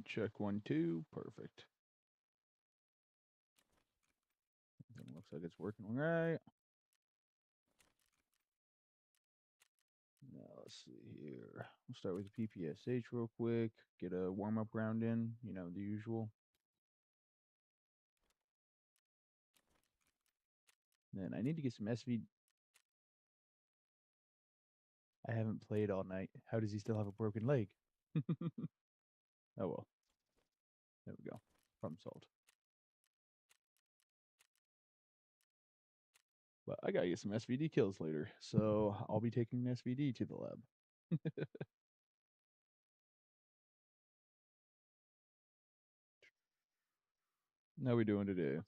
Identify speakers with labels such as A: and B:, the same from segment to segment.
A: Alright, check 1, 2. Perfect. Everything looks like it's working right. Now, let's see here. We'll start with the PPSH real quick. Get a warm-up round in. You know, the usual. Then I need to get some SV. I haven't played all night. How does he still have a broken leg? Oh well. There we go. Problem solved. But I gotta get some SVD kills later, so I'll be taking an SVD to the lab. How we doing today?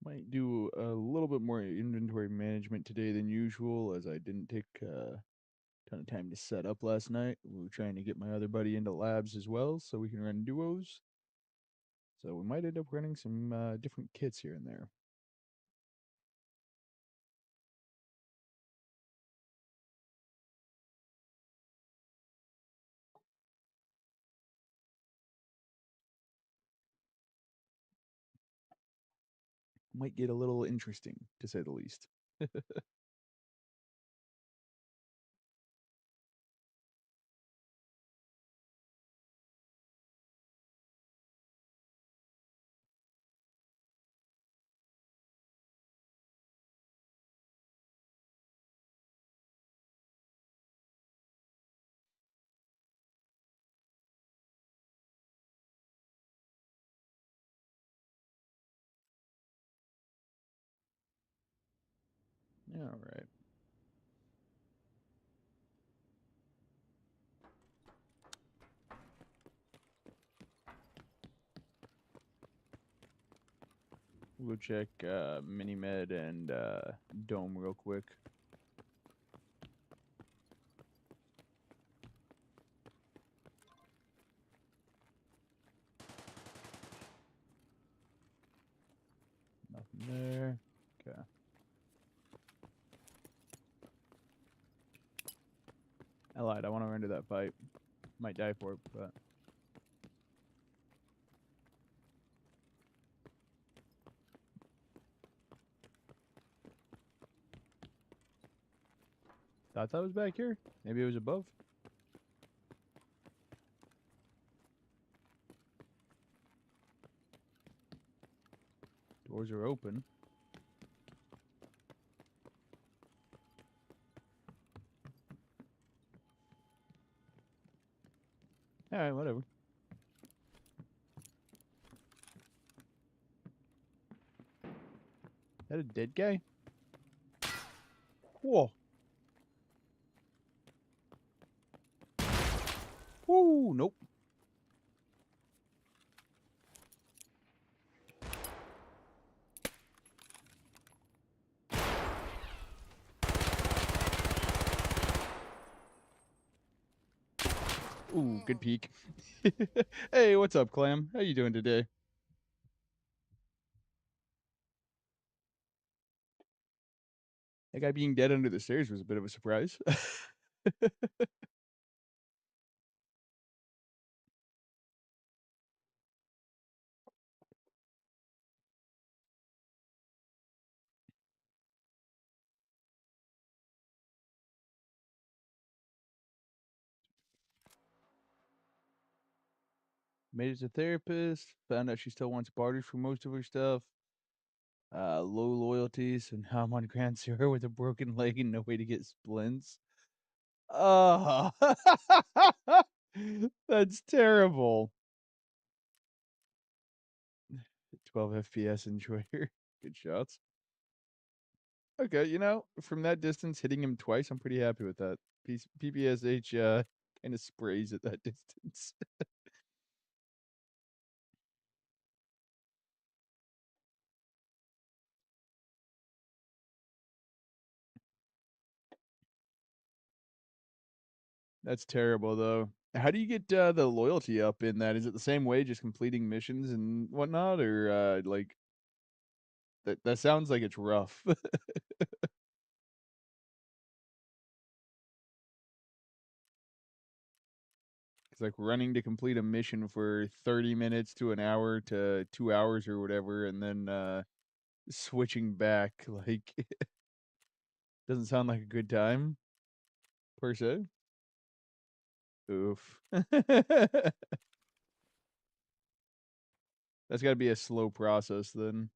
A: Might do a little bit more inventory management today than usual, as I didn't take a ton of time to set up last night. We were trying to get my other buddy into labs as well, so we can run duos. So we might end up running some different kits here and there. Might get a little interesting, to say the least. Yeah, all right. We'll go check mini med and dome real quick. Nothing there. Okay. I lied. I want to run to that fight. Might die for it, but thought that was back here. Maybe it was above. Doors are open. All right, whatever. That a dead guy? Whoa. Woo, nope. Ooh, good peek. Hey, what's up, Clam? How you doing today? That guy being dead under the stairs was a bit of a surprise. Made it to therapist. Found out she still wants barters for most of her stuff. Low loyalties, and now I'm on Grand Zero with a broken leg and no way to get splints. Oh, that's terrible. 12 FPS enjoyer. Good shots. Okay, you know, from that distance, hitting him twice, I'm pretty happy with that. PPSH kind of sprays at that distance. That's terrible, though. How do you get the loyalty up in that? Is it the same way, just completing missions and whatnot, or like that sounds like it's rough. It's like running to complete a mission for 30 minutes to an hour to 2 hours or whatever, and then switching back. Like, doesn't sound like a good time per se. Oof. That's got to be a slow process then.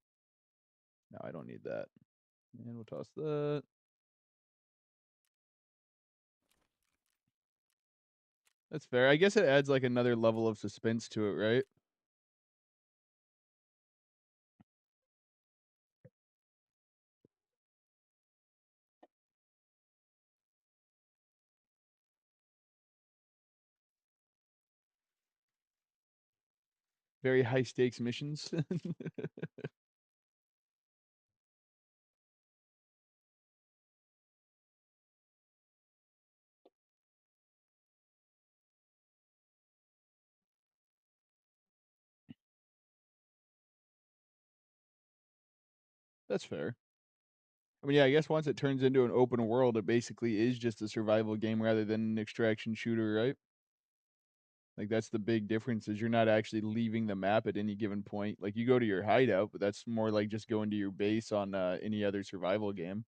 A: No, I don't need that. And we'll toss that. That's fair. I guess it adds like another level of suspense to it, right? Very high stakes missions. That's fair. I mean, yeah, I guess once it turns into an open world, it basically is just a survival game rather than an extraction shooter, right? Like that's the big difference is you're not actually leaving the map at any given point. Like you go to your hideout, but that's more like just going to your base on any other survival game.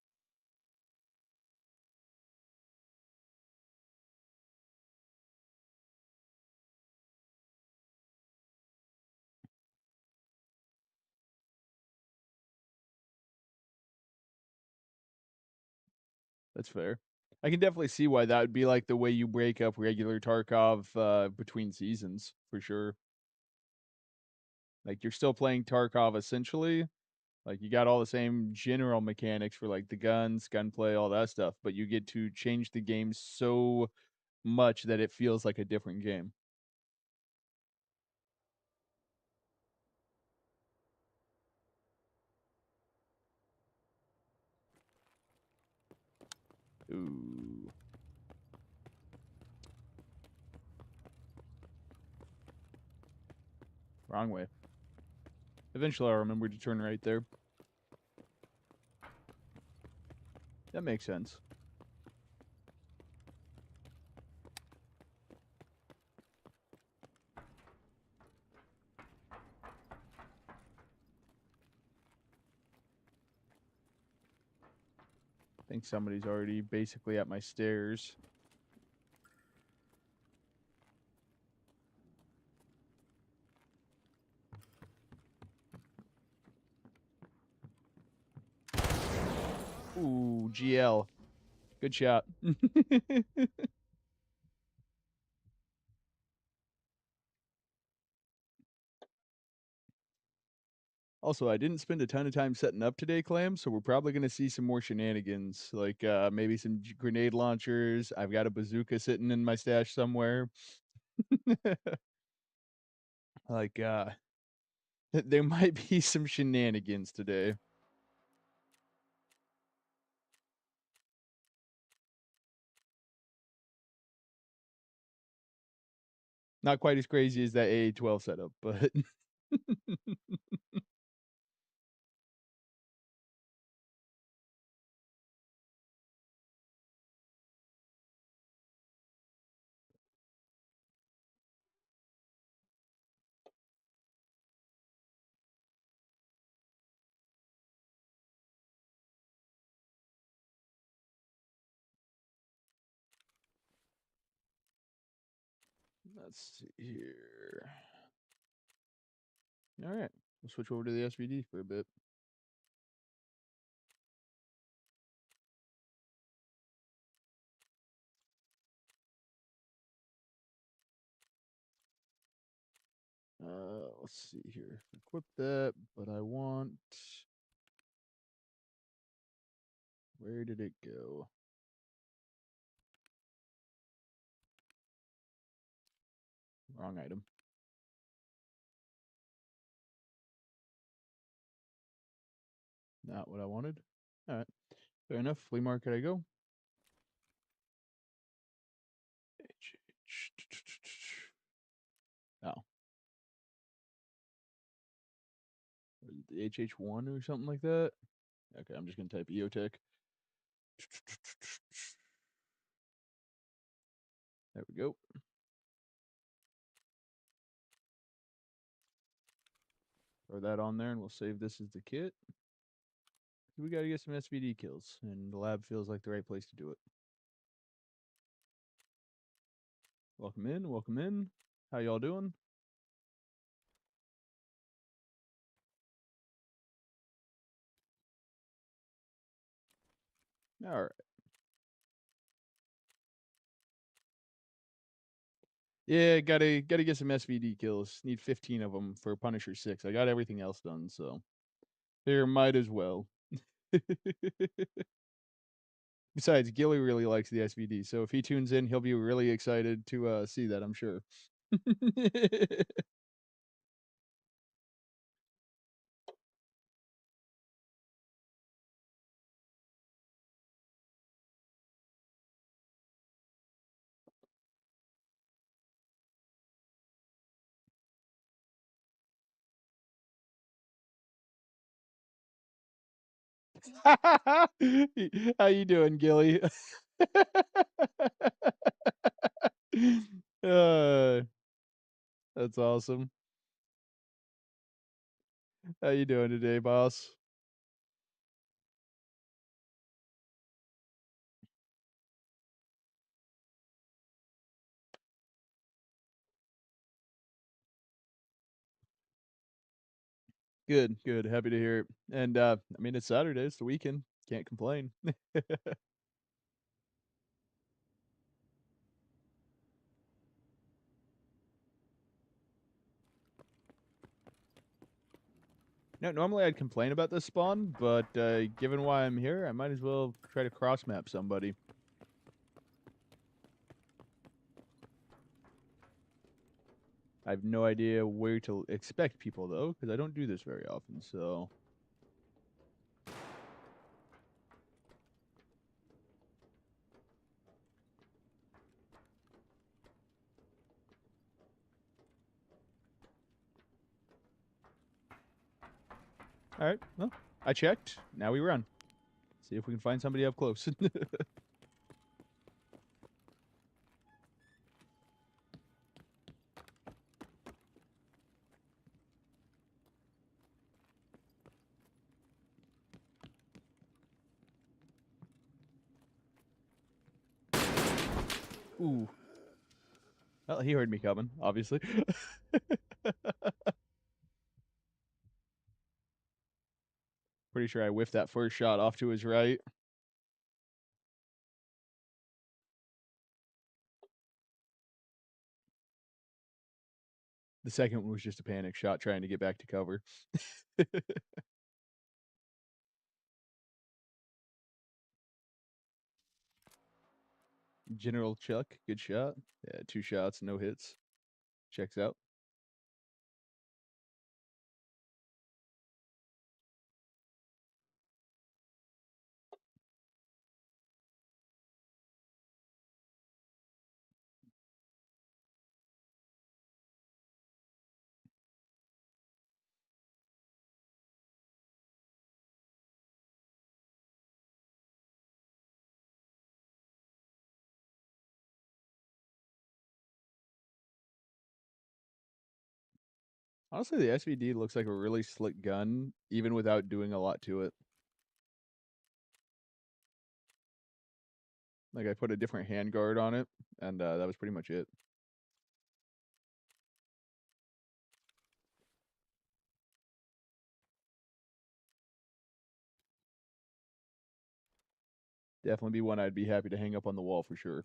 A: That's fair. I can definitely see why that would be like the way you break up regular Tarkov between seasons for sure. Like you're still playing Tarkov essentially. Like you got all the same general mechanics for like the guns, gunplay, all that stuff, but you get to change the game so much that it feels like a different game. Ooh, wrong way. Eventually, I'll remember to turn right there. That makes sense. I think somebody's already basically at my stairs. Ooh, GL. Good shot. Also, I didn't spend a ton of time setting up today, Clam, so we're probably going to see some more shenanigans, like maybe some grenade launchers. I've got a bazooka sitting in my stash somewhere. Like, there might be some shenanigans today. Not quite as crazy as that AA-12 setup, but let's see here. All right, we'll switch over to the SVD for a bit. let's see here. Equip that, but I want. Where did it go? Wrong item. Not what I wanted. All right. Fair enough. Flea market I go. Oh. HH1 or something like that. Okay, I'm just going to type EOTech. There we go. Throw that on there and we'll save this as the kit. We got to get some SVD kills, and the lab feels like the right place to do it. Welcome in, welcome in. How y'all doing? All right. Yeah, gotta get some SVD kills. Need 15 of them for Punisher 6. I got everything else done, so there might as well. Besides, Gilly really likes the SVD, so if he tunes in, he'll be really excited to see that, I'm sure. How you doing, Gilly? uh, that's awesome. How you doing today, boss? Good, good. Happy to hear it. And I mean, it's Saturday. It's the weekend. Can't complain. No, normally I'd complain about this spawn, but given why I'm here, I might as well try to cross map somebody. I have no idea where to expect people though, because I don't do this very often. So all right, well, I checked. Now we run. See if we can find somebody up close. Ooh. Well, he heard me coming, obviously. Pretty sure I whiffed that first shot off to his right. The second one was just a panic shot trying to get back to cover. General Chuck, good shot. Yeah, 2 shots, no hits. Checks out. Honestly, the SVD looks like a really slick gun, even without doing a lot to it. Like, I put a different handguard on it, and that was pretty much it. Definitely be one I'd be happy to hang up on the wall for sure.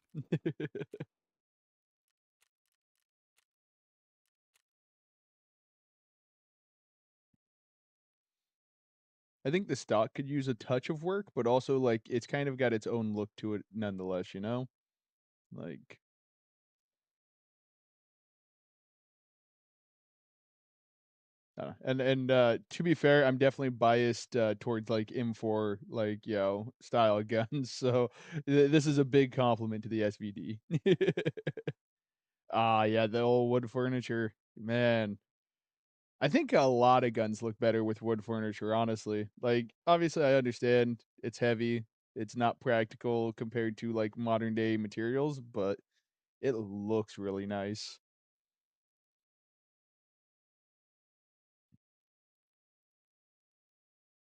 A: I think the stock could use a touch of work, but also, like, it's kind of got its own look to it nonetheless, you know? Like, to be fair, I'm definitely biased, towards, like, M4, like, style guns, so this is a big compliment to the SVD. Ah, yeah, the old wood furniture. Man, I think a lot of guns look better with wood furniture, honestly. Like, obviously, I understand it's heavy, it's not practical compared to, like, modern day materials, but it looks really nice.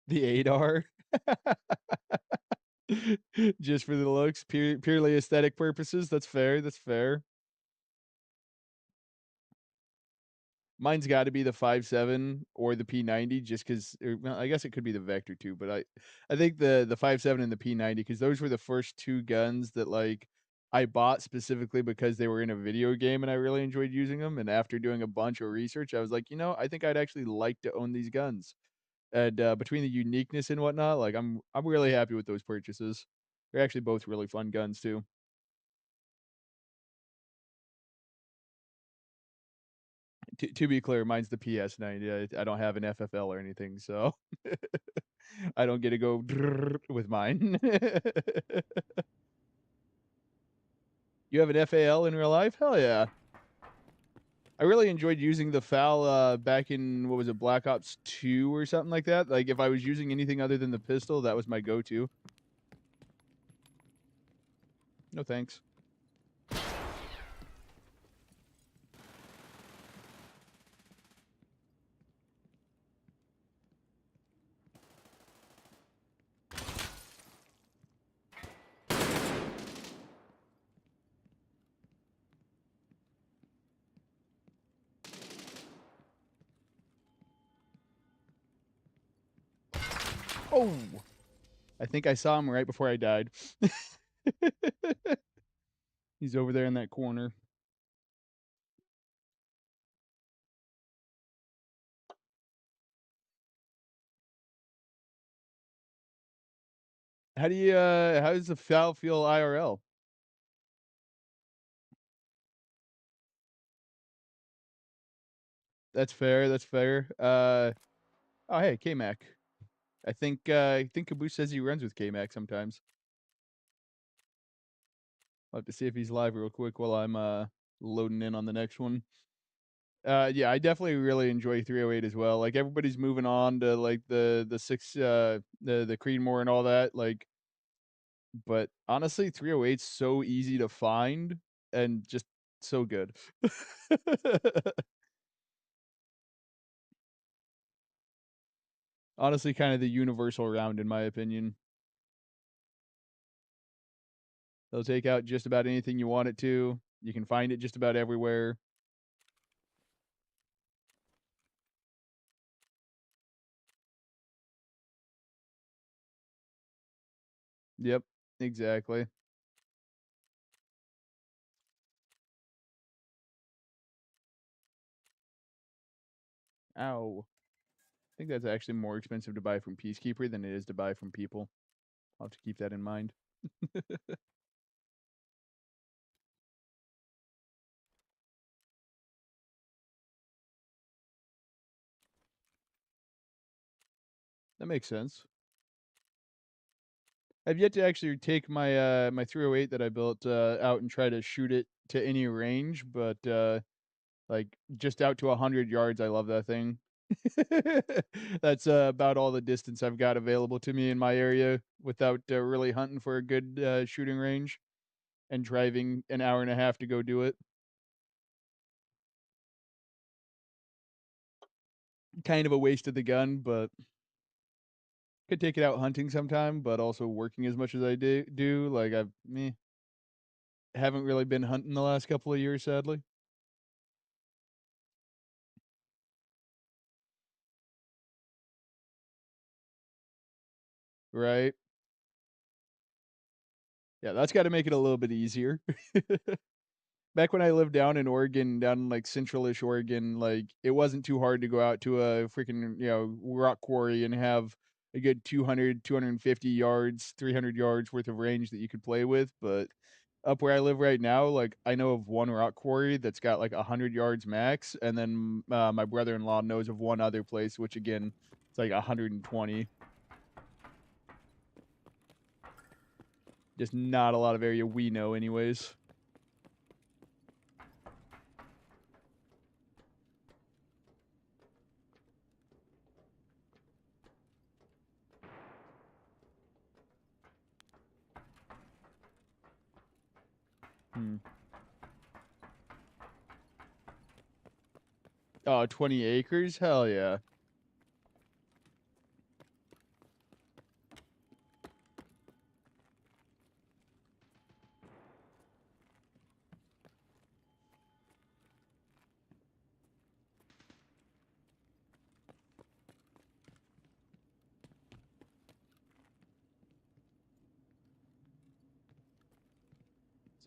A: The 8R. Just for the looks, purely aesthetic purposes, that's fair, that's fair. Mine's gotta be the 5.7 or the P90 just 'cause well, I guess it could be the Vector too, but I think the 5.7 and the P90 because those were the first 2 guns that, like, I bought specifically because they were in a video game and I really enjoyed using them. And after doing a bunch of research, I was like, "You know, I think I'd actually like to own these guns." And, between the uniqueness and whatnot, like, I'm really happy with those purchases. They're actually both really fun guns too. To be clear, mine's the PS90. I don't have an FFL or anything, so I don't get to go with mine. You have an FAL in real life? Hell yeah. I really enjoyed using the FAL, back in, what was it, Black Ops 2 or something like that. Like, if I was using anything other than the pistol, that was my go-to. No thanks. Oh! I think I saw him right before I died. He's over there in that corner. How does the FAL feel IRL? That's fair, that's fair. Oh, hey, K-Mac. I think Caboose says he runs with K-Mac sometimes. I'll have to see if he's live real quick while I'm, loading in on the next one. Yeah, I definitely really enjoy 308 as well. Like, everybody's moving on to, like, the 6, the Creedmoor and all that, like, but honestly, 308's so easy to find and just so good. Honestly, kinda the universal round in my opinion. They'll take out just about anything you want it to. You can find it just about everywhere. Yep, exactly. Ow. I think that's actually more expensive to buy from Peacekeeper than it is to buy from people. I'll have to keep that in mind. That makes sense. I've yet to actually take my 308 that I built, out and try to shoot it to any range, but, like, just out to 100 yards, I love that thing. That's, about all the distance I've got available to me in my area without, really hunting for a good, shooting range and driving an hour and a half to go do it. Kind of a waste of the gun, but could take it out hunting sometime, but also working as much as I do, like, haven't really been hunting the last couple of years, sadly. Right? Yeah, that's gotta make it a little bit easier. Back when I lived down in Oregon, down in, like, central-ish Oregon, like, it wasn't too hard to go out to a freaking, rock quarry and have a good 200, 250 yards, 300 yards worth of range that you could play with. But up where I live right now, like I know of one rock quarry that's got like 100 yards max, and then my brother-in-law knows of one other place, which again, it's like 120. Just not a lot of area we know, anyways. Hmm. Oh, 20 acres? Hell yeah.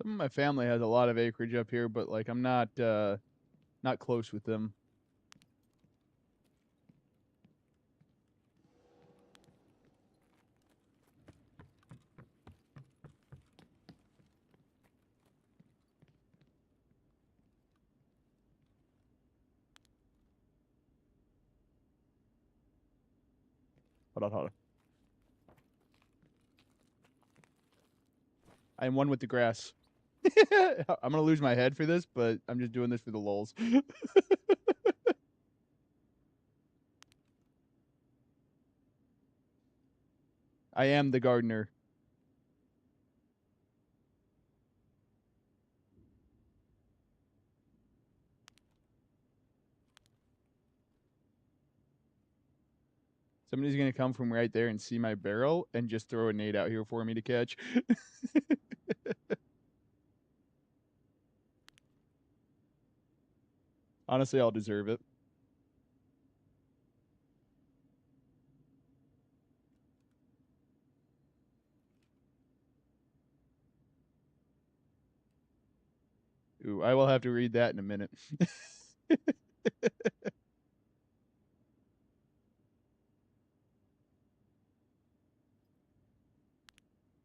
A: Some of my family has a lot of acreage up here, but like I'm not close with them. Hold on. I am one with the grass. I'm gonna lose my head for this, but I'm just doing this for the lulz. I am the gardener. Somebody's gonna come from right there and see my barrel and just throw a nade out here for me to catch. Honestly, I'll deserve it. Ooh, I will have to read that in a minute.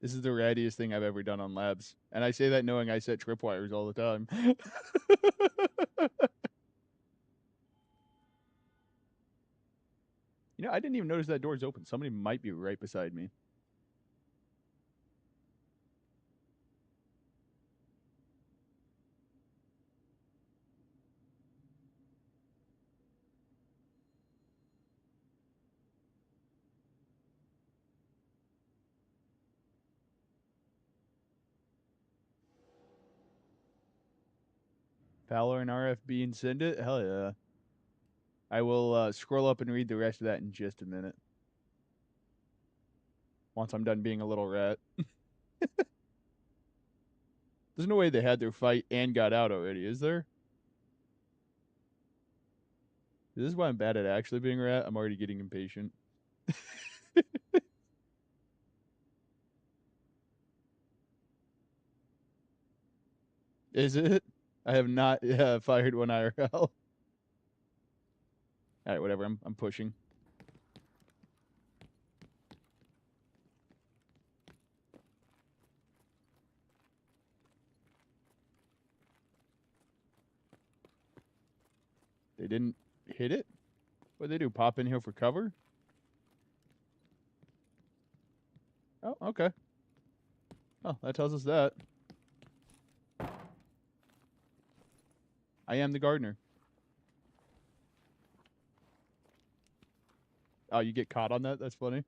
A: This is the rattiest thing I've ever done on labs. And I say that knowing I set tripwires all the time. I didn't even notice that door's open. Somebody might be right beside me. Fowler and RFB and send it? Hell yeah. I will scroll up and read the rest of that in just a minute. Once I'm done being a little rat. There's no way they had their fight and got out already, is there? This is why I'm bad at actually being a rat. I'm already getting impatient. Is it? I have not fired one IRL. All right, whatever. I'm pushing. They didn't hit it? What'd they do? Pop in here for cover? Oh, okay. Oh, that tells us that. I am the gardener. Oh, you get caught on that? That's funny.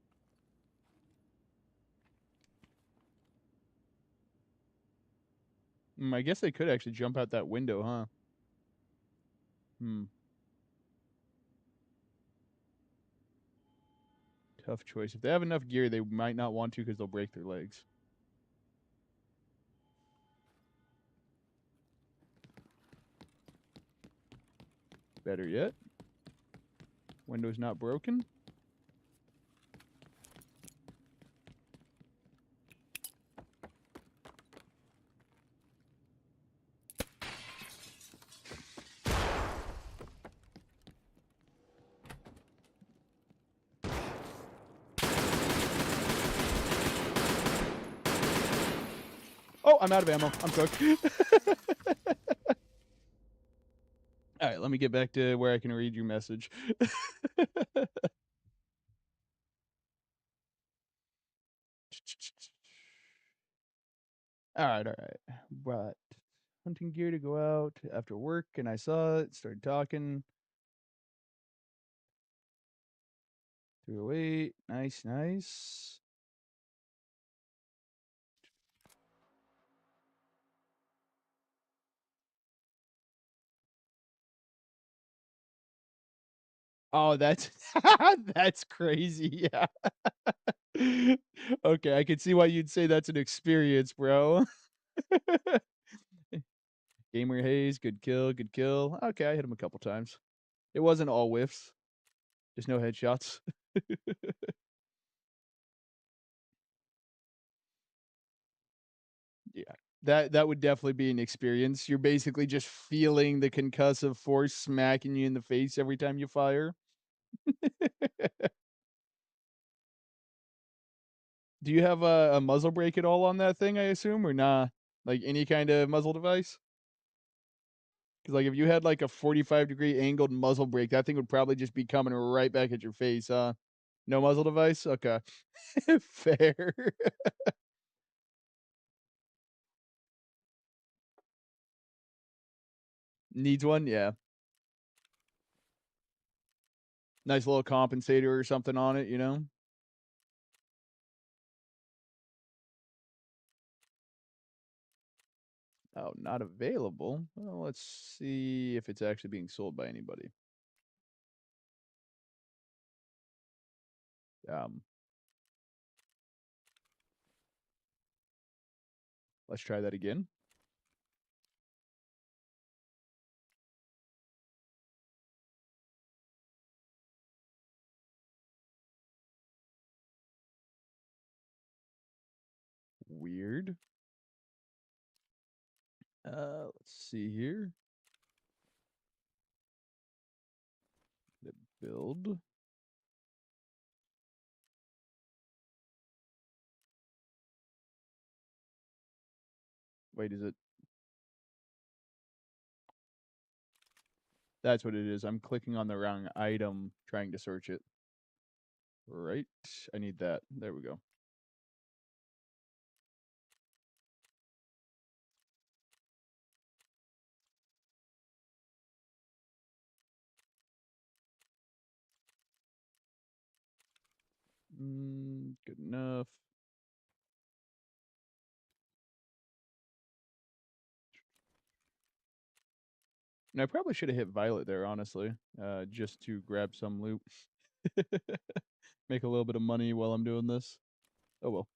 A: I guess they could actually jump out that window, huh? Hmm. Tough choice. If they have enough gear, they might not want to because they'll break their legs. Better yet, window's not broken. Oh, I'm out of ammo. I'm cooked. All right, let me get back to where I can read your message. All right. Brought hunting gear to go out after work, and I saw it. Started talking. 308. Nice, nice. Oh, that's that's crazy. Yeah. Okay, I can see why you'd say that's an experience, bro. Gamer Haze, good kill, good kill. Okay, I hit him a couple times. It wasn't all whiffs, just no headshots. Yeah. That would definitely be an experience. You're basically just feeling the concussive force smacking you in the face every time you fire. Do you have a muzzle brake at all on that thing, I assume, or nah? Like any kind of muzzle device? Because like if you had like a 45-degree angled muzzle brake, that thing would probably just be coming right back at your face, huh? No muzzle device? Okay. Fair. Needs one? Yeah. Nice little compensator or something on it, you know? Oh, not available? Well, let's see if it's actually being sold by anybody. Um, let's try that again. Weird. Let's see here. The build. Wait, is it? That's what it is. I'm clicking on the wrong item trying to search it. Right. I need that. There we go. Good enough. And I probably should have hit Violet there, honestly, just to grab some loot. Make a little bit of money while I'm doing this. Oh well.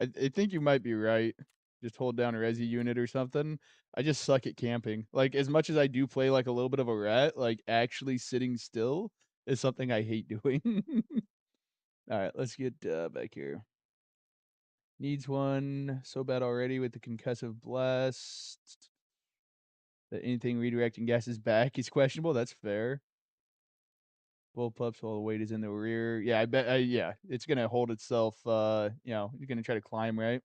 A: I think you might be right. Just hold down a resi unit or something. I just suck at camping. Like as much as I do play like a little bit of a rat, like actually sitting still is something I hate doing. All right, let's get back here. Needs one so bad already with the concussive blast. That anything redirecting gases back is questionable. That's fair. Bullpups while the weight is in the rear. Yeah, I bet. Yeah, it's gonna hold itself. You're gonna try to climb, right?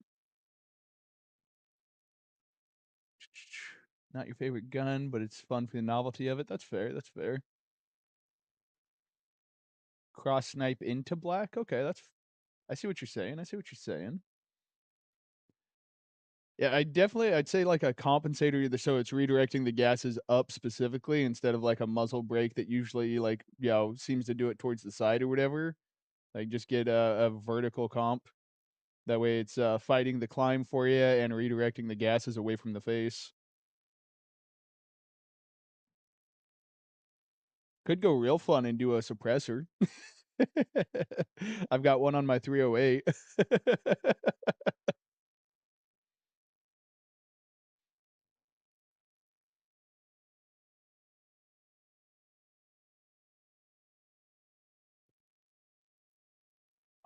A: Not your favorite gun, but it's fun for the novelty of it. That's fair. That's fair. Cross snipe into black. Okay, that's. I see what you're saying. I see what you're saying. Yeah, I'd say like a compensator either so it's redirecting the gases up specifically instead of like a muzzle brake that usually like seems to do it towards the side or whatever. Like just get a vertical comp. That way it's fighting the climb for you and redirecting the gases away from the face. Could go real fun and do a suppressor. I've got one on my 308.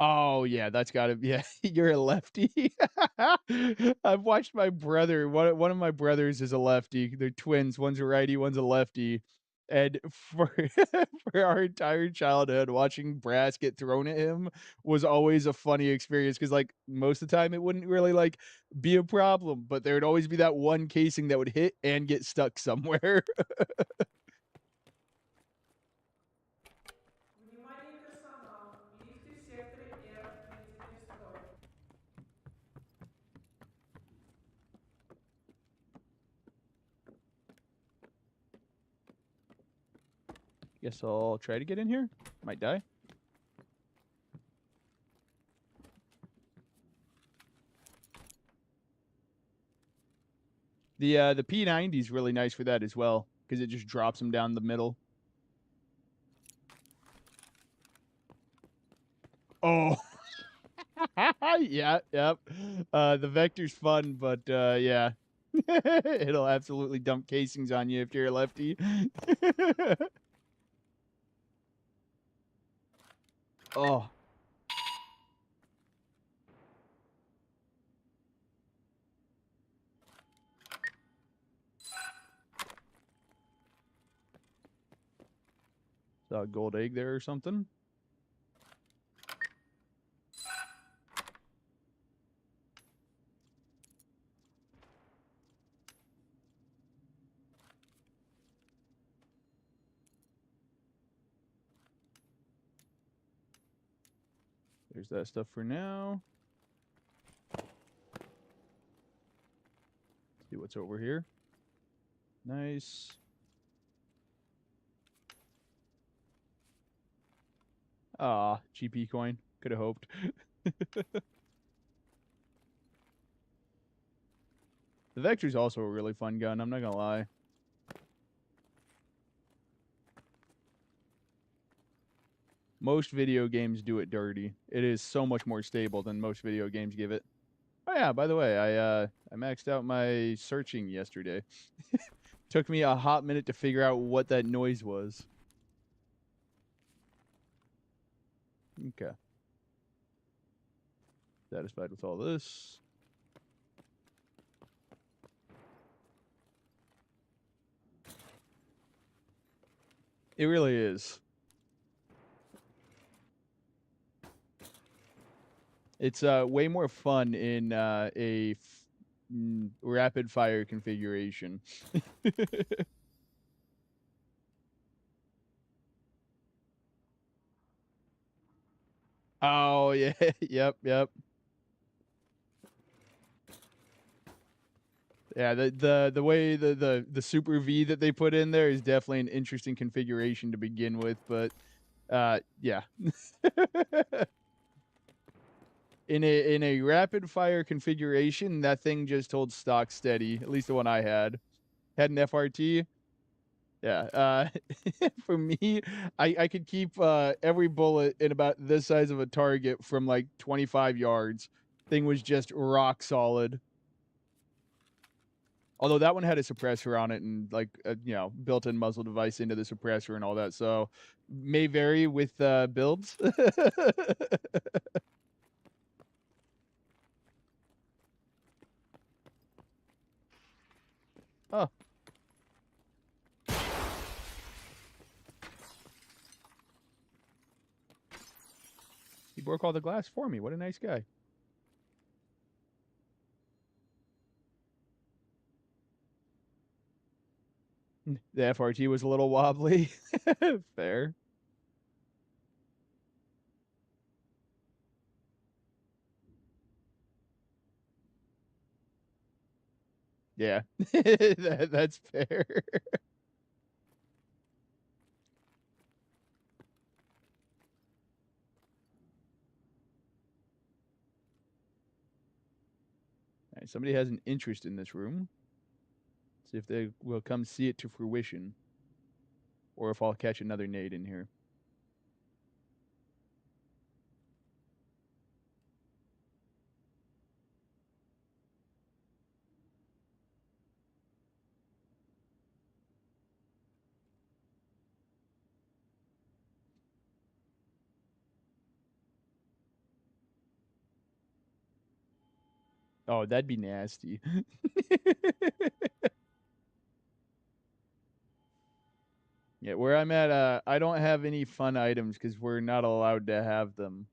A: Oh, yeah, that's gotta be yeah, you're a lefty? I've watched my brother one of my brothers is a lefty, they're twins, one's a righty, one's a lefty, And for for our entire childhood, watching brass get thrown at him was always a funny experience because, like, most of the time, it wouldn't really, like, be a problem, but there would always be that one casing that would hit and get stuck somewhere.
B: Внимание персонал! В лифте в секторе R видите строй.
A: Guess I'll try to get in here. Might die. The P90 is really nice for that as well because it just drops them down the middle. Oh, yeah, yep. The Vector's fun, but, yeah. It'll absolutely dump casings on you if you're a lefty. Oh, saw a gold egg there or something. There's that stuff for now. See what's over here. Nice. Ah, GP coin. Could have hoped. The Vector's also a really fun gun, I'm not gonna lie. Most video games do it dirty. It is so much more stable than most video games give it. Oh yeah, by the way, I maxed out my searching yesterday. Took me a hot minute to figure out what that noise was. Okay. Satisfied with all this. It really is. It's way more fun in rapid fire configuration. Oh yeah, yep, yep. Yeah, the way the super V that they put in there is definitely an interesting configuration to begin with, but yeah. In a rapid fire configuration, that thing just holds stock steady, at least the one I had. Had an FRT. Yeah, for me, I could keep, every bullet in about this size of a target from, like, 25 yards. Thing was just rock solid. Although that one had a suppressor on it and, like, built-in muzzle device into the suppressor and all that, so may vary with, builds. Oh, he broke all the glass for me, what a nice guy. The FRT was a little wobbly. Fair. Yeah. That's fair. Alright, somebody has an interest in this room. See if they will come see it to fruition, or if I'll catch another nade in here. Oh, that'd be nasty. Yeah, where I'm at, I don't have any fun items because 'cause we're not allowed to have them.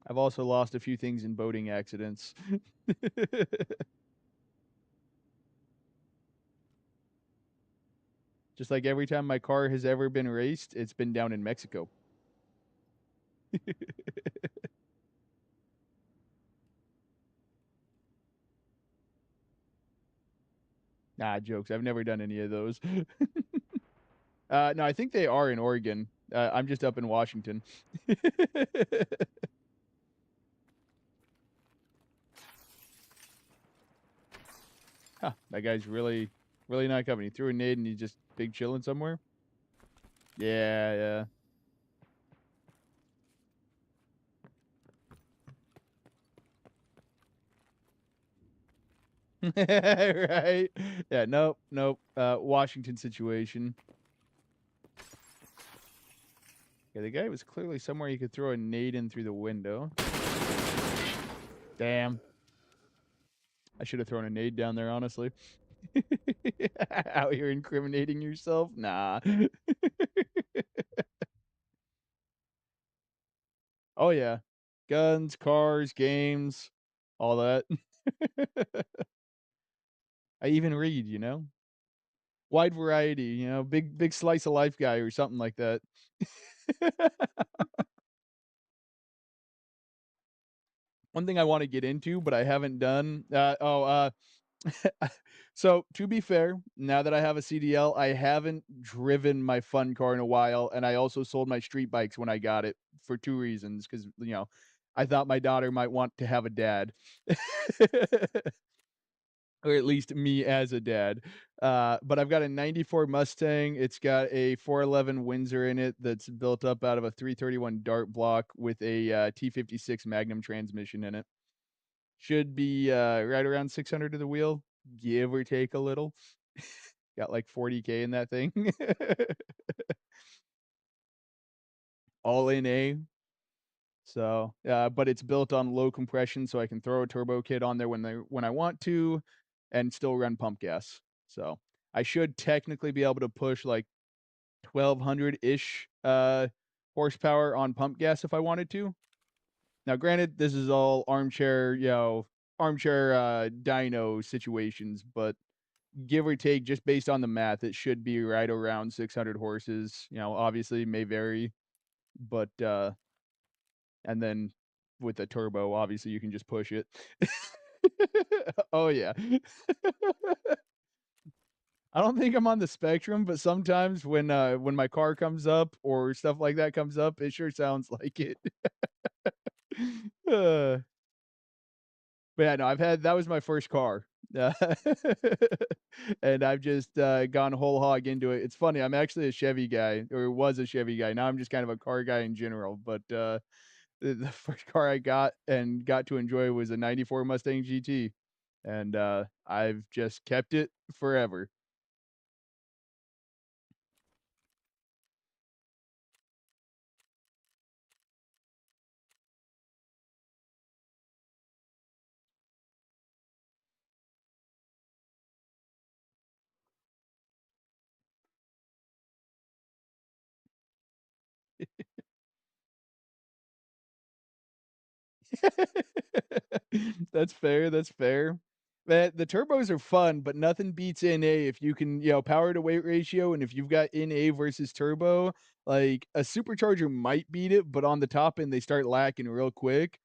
A: I've also lost a few things in boating accidents. Just like every time my car has ever been raced, it's been down in Mexico. Nah, jokes. I've never done any of those. No, I think they are in Oregon. I'm just up in Washington. Huh, that guy's really not coming. He threw a nade and he's just big chilling somewhere. Yeah, yeah. Right? Yeah, nope, nope. Washington situation. Yeah, the guy was clearly somewhere he could throw a nade in through the window. Damn. I should have thrown a nade down there, honestly. Out here incriminating yourself? Nah. Oh, yeah. Guns, cars, games, all that. I even read, you know? Wide variety, you know, big slice of life guy or something like that. One thing I wanna get into, but I haven't done, so to be fair, now that I have a CDL, I haven't driven my fun car in a while, and I also sold my street bikes when I got it for 2 reasons, because I thought my daughter might want to have a dad. Or at least me as a dad. But I've got a '94 Mustang. It's got a 411 Windsor in it that's built up out of a 331 Dart block with a T56 Magnum transmission in it. Should be right around 600 to the wheel, give or take a little. Got like 40K in that thing. All in A. So, but it's built on low compression, so I can throw a turbo kit on there when I want to, and still run pump gas. So I should technically be able to push like 1200 ish horsepower on pump gas if I wanted to. Now, granted, this is all armchair, armchair dyno situations, but give or take, just based on the math, it should be right around 600 horses. Obviously, it may vary, but and then with a turbo, obviously, you can just push it. Oh, yeah. I don't think I'm on the spectrum, but sometimes when my car comes up or stuff like that comes up, it sure sounds like it. Uh, but yeah, no, I've had that was my first car. Uh, and I've just, gone whole hog into it. It's funny, I'm actually a Chevy guy, or was a Chevy guy. Now I'm just kind of a car guy in general, but, the first car I got and got to enjoy was a '94 Mustang GT, and, I've just kept it forever. That's fair, that's fair. The turbos are fun, but nothing beats NA if you can, power to weight ratio, and if you've got NA versus turbo, like, a supercharger might beat it, but on the top end, they start lacking real quick.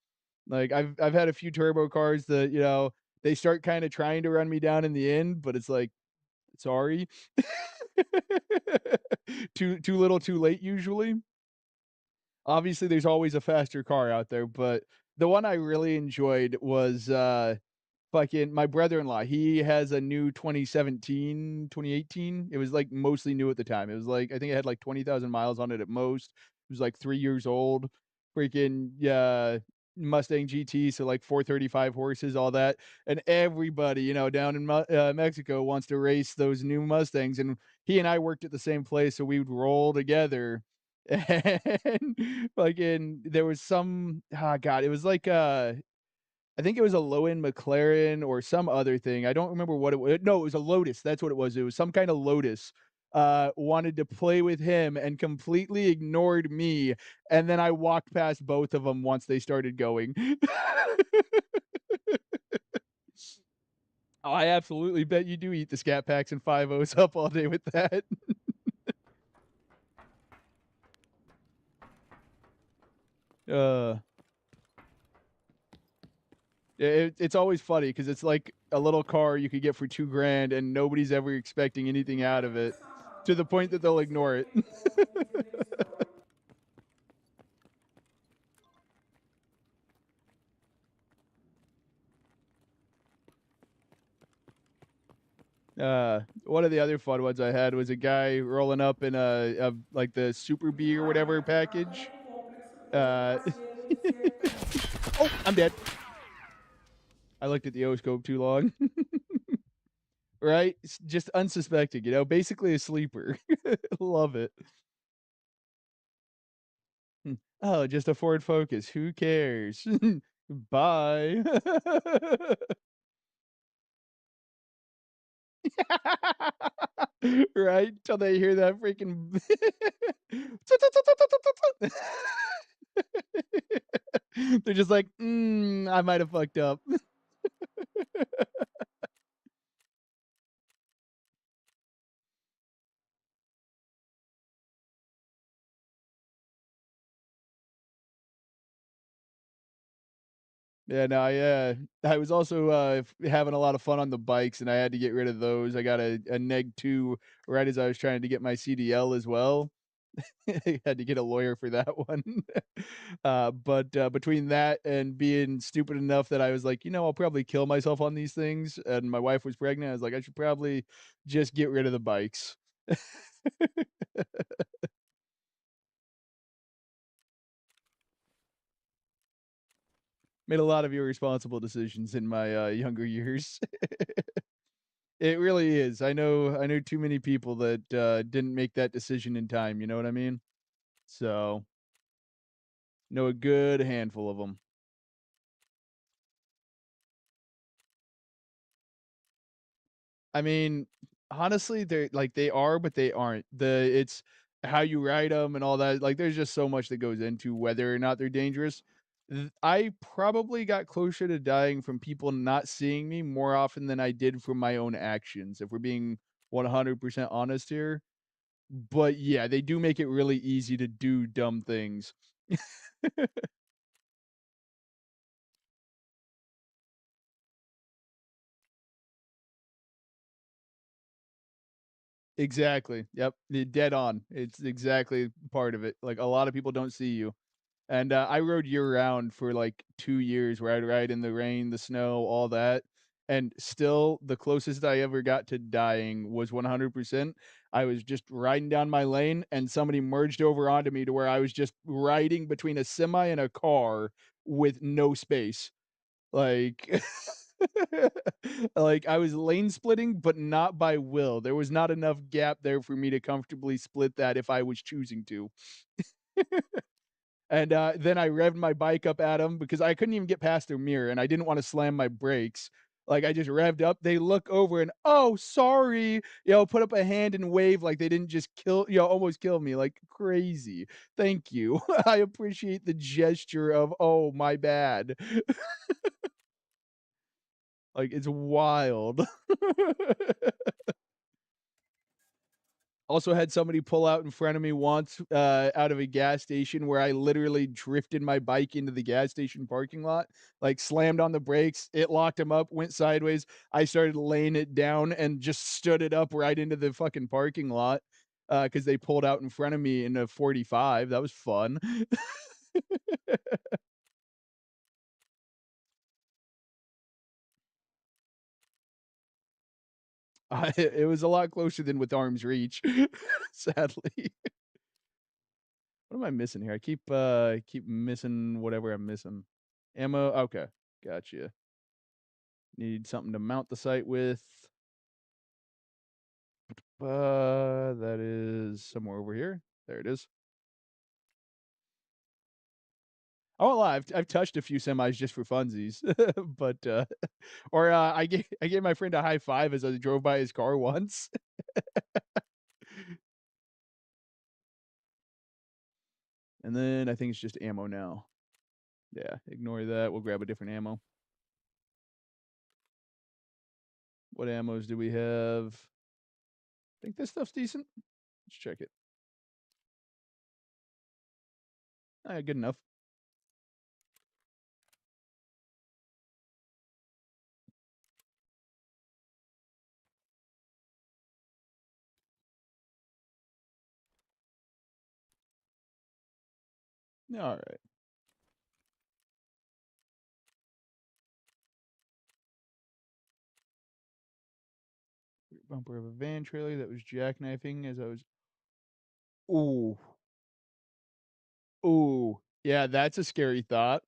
A: Like, I've had a few turbo cars that, they start kinda trying to run me down in the end, but it's like, "Sorry." Too little, too late usually. Obviously, there's always a faster car out there, but the one I really enjoyed was, fucking my brother-in-law. He has a new 2017, 2018. It was, like, mostly new at the time. It was, like, I think it had, like, 20,000 miles on it at most. It was, like, 3 years old. Freaking, yeah, Mustang GT, so, like, 435 horses, all that, and everybody, down in Mexico wants to race those new Mustangs, and he and I worked at the same place, so we would roll together, and fucking there was some, god, it was like, I think it was a low-end McLaren or some other thing. I don't remember what it was. No, it was a Lotus. That's what it was. It was some kind of Lotus. Wanted to play with him and completely ignored me. And then I walked past both of them once they started going. Oh, I absolutely bet you do eat the Scat Packs and 5 O's up all day with that. Uh, it's always funny because it's like a little car you could get for 2 grand and nobody's ever expecting anything out of it to the point that they'll ignore it.
B: Sempre houve vídeo destroy.
A: One of the other fun ones I had was a guy rolling up in a like the Super Bee or whatever
B: Demais, mas
A: package.
B: é complexo porque tem
A: Uh,
B: parceiro de ser também.
A: oh, I'm dead. I looked at the O scope too long. Right? Just unsuspecting, basically a sleeper. Love it. Hmm. Oh, just a Ford Focus. Who cares? Bye. Right? Till they hear that freaking they're just like, I might have fucked up. Yeah, no, I was also, having a lot of fun on the bikes, and I had to get rid of those. I got a Neg 2 right as I was trying to get my CDL as well. I had to get a lawyer for that one. But between that and being stupid enough that I was like, I'll probably kill myself on these things," and my wife was pregnant, I was like, "I should probably just get rid of the bikes." Made a lot of irresponsible decisions in my, younger years. It really is. I know too many people that, didn't make that decision in time, you know what I mean? So, know a good handful of them. I mean, honestly, they are, but they aren't. It's how you ride them and all that, like, there's just so much that goes into whether or not they're dangerous. I probably got closer to dying from people not seeing me more often than I did from my own actions, if we're being 100% honest here. But, yeah, they do make it really easy to do dumb things. Exactly, yep, dead on. It's exactly part of it, like, a lot of people don't see you. And, I rode year round for, like, 2 years where I'd ride in the rain, the snow, all that, and still, the closest I ever got to dying was 100%. I was just riding down my lane, and somebody merged over onto me to where I was just riding between a semi and a car with no space. Like like, I was lane splitting, but not by will. There was not enough gap there for me to comfortably split that if I was choosing to. And, then I revved my bike up at them because I couldn't even get past their mirror, and I didn't wanna slam my brakes. Like, I just revved up, they look over and, "Oh, sorry," put up a hand and wave like they didn't just almost kill me, like, crazy. Thank you. I appreciate the gesture of, "Oh, my bad." Like, it's wild. Also had somebody pull out in front of me once, out of a gas station where I literally drifted my bike into the gas station parking lot, like, slammed on the brakes, it locked him up, went sideways, I started laying it down and just stood it up right into the fucking parking lot, because they pulled out in front of me in a 45, that was fun. It was a lot closer than with arm's reach, sadly. What am I missing here? I keep missing whatever I'm missing. Ammo, okay, gotcha. Need something to mount the sight with. That is somewhere over here. There it is. I won't lie, I've touched a few semis just for funsies, but, or, I gave my friend a high five as I drove by his car once. And then I think it's just ammo now. Yeah, ignore that, we'll grab a different ammo. What ammos do we have? Think this stuff's decent? Let's check it. Good enough. Alright. Bumper of a van trailer that was jackknifing as I was. Ooh. Ooh. Yeah, that's a scary thought.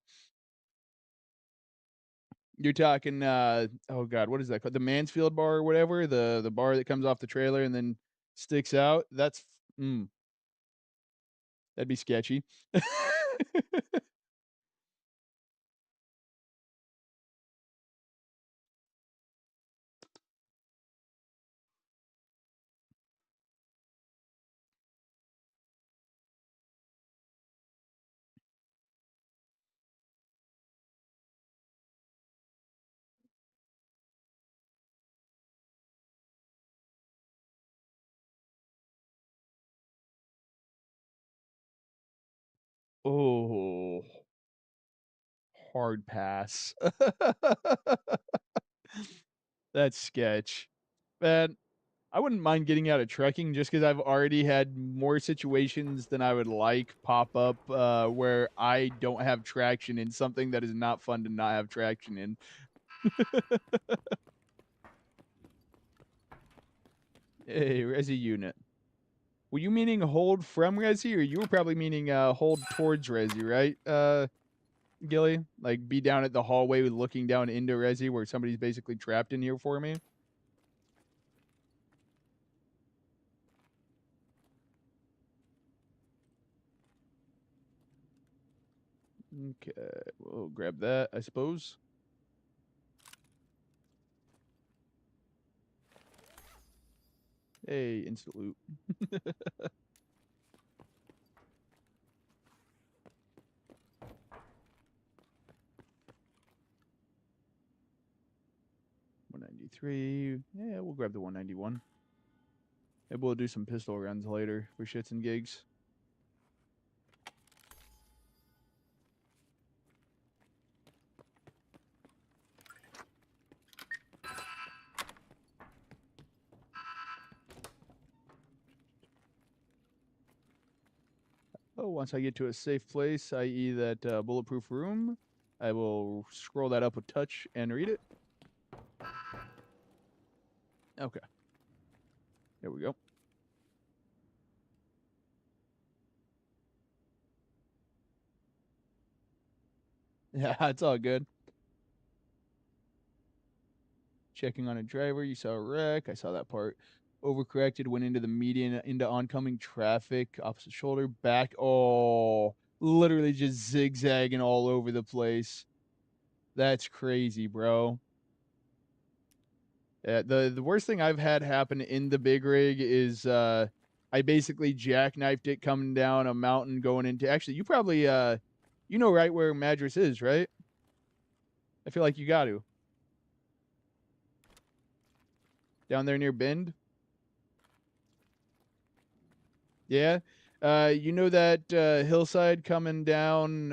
A: You're talking, oh god, what is that called? The Mansfield bar or whatever? The bar that comes off the trailer and then sticks out? That'd be sketchy. Oh, hard pass. That's sketch. Man, I wouldn't mind getting out of trucking just because 'cause I've already had more situations than I would like pop up, where I don't have traction in something that is not fun to not have traction in. Hey, resi unit. Were you meaning hold from resi, or you were probably meaning, hold towards resi, right, Gilly? Like, be down at the hallway looking down into resi where somebody's basically trapped in here for me? Okay, we'll grab that, I suppose. Hey, instant loot. 193. Yeah, we'll grab the 191. Maybe we'll do some pistol runs later for shits and gigs. Oh, once I get to a safe place, i.e., that bulletproof room, I will scroll that up a touch and read it. Okay, there we go. Yeah, it's all good. Checking on a driver, you saw a wreck. I saw that part. Overcorrected, went into the median, into oncoming traffic, opposite shoulder, back. Oh, literally just zigzagging all over the place. That's crazy, bro. Yeah, the worst thing I've had happen in the big rig is I basically jackknifed it coming down a mountain going into. Actually, you probably you know right where Madras is, right? I feel like you got to down there near Bend. Yeah. You know that hillside coming down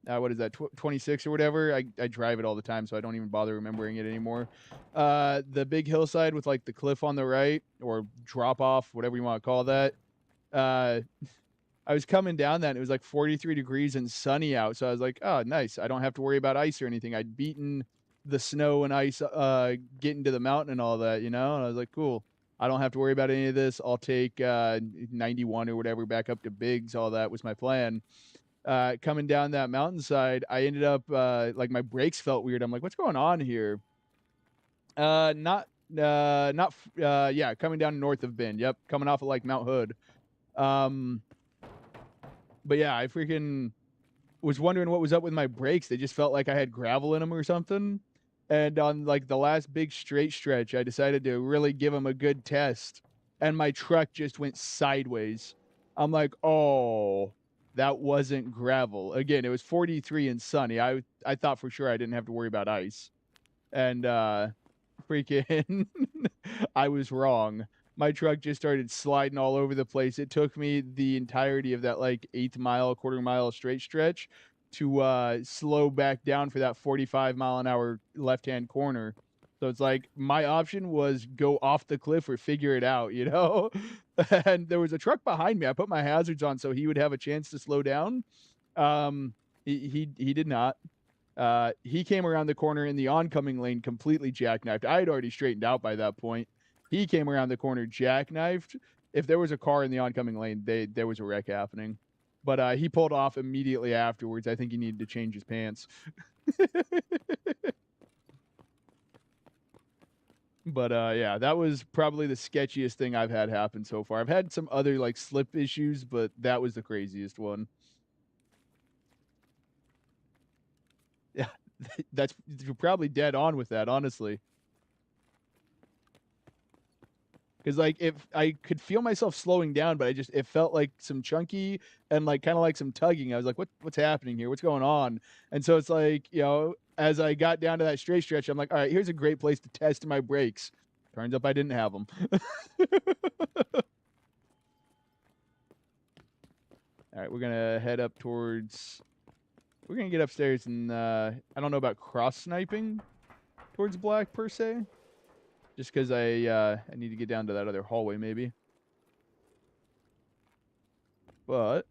A: what is that, 26 or whatever? I drive it all the time, so I don't even bother remembering it anymore. The big hillside with like the cliff on the right or drop off, whatever you want to call that. Uh, I was coming down that and it was like 43 degrees and sunny out. So I was like, oh, nice. I don't have to worry about ice or anything. I'd beaten the snow and ice getting to the mountain and all that, And I was like, cool. I don't have to worry about any of this. I'll take 91 or whatever back up to Biggs. All that was my plan. Coming down that mountainside, I ended up like my brakes felt weird. I'm like, what's going on here? Not yeah, coming down north of Bend. Yep, coming off of like Mount Hood. Um, but yeah, I freaking was wondering what was up with my brakes. They just felt like I had gravel in them or something. And on like the last big straight stretch, I decided to really give them a good test. And my truck just went sideways. I'm like, oh, that wasn't gravel. Again, it was 43 and sunny. I thought for sure I didn't have to worry about ice. And freaking I was wrong. My truck just started sliding all over the place. It took me the entirety of that, like, eighth mile, quarter mile straight stretch to, slow back down for that 45-mile-an-hour left-hand corner. So it's like, my option was go off the cliff or figure it out, you know? And there was a truck behind me. I put my hazards on so he would have a chance to slow down. Um, he did not. He came around the corner in the oncoming lane completely jackknifed. I had already straightened out by that point. He came around the corner jackknifed. If there was a car in the oncoming lane, there was a wreck happening. But he pulled off immediately afterwards. I think he needed to change his pants. But yeah, that was probably the sketchiest thing I've had happen so far. I've had some other like slip issues, but that was the craziest one. Yeah, that's you're probably dead on with that, honestly. Because like if I could feel myself slowing down, but it felt like some chunky and like kind of like some tugging. I was like, what's happening here? What's going on? And so it's like, as I got down to that straight stretch, I'm like, all right, here's a great place to test my brakes. Turns up I didn't have them. All right, we're gonna head up towards. We're gonna get upstairs and I don't know about cross sniping towards black per se, just because I need to get down to that other hallway maybe. But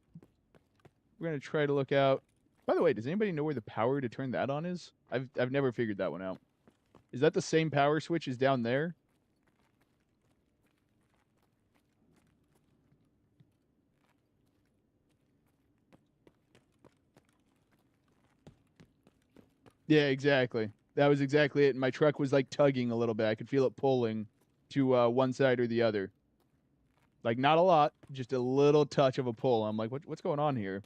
A: we're gonna try to look out. By the way, does anybody know where the power to turn that on is? I've never figured that one out. Is that the same power switch as down there? Yeah, exactly. That was exactly it. And my truck was like tugging a little bit. I could feel it pulling to one side or the other. Like not a lot, just a little touch of a pull. I'm like, what's going on here?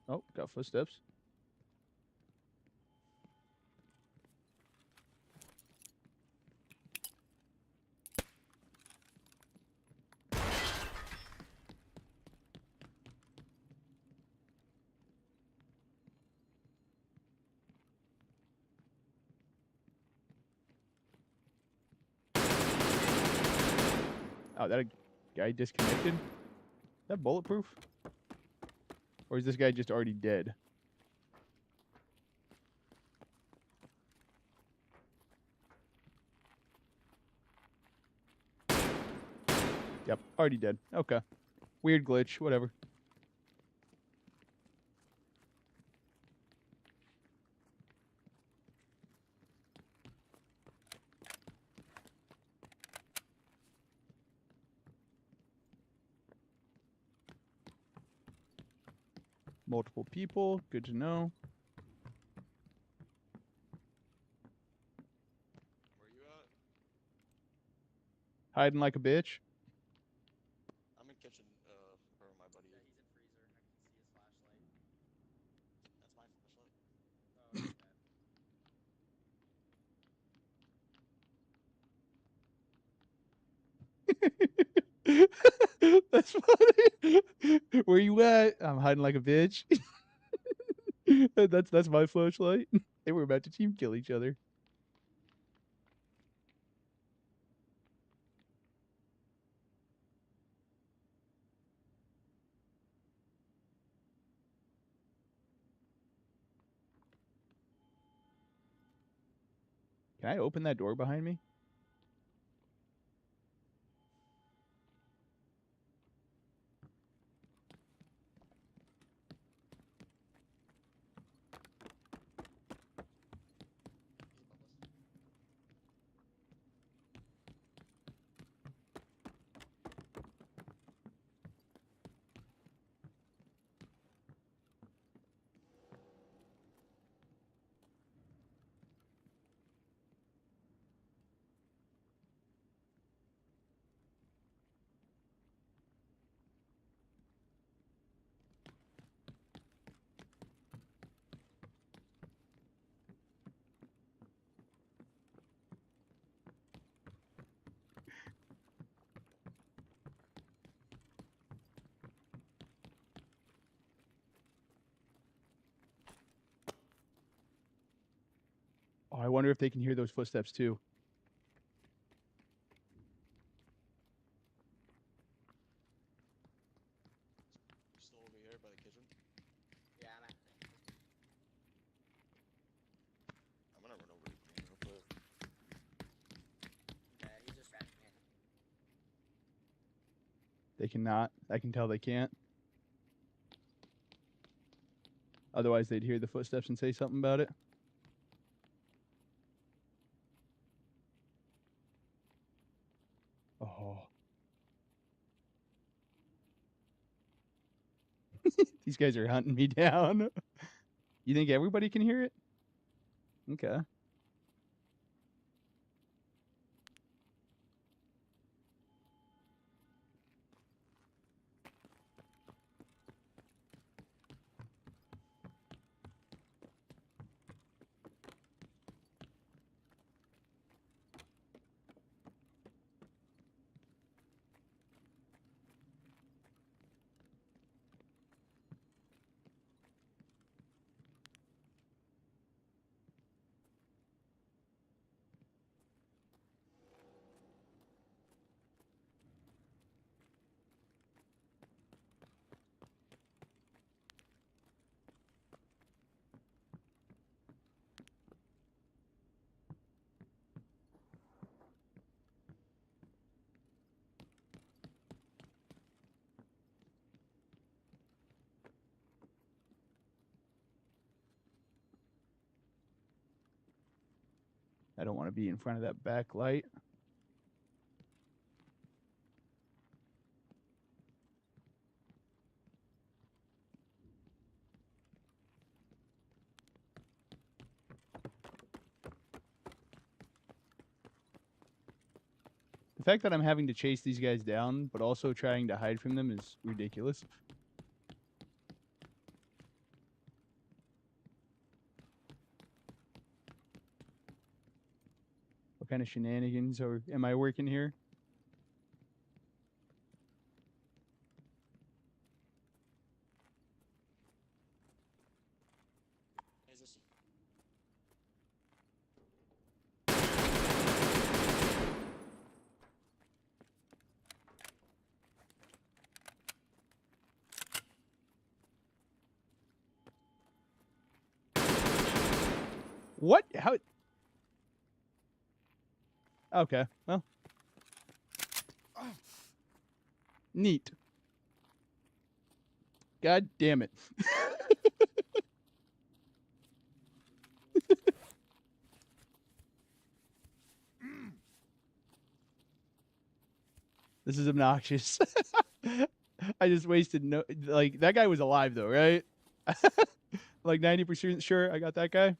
A: Oh, got footsteps. Oh, that a guy disconnected? Is that bulletproof? Or is this guy just already dead? Yep, already dead. Okay. Weird glitch, whatever. Multiple people, good to know.
C: Where you at?
A: Hiding like a bitch.
C: I'm in kitchen, where my buddy
D: Yeah,
C: is.
D: he's in freezer. I can see his flashlight.
C: That's my flashlight.
D: Oh, okay.
A: That's funny. Where you at? I'm hiding like a bitch. That's my flashlight. They were about to team kill each other. Can I open that door behind me?
C: He's above us.
A: Oh, I wonder if they can hear those footsteps too.
C: You still over here by the kitchen?
D: Yeah, I'm at.
C: I'm gonna run over to green real quick.
D: Okay, he's distracting me.
A: They cannot. I can tell they can't. Otherwise, they'd hear the footsteps and say something about it. Oh. These guys are hunting me down. You think everybody can hear it? Okay. I don't want to be in front of that backlight. The fact that I'm having to chase these guys down, but also trying to hide from them is ridiculous. What kind of shenanigans am I working here?
C: Is this?
A: What? How? Okay, well. Neat. God damn it. This is obnoxious. I just wasted no. Like, that guy was alive, though, right? Like 90% sure I got that guy.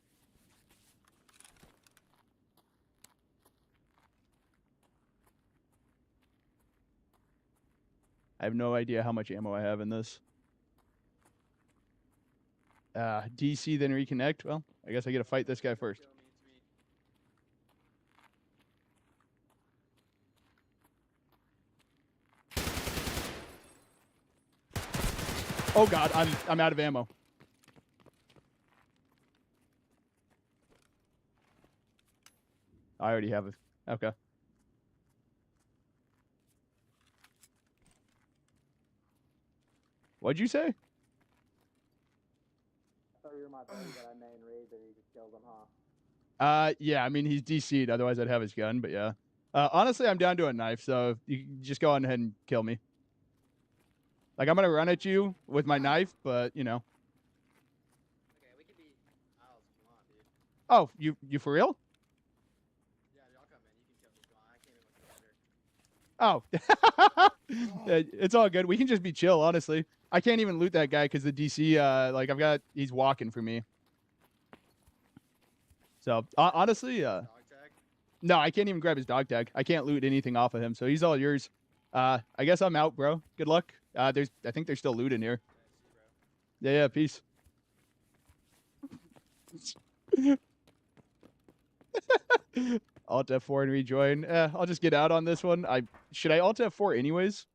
A: I have no idea how much ammo I have in this. DC, then reconnect. Well, I guess I get to fight this guy first.
D: Kill me, it's me.
A: Oh god, I'm out of ammo. I already have it. Okay. What'd you say?
D: I thought you were my buddy that I met in raid, but you just killed him, huh?
A: Yeah, I mean, he's DC'd, otherwise I'd have his gun, but yeah. Honestly, I'm down to a knife, so you can just go on ahead and kill me. Like, I'm gonna run at you with my knife, but, you know.
D: Okay, we can be pals if you want, dude.
A: Oh, you for real?
D: Yeah, y'all come in. You can kill me if you want. I came in with the
A: Oh. Yeah, it's all good. We can just be chill, honestly. I can't even loot that guy because the DC, like, he's walking for me. So, honestly,
D: dog tag.
A: no, I can't even grab his dog tag. I can't loot anything off of him, so he's all yours. I guess I'm out, bro. Good luck. I think there's still loot in here.
D: Yeah, see, bro.
A: Yeah, peace. Alt F4 and rejoin. I'll just get out on this one. Should I Alt F4 anyways?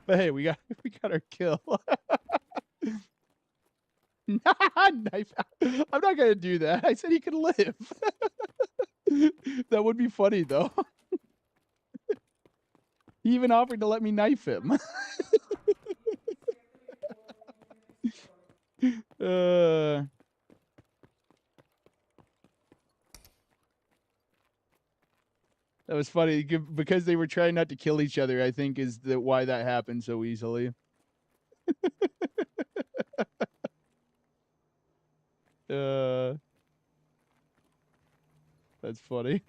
A: But hey, we got our kill. Knife. I'm not gonna do that. I said he could live. That would be funny though. He even offered to let me knife him. uh, that was funny because they were trying not to kill each other. I think is why that happened so easily. Uh, that's funny.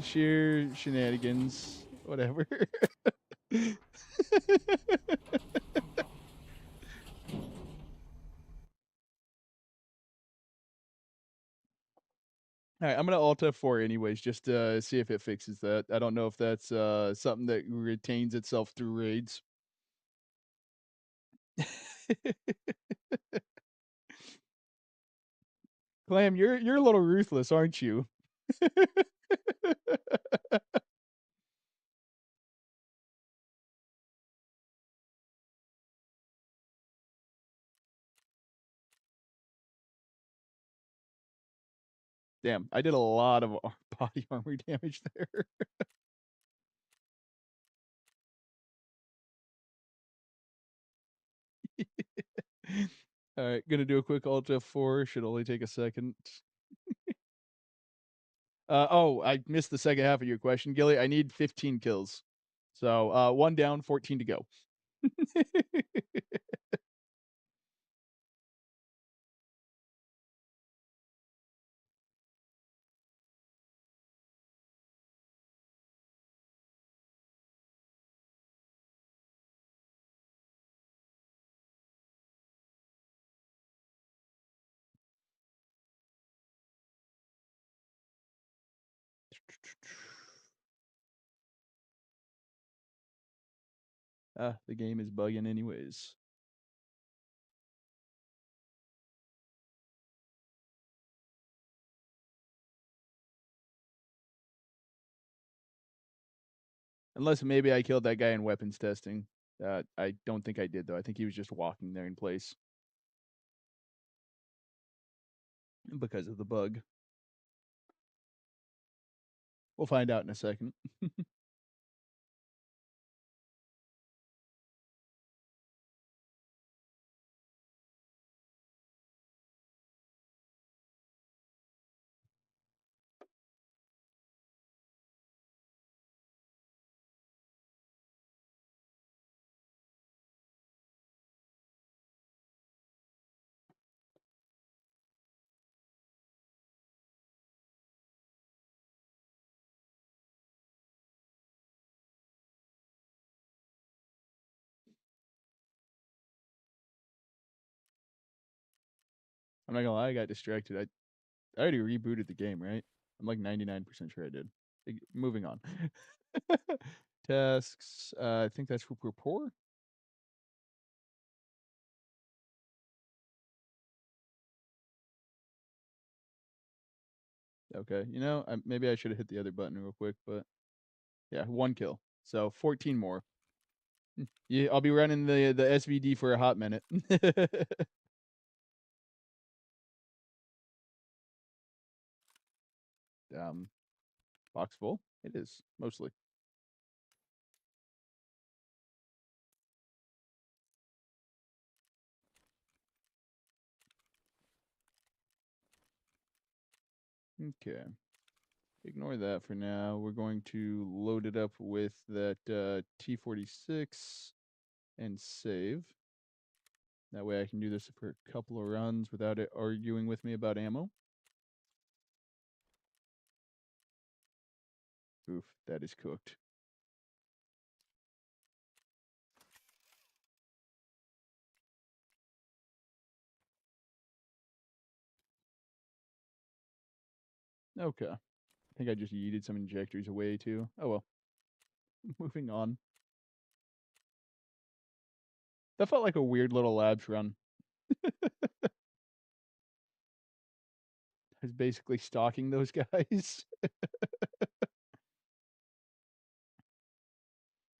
A: Sheer shenanigans, whatever. All right, I'm gonna Alt F4 anyways, just to see if it fixes that. I don't know if that's something that retains itself through raids. Clam, you're a little ruthless, aren't you? Damn, I did a lot of body armor damage there. All right, gonna do a quick Alt F4. Should only take a second. Oh, I missed the second half of your question, Gilly. I need 15 kills. So, 1 down, 14 to go. The game is bugging anyways. Unless maybe I killed that guy in weapons testing. I don't think I did though. I think he was just walking there in place because of the bug. We'll find out in a second. I'm not gonna lie, I got distracted. I already rebooted the game, right? I'm like 99% sure I did. Moving on. Tasks. I think that's for rapport. Okay, maybe I should have hit the other button real quick, but yeah, 1 kill. So 14 more. Yeah, I'll be running the SVD for a hot minute. Box full? It is, mostly. Okay. Ignore that for now. We're going to load it up with that T46 and save. That way I can do this for a couple of runs without it arguing with me about ammo. Oof, that is cooked. Okay. I think I just yeeted some injectors away too. Oh well. Moving on. That felt like a weird little labs run. I was basically stalking those guys.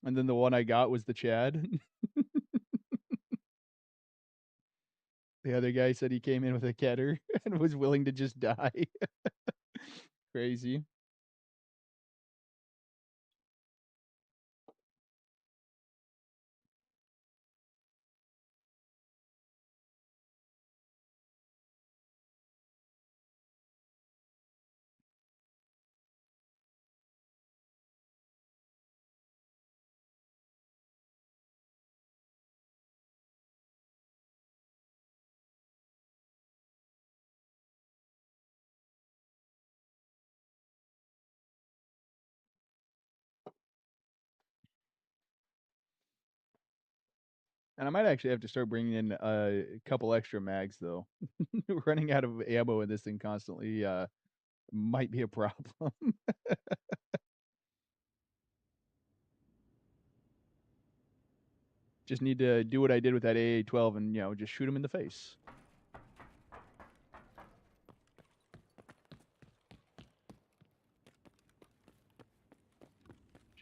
A: And then the one I got was the Chad. The other guy said he came in with a Keter and was willing to just die. Crazy. And I might actually have to start bringing in a couple extra mags, though. Running out of ammo in this thing constantly might be a problem. Just need to do what I did with that AA-12 and, just shoot him in the face.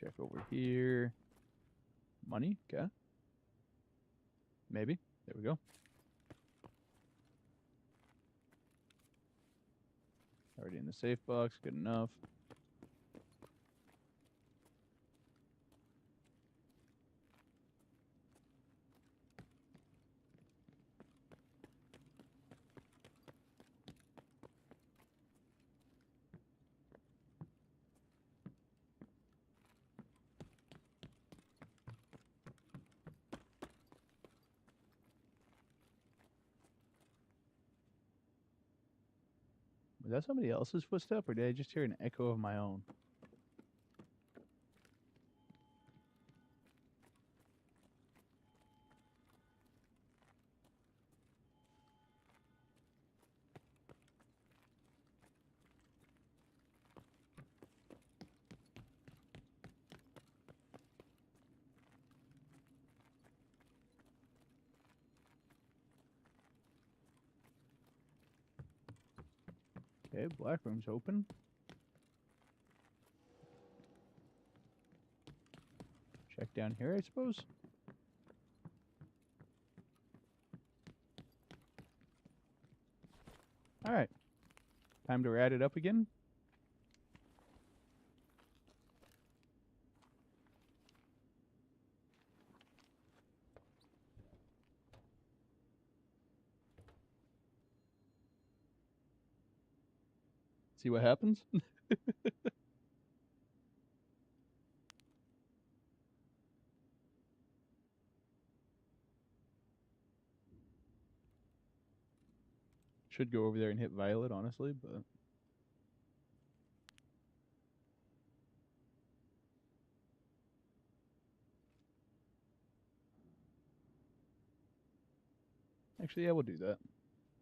A: Check over here. Money, okay. Maybe. There we go. Already in the safe box, good enough. Was that somebody else's footstep, or did I just hear an echo of my own? Okay, black room's open. Check down here, I suppose. Alright. Time to rat it up again. See what happens? Should go over there and hit Violet, honestly, but... Actually, yeah, we'll do that.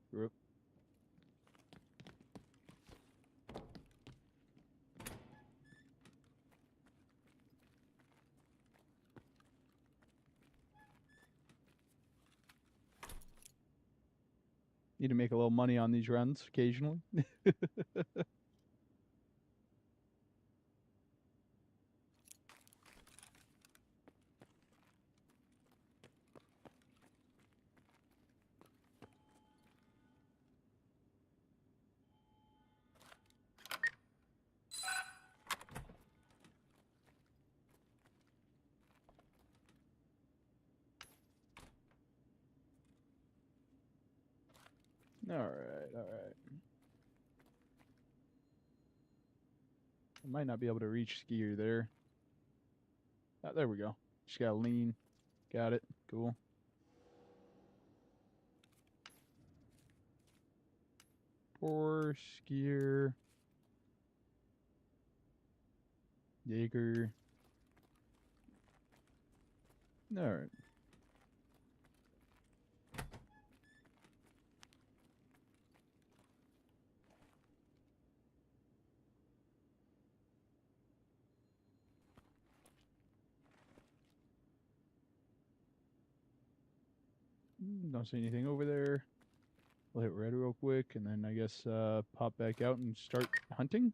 A: Screw it. Need to make a little money on these runs occasionally. Alright. I might not be able to reach Skier there. Oh, there we go. Just gotta lean. Got it. Cool. Poor Skier. Jaeger. Alright. Don't see anything over there. We'll hit red real quick, and then I guess pop back out and start hunting.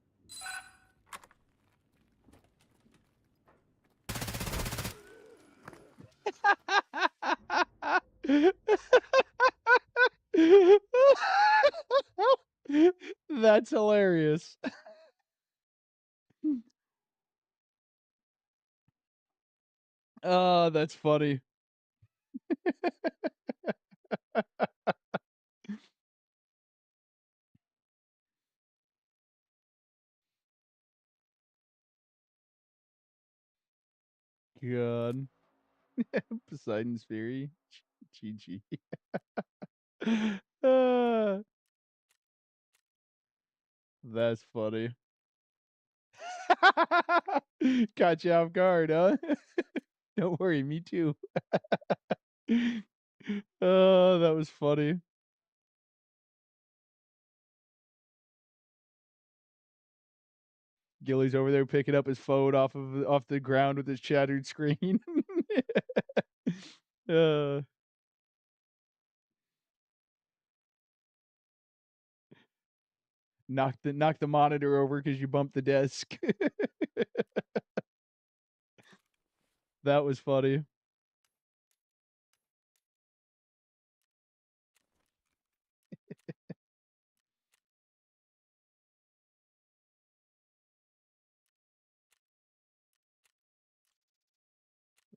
A: That's hilarious. Oh, that's funny. God. Poseidon's Fury. GG. Ah, that's funny. Caught you off guard, huh? Don't worry, me too. Oh, that was funny. Gilly's over there picking up his phone off the ground with his shattered screen. uh, knock the monitor over because you bumped the desk. That was funny.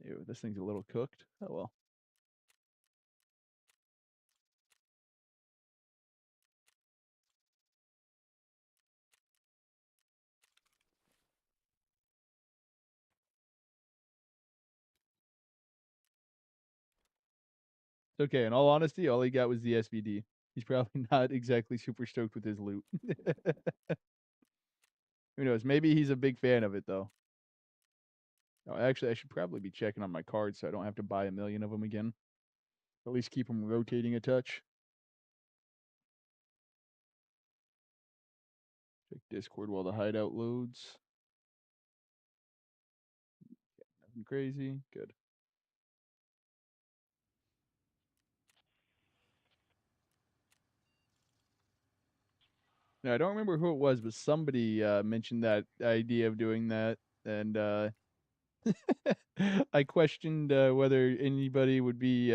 A: Ew, this thing's a little cooked. Oh well. It's okay. In all honesty, all he got was the SVD. He's probably not exactly super stoked with his loot. Who knows? Maybe he's a big fan of it though. Oh, actually, I should probably be checking on my cards so I don't have to buy a million of them again. At least keep them rotating a touch. Check Discord while the hideout loads. Nothing crazy. Good. Now, I don't remember who it was, but somebody mentioned that idea of doing that, and I questioned whether anybody would be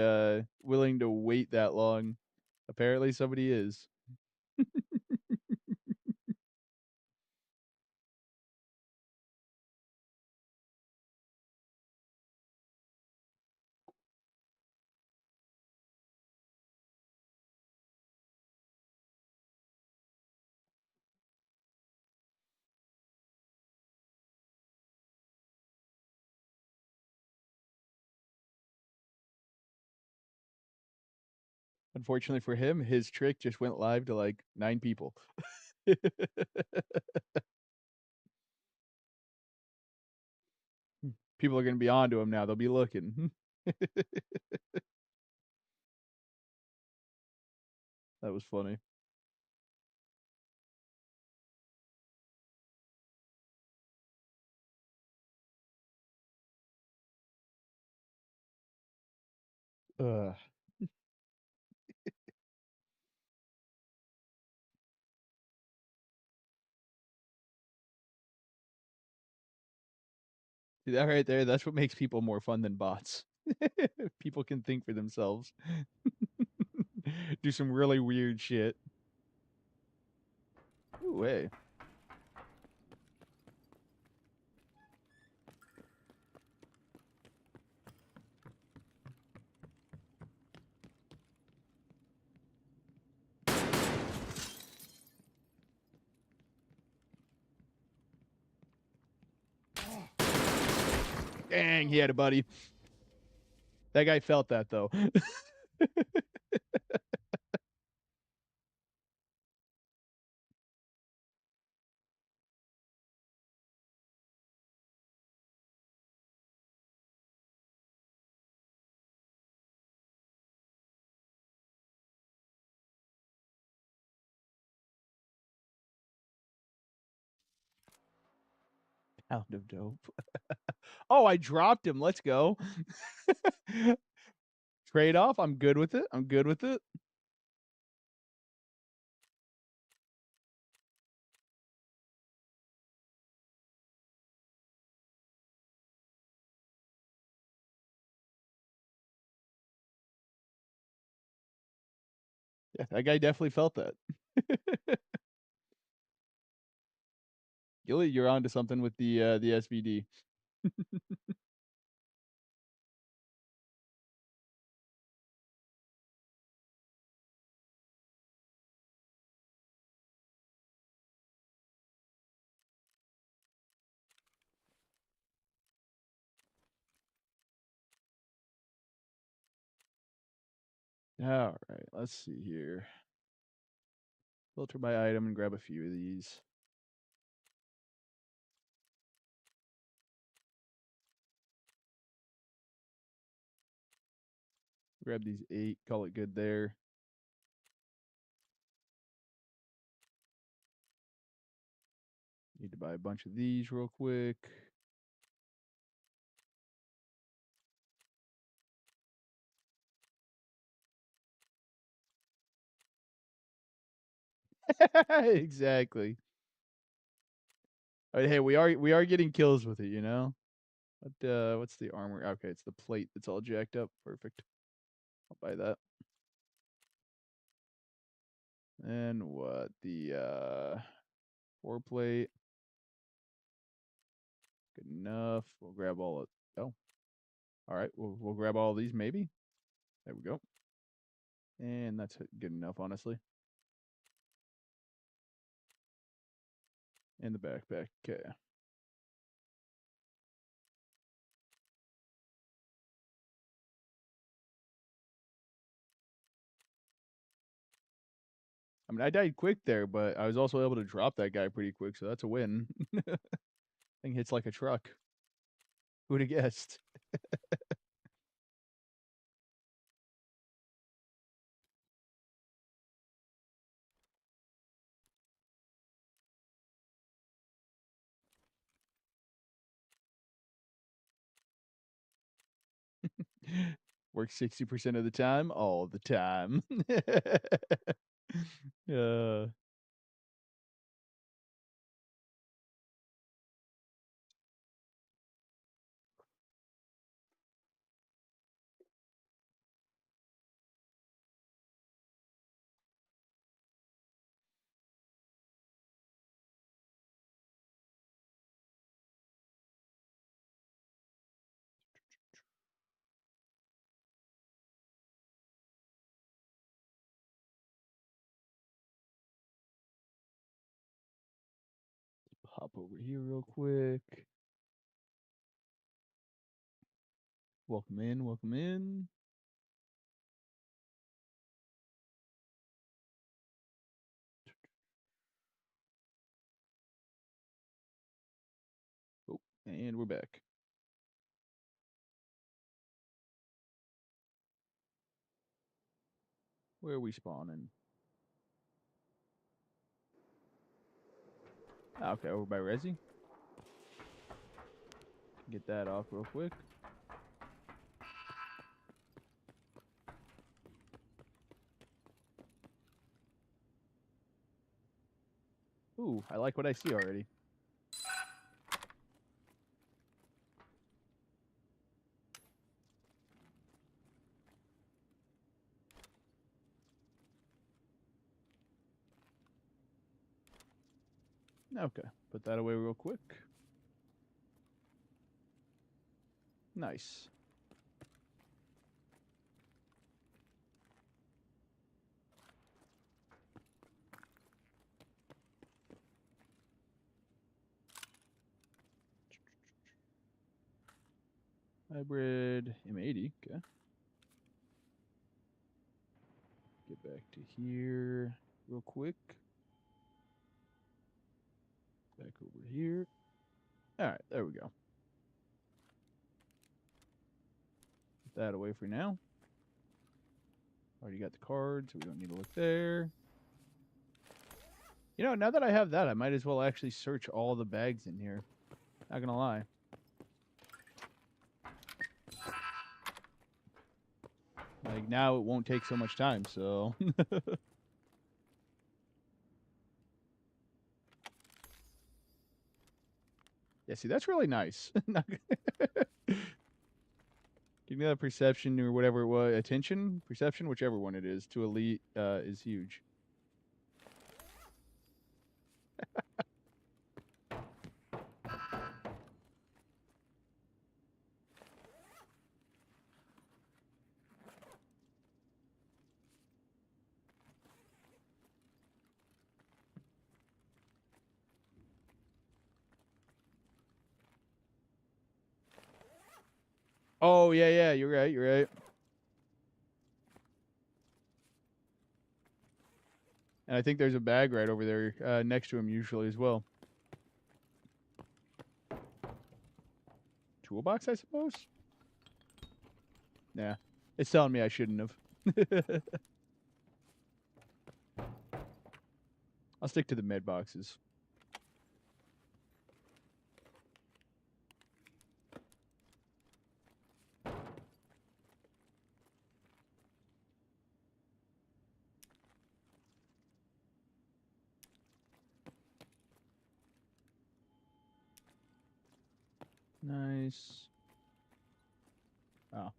A: willing to wait that long. Apparently, somebody is. Unfortunately for him, his trick just went live to like 9 people. People are going to be onto him now. They'll be looking. That was funny. Ugh. See that right there? That's what makes people more fun than bots. People can think for themselves. Do some really weird shit. Ooh, hey. Dang, he had a buddy. That guy felt that though. Pound of dope. Oh, I dropped him. Let's go. Trade off. I'm good with it. I'm good with it. Yeah, that guy definitely felt that. Gilly, you're onto something with the SVD. All right, let's see here. Filter by item and grab a few of these. Grab these 8, call it good there. Need to buy a bunch of these real quick. Exactly. Hey, we are getting kills with it, you know? What's the armor? Okay, it's the plate that's all jacked up. Perfect. I'll buy that. And what? The 4 plate. Good enough. We'll grab all of oh. Alright, we'll grab all of these maybe. There we go. And that's good enough, honestly. And the backpack. Okay. I mean, I died quick there, but I was also able to drop that guy pretty quick, so that's a win. Thing hits like a truck. Who'd have guessed? Works 60% of the time, all the time. uh, hop over here real quick. Welcome in, welcome in. Oh, and we're back. Where are we spawning? Okay, over by Resi. Get that off real quick. Ooh, I like what I see already. Okay, put that away real quick. Nice. Hybrid M80. Okay. Get back to here real quick. Back over here. All right, there we go. Put that away for now. Already got the card, so we don't need to look there. You know, now that I have that, I might as well actually search all the bags in here. Not gonna lie. Like, now it won't take so much time, so... Yeah, see, that's really nice. Give me that perception or whatever it was. Attention? Perception? Whichever one it is. To elite is huge. Oh, yeah. You're right. And I think there's a bag right over there next to him usually as well. Toolbox, I suppose? Nah. It's telling me I shouldn't have. I'll stick to the med boxes. Nice. Oh.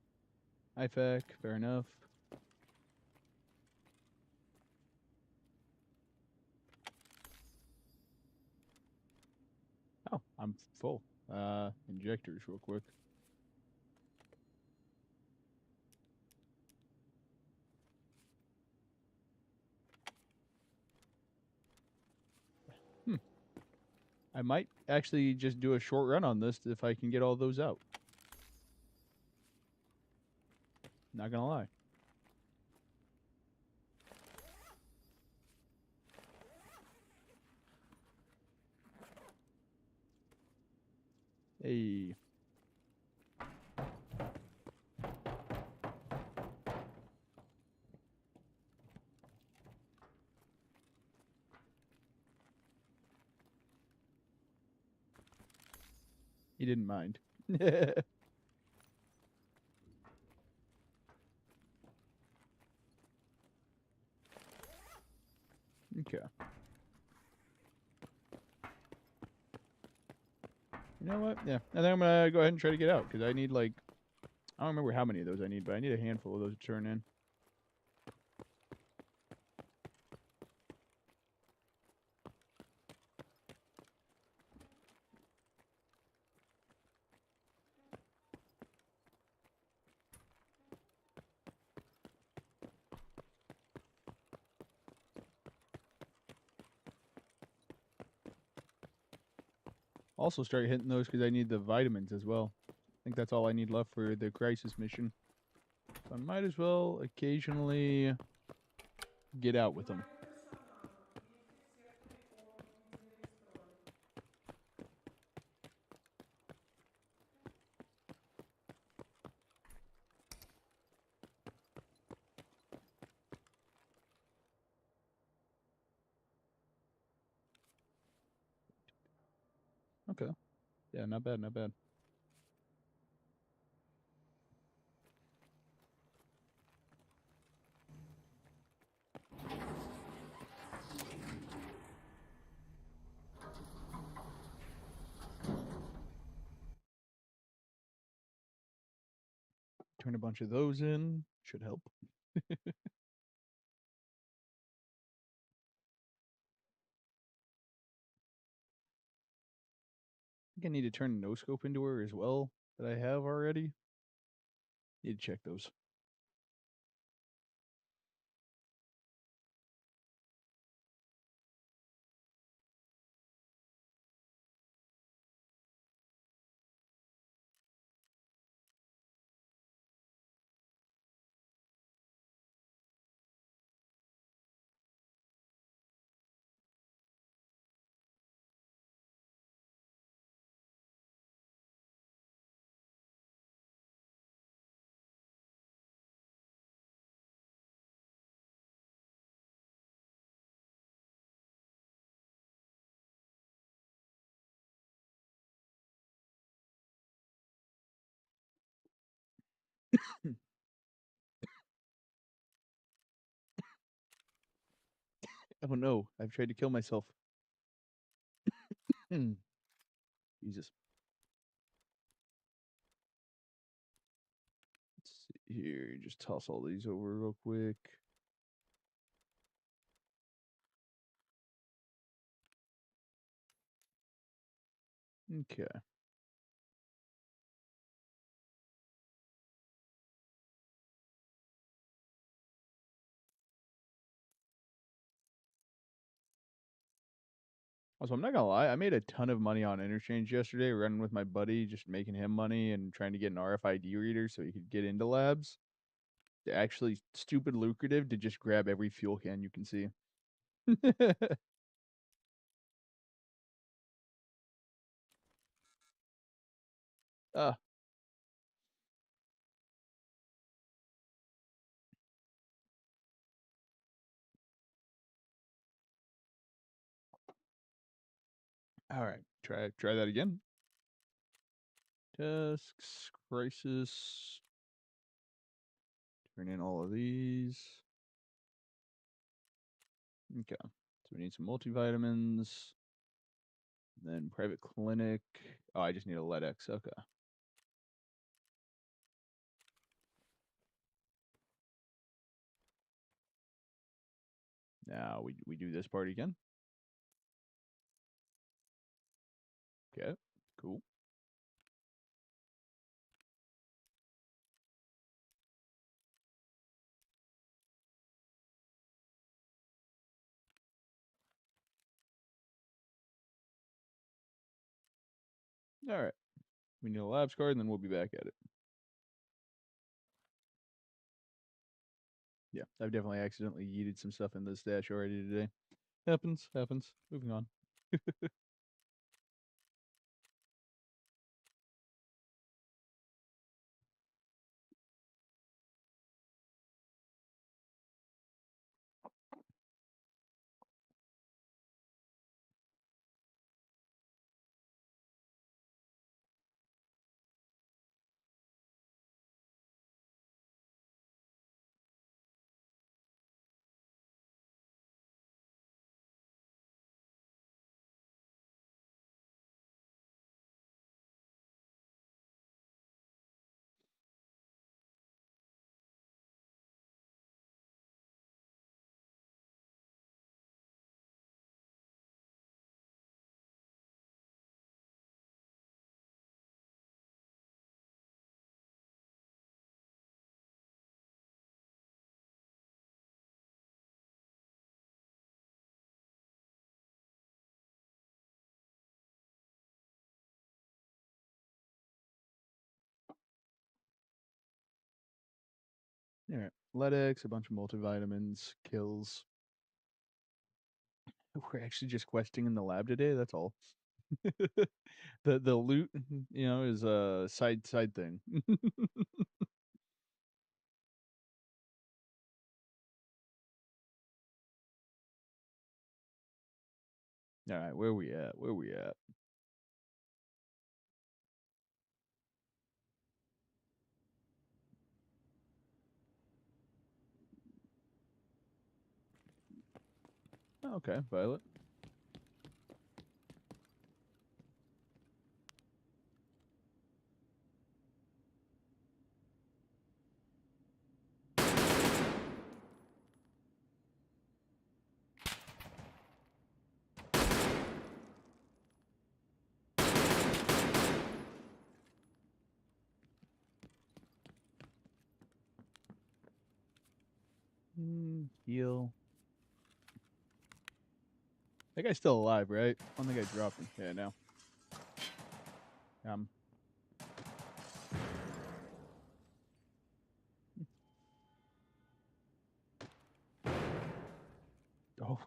A: IFAC, fair enough. Oh, I'm full. Injectors real quick. I might actually just do a short run on this if I can get all those out. Not gonna lie. Hey. He didn't mind. Okay. You know what? Yeah. I think I'm gonna go ahead and try to get out because I need like I don't remember how many of those I need, but I need a handful of those to turn in. Also start hitting those because I need the vitamins as well. I think that's all I need left for the crisis mission. So I might as well occasionally get out with them.
B: Planeta chamado. Este sector or is destroyed.
A: Okay. Yeah, not bad, not bad. Turn a bunch of those in. Should help. I think I need to turn no scope into her as well that I have already. Need to check those. Oh no, I've tried to kill myself. Jesus. Here, just toss all these over real quick. Okay. Also, I'm not gonna lie, I made a ton of money on interchange yesterday, running with my buddy, just making him money and trying to get an RFID reader so he could get into labs. Actually, stupid lucrative to just grab every fuel can you can see. Ah, all right. Try that again. Tasks, crisis. Turn in all of these. Okay. So we need some multivitamins. Then private clinic. Oh, I just need a LEDX. Okay. Now we do this part again. Okay. Cool. All right. We need a labs card, and then we'll be back at it. Yeah, I've definitely accidentally yeeted some stuff in the stash already today. Happens, happens. Moving on. All right. LEDX, a bunch of multivitamins, kills. We're actually just questing in the lab today. That's all. The loot, is a side thing. All right, where we at? Where we at? Oh, okay, Violet. Heal. That guy's still alive, right? I don't think I dropped him. Yeah, no. Um. Oh.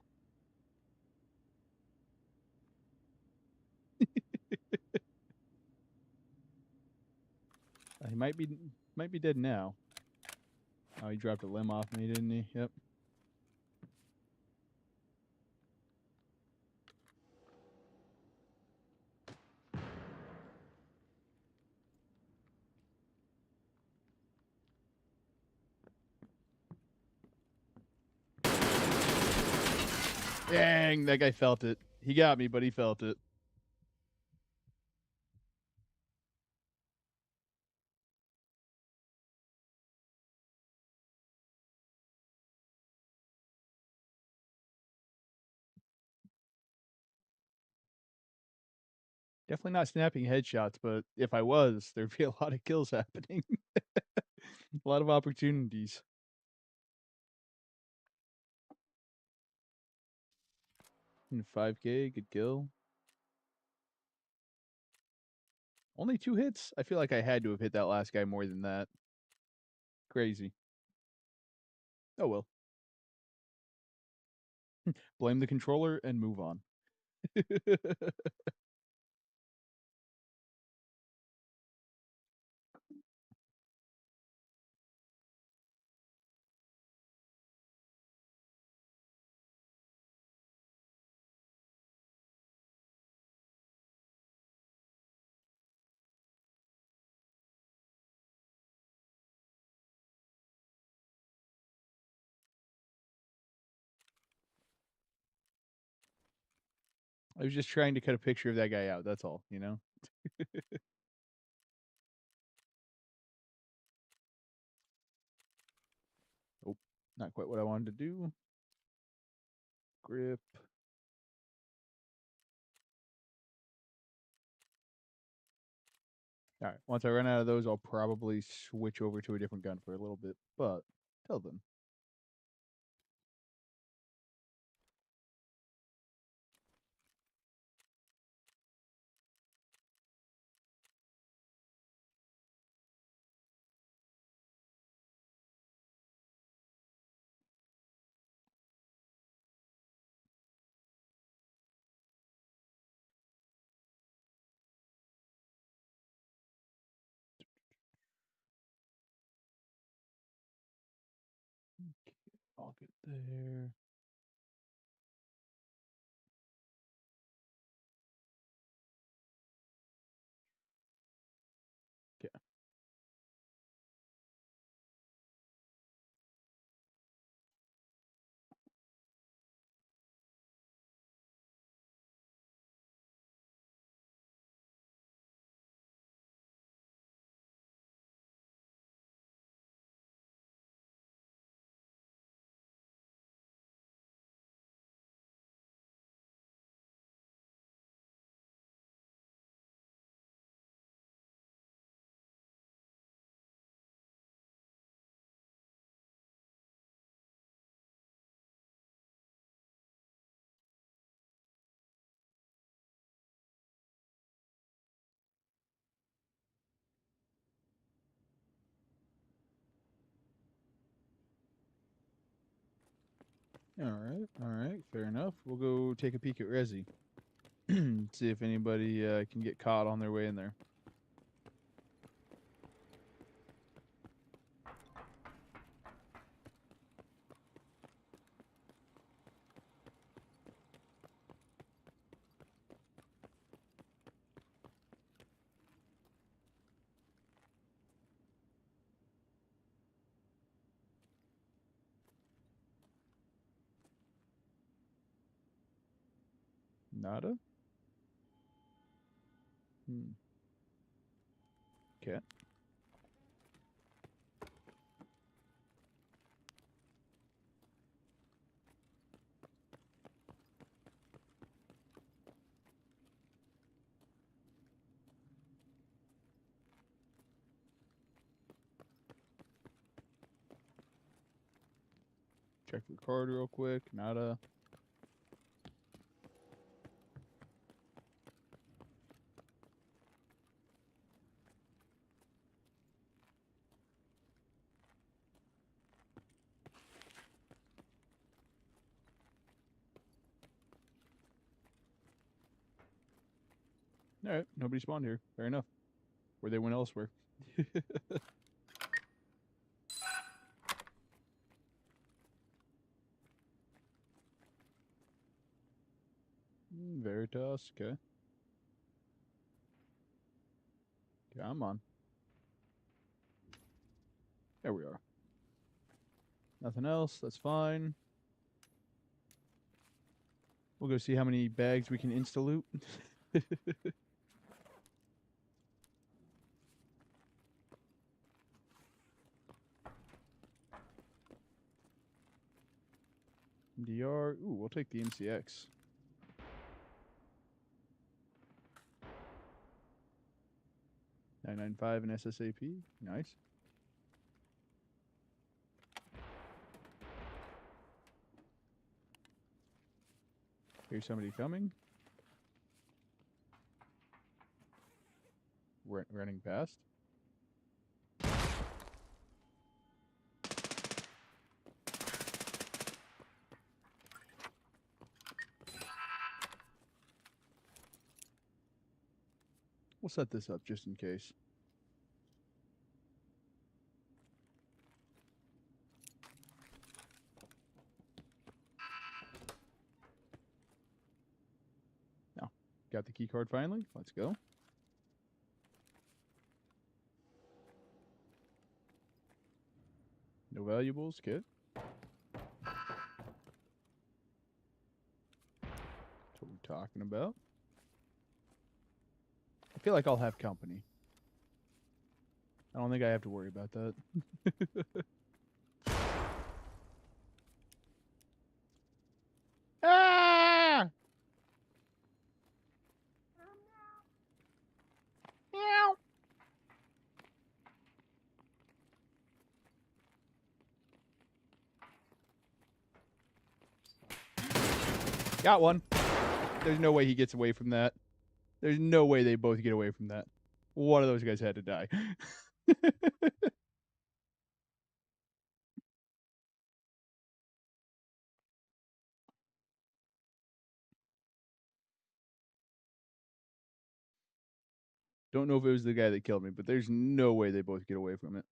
A: He might be dead now. Oh, he dropped a limb off me, didn't he? Yep. Dang, that guy felt it. He got me, but he felt it. Definitely not snapping headshots, but if I was, there'd be a lot of kills happening. A lot of opportunities. And 5K, good kill. Only 2 hits? I feel like I had to have hit that last guy more than that. Crazy. Oh well. Blame the controller and move on. I was just trying to cut a picture of that guy out, that's all, you know? Oh, not quite what I wanted to do. Grip. Alright, once I run out of those, I'll probably switch over to a different gun for a little bit, but till then. Okay, I'll get there. Okay. Alright, fair enough. We'll go take a peek at Resi. See if anybody can get caught on their way in there. Nada? Hmm. Okay. Check the card real quick. Nada. Alright, nobody spawned here. Fair enough. Where they went elsewhere. Veritas, okay. Come on. There we are. Nothing else, that's fine. We'll go see how many bags we can insta-loot. DR. Ooh, we'll take the MCX. 995 and SSAP. Nice. Here's somebody coming. Running past. We'll set this up just in case. Now, got the key card finally. Let's go. No valuables, kid. That's what we're talking about. I feel like I'll have company. I don't think I have to worry about that. Ah! Meow. Got one. There's no way he gets away from that. There's no way they both get away from that. One of those guys had to die. Don't know if it was the guy that killed me, but there's no way they both get away from it.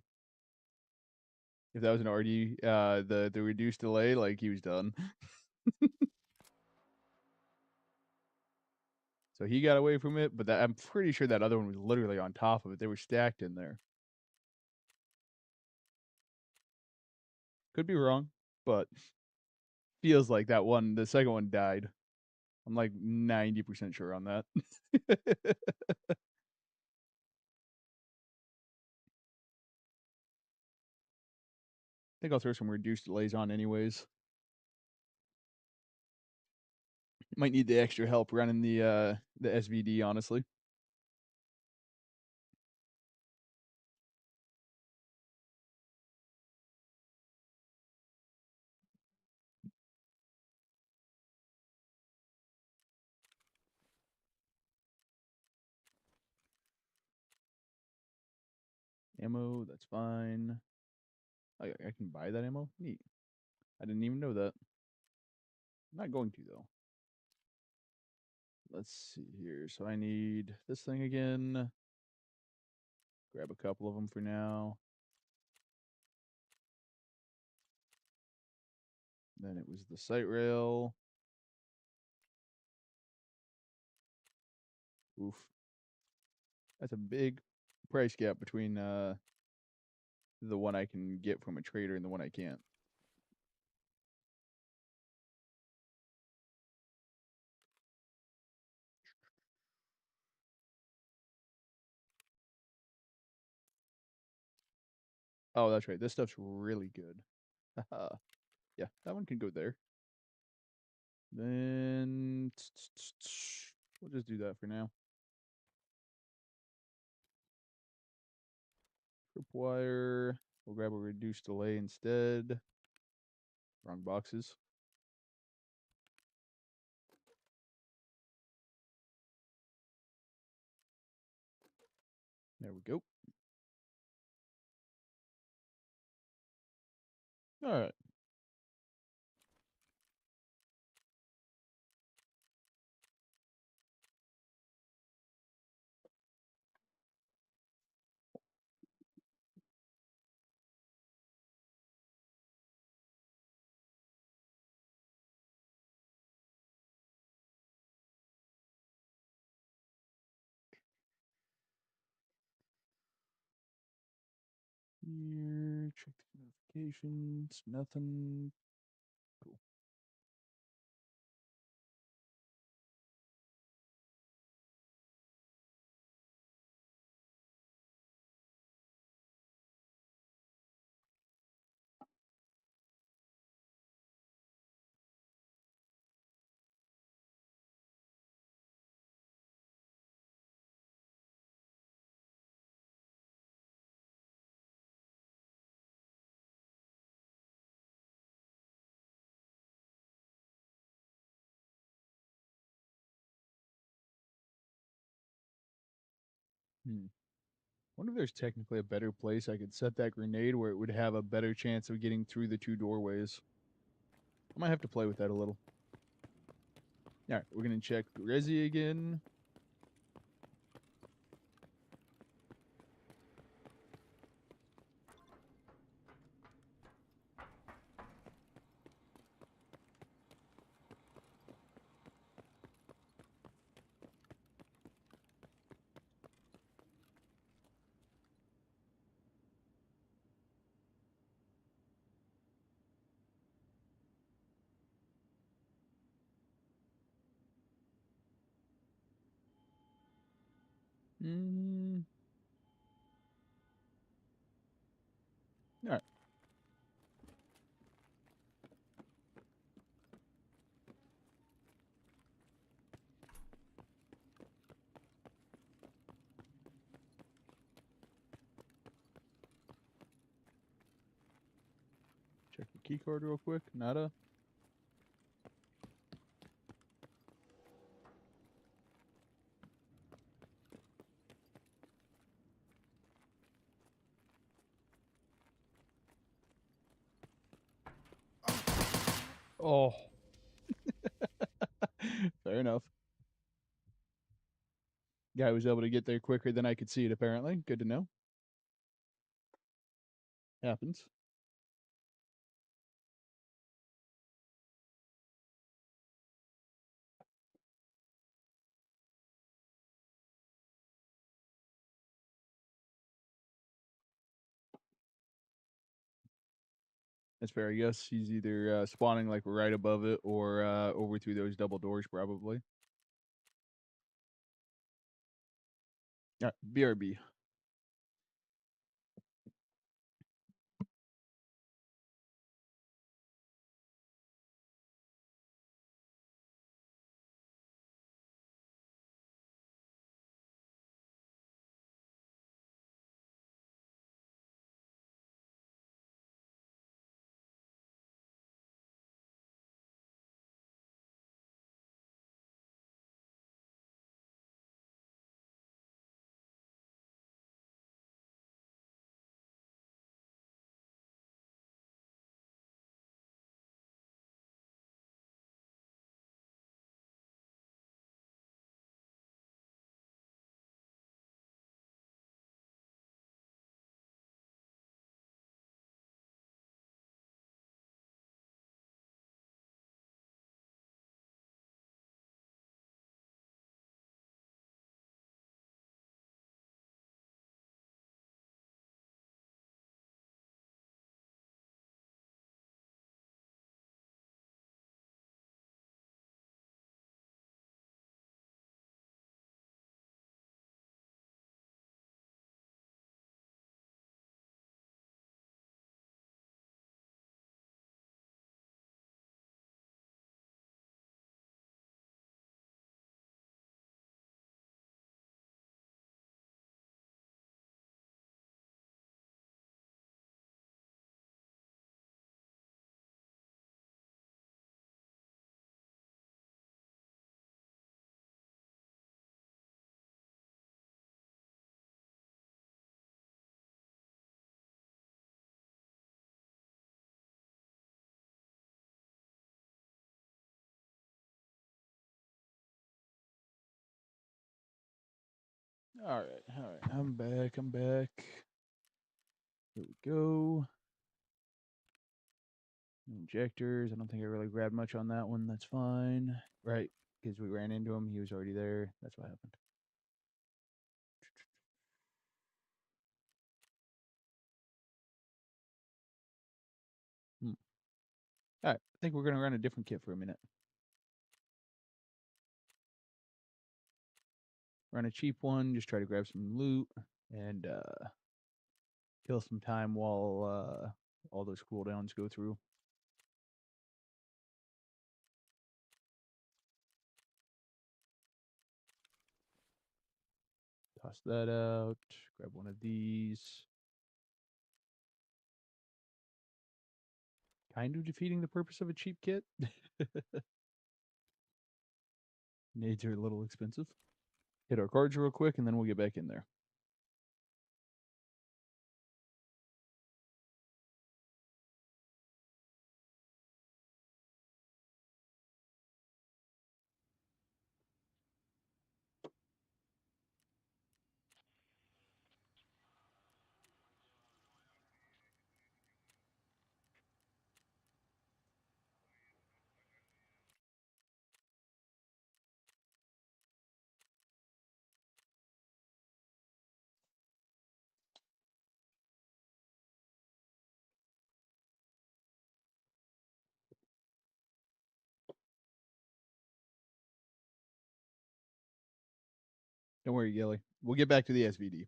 A: If that was an RD, the reduced delay, like he was done. So he got away from it, but I'm pretty sure that other one was literally on top of it. They were stacked in there. Could be wrong, but feels like that one, the second one died. I'm like 90% sure on that. I think I'll throw some reduced delays on anyways. Might need the extra help running the SVD, honestly. Ammo, that's fine. I can buy that ammo? Neat. I didn't even know that. I'm not going to, though. Let's see here. So I need this thing again. Grab a couple of them for now. Then it was the sight rail. Oof. That's a big price gap between the one I can get from a trader and the one I can't. Oh, that's right. This stuff's really good. Yeah, that one can go there. Then we'll just do that for now. Tripwire. We'll grab a reduced delay instead. Wrong boxes. There we go. All right. Here, check the notifications. Nothing. Cool. Wonder if there's technically a better place I could set that grenade where it would have a better chance of getting through the 2 doorways. I might have to play with that a little. Alright, we're gonna check Resi again. Mm. Alright. Check the key card real quick. Nada. Oh. Fair enough. Guy was able to get there quicker than I could see it, apparently. Good to know. Happens. That's fair. I guess he's either spawning like right above it or over through those double doors, probably. Alright, BRB. Alright, alright. I'm back. I'm back. Here we go. Injectors. I don't think I really grabbed much on that one. That's fine. Right. Because we ran into him. He was already there. That's what happened. Alright. I think we're going to run a different kit for a minute. Run a cheap one. Just try to grab some loot. And kill some time while all those cooldowns go through. Toss that out. Grab one of these. Kind of defeating the purpose of a cheap kit. Nades are a little expensive. Hit our cards real quick, and then we'll get back in there. Don't worry, Gilly. We'll get back to the SVD.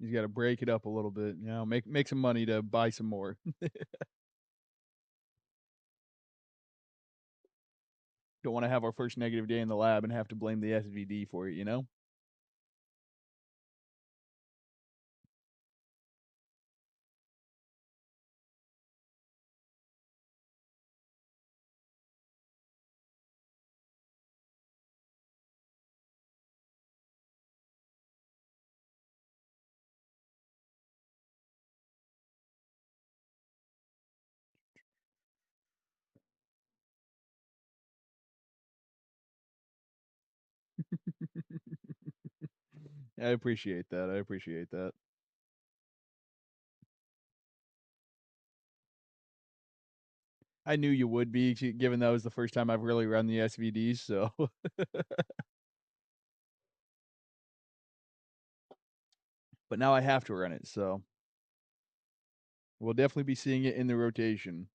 A: He's got to break it up a little bit, you know, make some money to buy some more. Don't want to have our first negative day in the lab and have to blame the SVD for it, you know? I appreciate that. I appreciate that. I knew you would be, given that was the first time I've really run the SVDs, so. But now I have to run it, so. We'll definitely be seeing it in the rotation.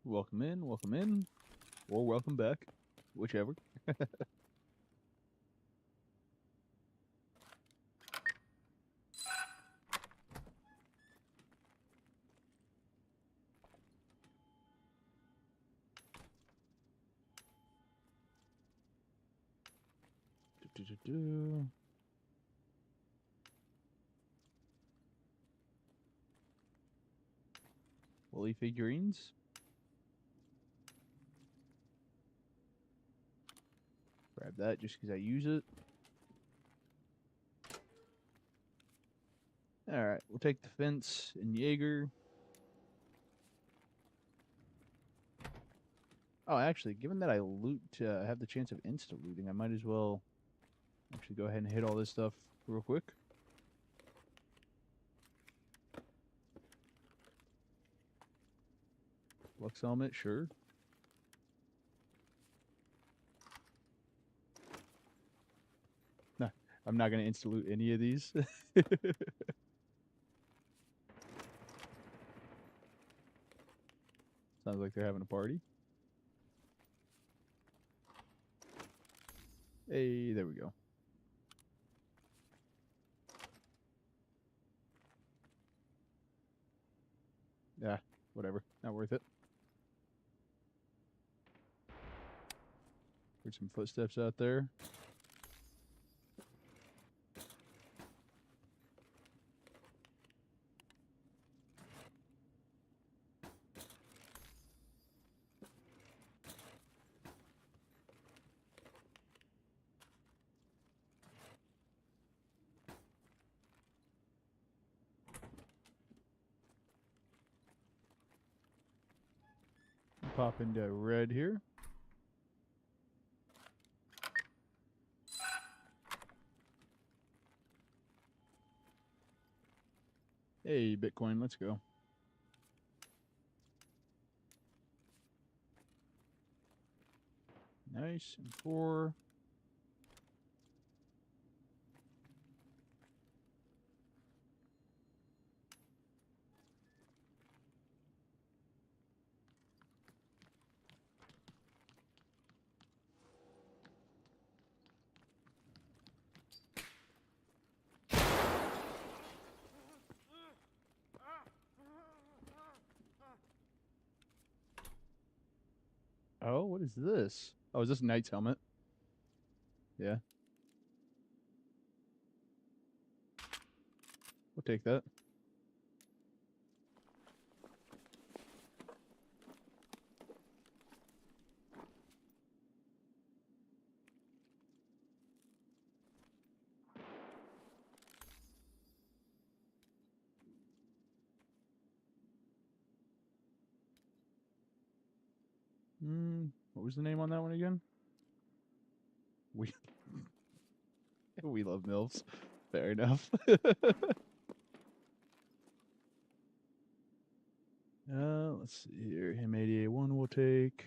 A: Welcome in, or welcome back, whichever. Woolly figurines. Grab that just because I use it. Alright, we'll take the fence and Jaeger. Oh, actually, given that I have the chance of insta-looting, I might as well actually go ahead and hit all this stuff real quick. Lux helmet, sure. Nah, I'm not going to insta-loot any of these. Sounds like they're having a party. Hey, there we go. Yeah, whatever. Not worth it. Heard some footsteps out there. Pop into red here. Hey, Bitcoin, let's go. Nice. And 4. Oh, what is this? Oh, is this Knight's helmet? Yeah. We'll take that. What was the name on that one again? We we love MILFs. Fair enough. Let's see here. Him 88-1 we'll take.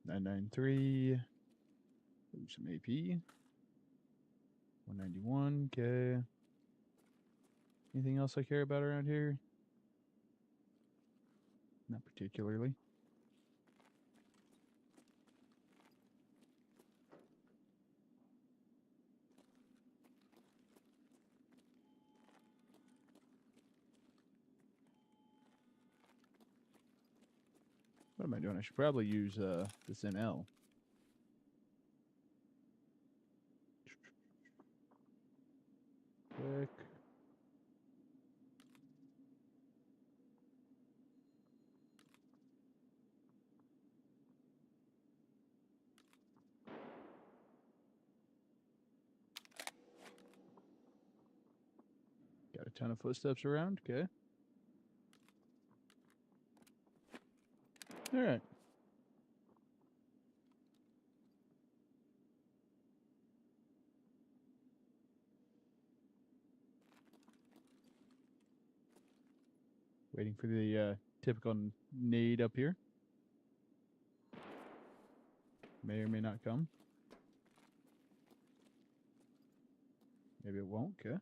A: 993. Ooh, some AP. 191. Okay. Anything else I care about around here? Not particularly. What am I doing? I should probably use this NL. Quick. Got a ton of footsteps around. Okay. All right. Waiting for the typical nade up here. May or may not come. Maybe it won't. Okay.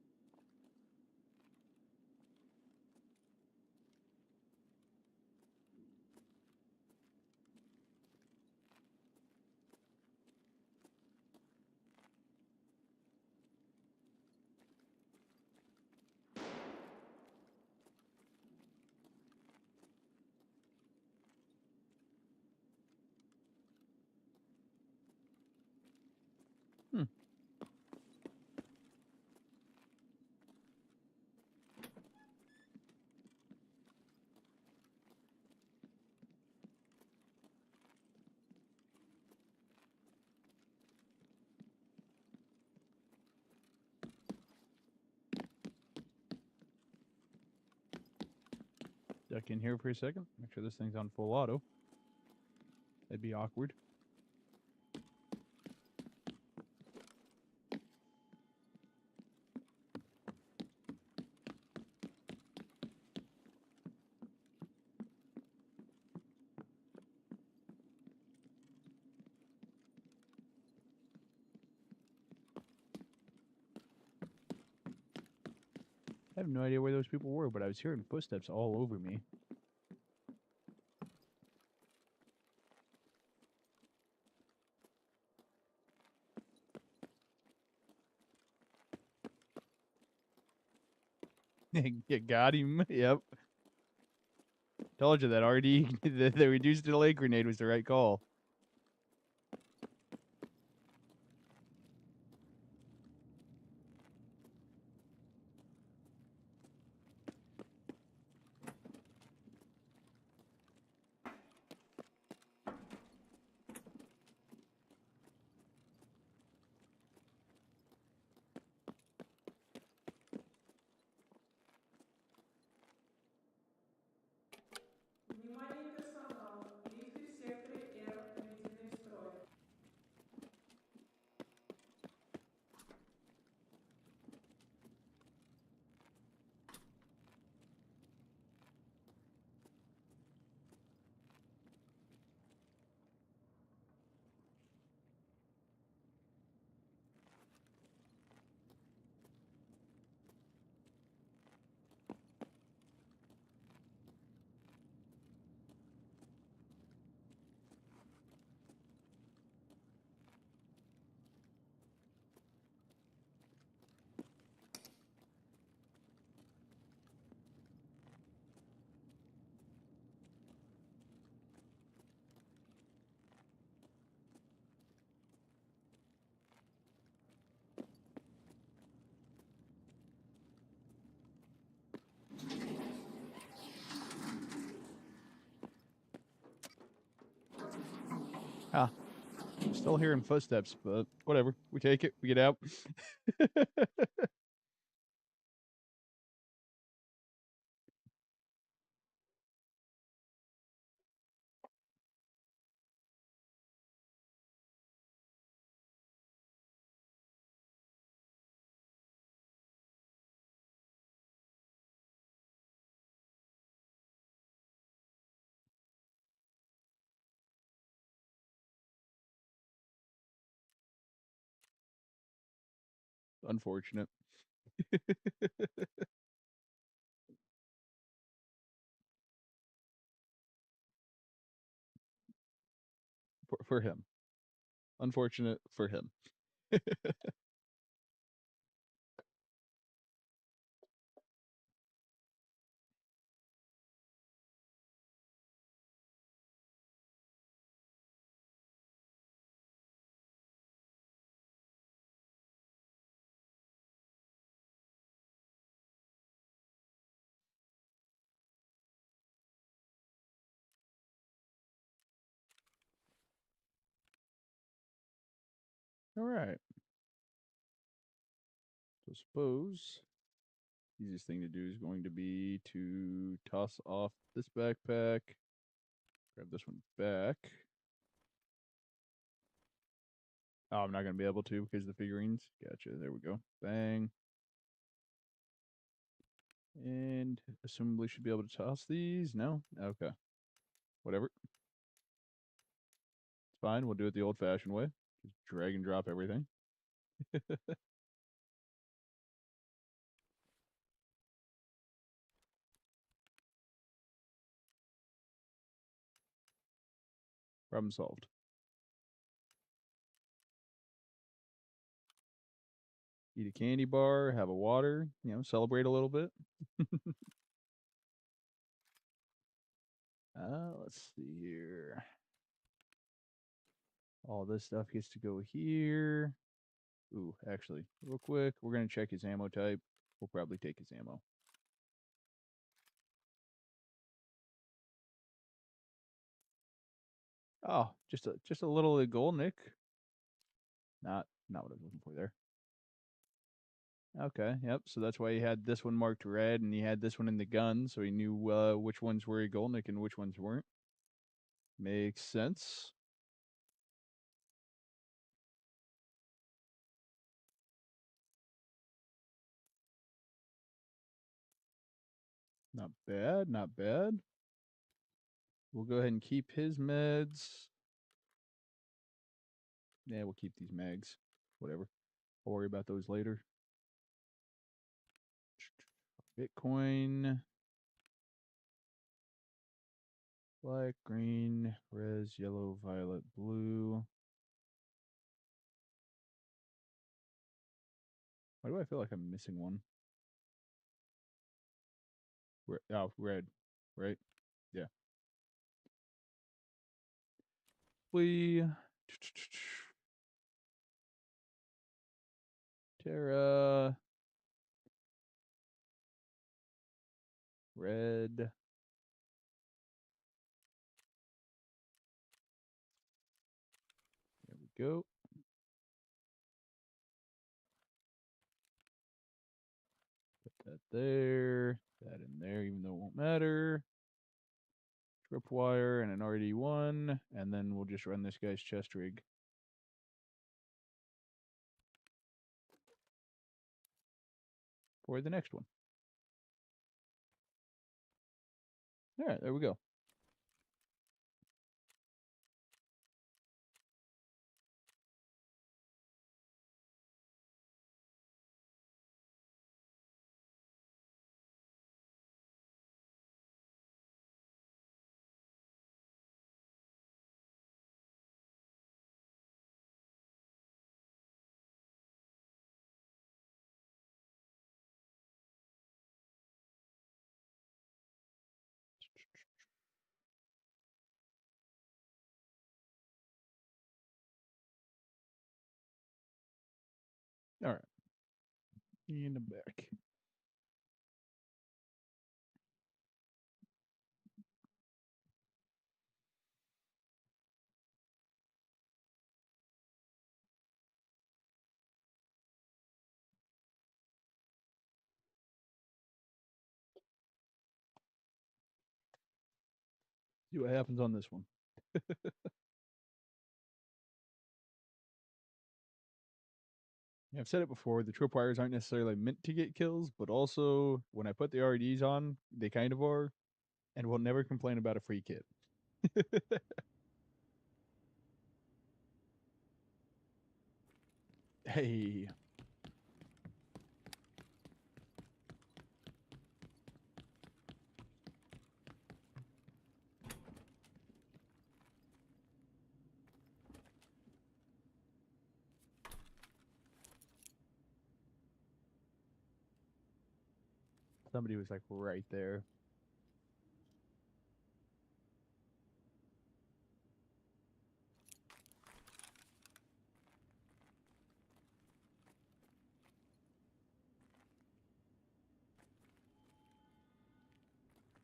A: Duck in here for a second. Make sure this thing's on full auto. That'd be awkward. I have no idea where those people were, but I was hearing footsteps all over me. You got him. Yep. Told you that RD, the reduced delay grenade was the right call.
B: Внимание персонал. Лифты в секторе R
A: Ah, still hearing footsteps, but whatever. We take it. We get out. Unfortunate. For him. Unfortunate for him. All right. So suppose easiest thing to do is going to be to toss off this backpack, grab this one back. Oh, I'm not going to be able to because of the figurines. Gotcha. There we go. Bang. And assumably should be able to toss these. No? Okay. Whatever. It's fine. We'll do it the old fashioned way. Just drag and drop everything. Problem solved. Eat a candy bar, have a water, celebrate a little bit. Let's see here. All this stuff gets to go here. Ooh, actually, real quick, we're going to check his ammo type. We'll probably take his ammo. Oh, just a little gold, Nick. Not what I was looking for there. Okay, yep. So that's why he had this one marked red, and he had this one in the gun, so he knew which ones were a Golnick and which ones weren't. Makes sense. Not bad, not bad. We'll go ahead and keep his meds. Yeah, we'll keep these mags. Whatever. I'll worry about those later. Bitcoin. Black, green, res, yellow, violet, blue. Why do I feel like I'm missing one? Oh, red. Right? Yeah. We Terra. Red. There we go. Put that there. That in there, even though it won't matter. Tripwire and an RD1. And then we'll just run this guy's chest rig. For the next one. All right, there we go. All right. In the back. See what happens on this one. Yeah, I've said it before. The tripwires aren't necessarily meant to get kills, but also when I put the REDs on, they kind of are, and will never complain about a free kit. Hey, somebody was like right there.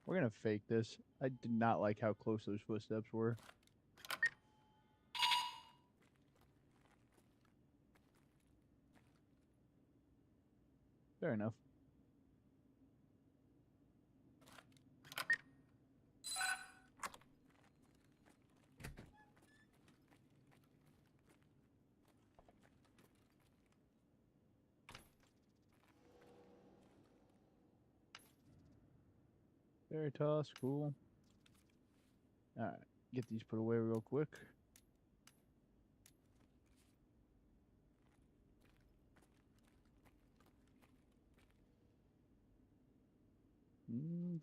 A: We're gonna fake this. I did not like how close those footsteps were. Fair enough. Veritas, cool. Alright, get these put away real quick.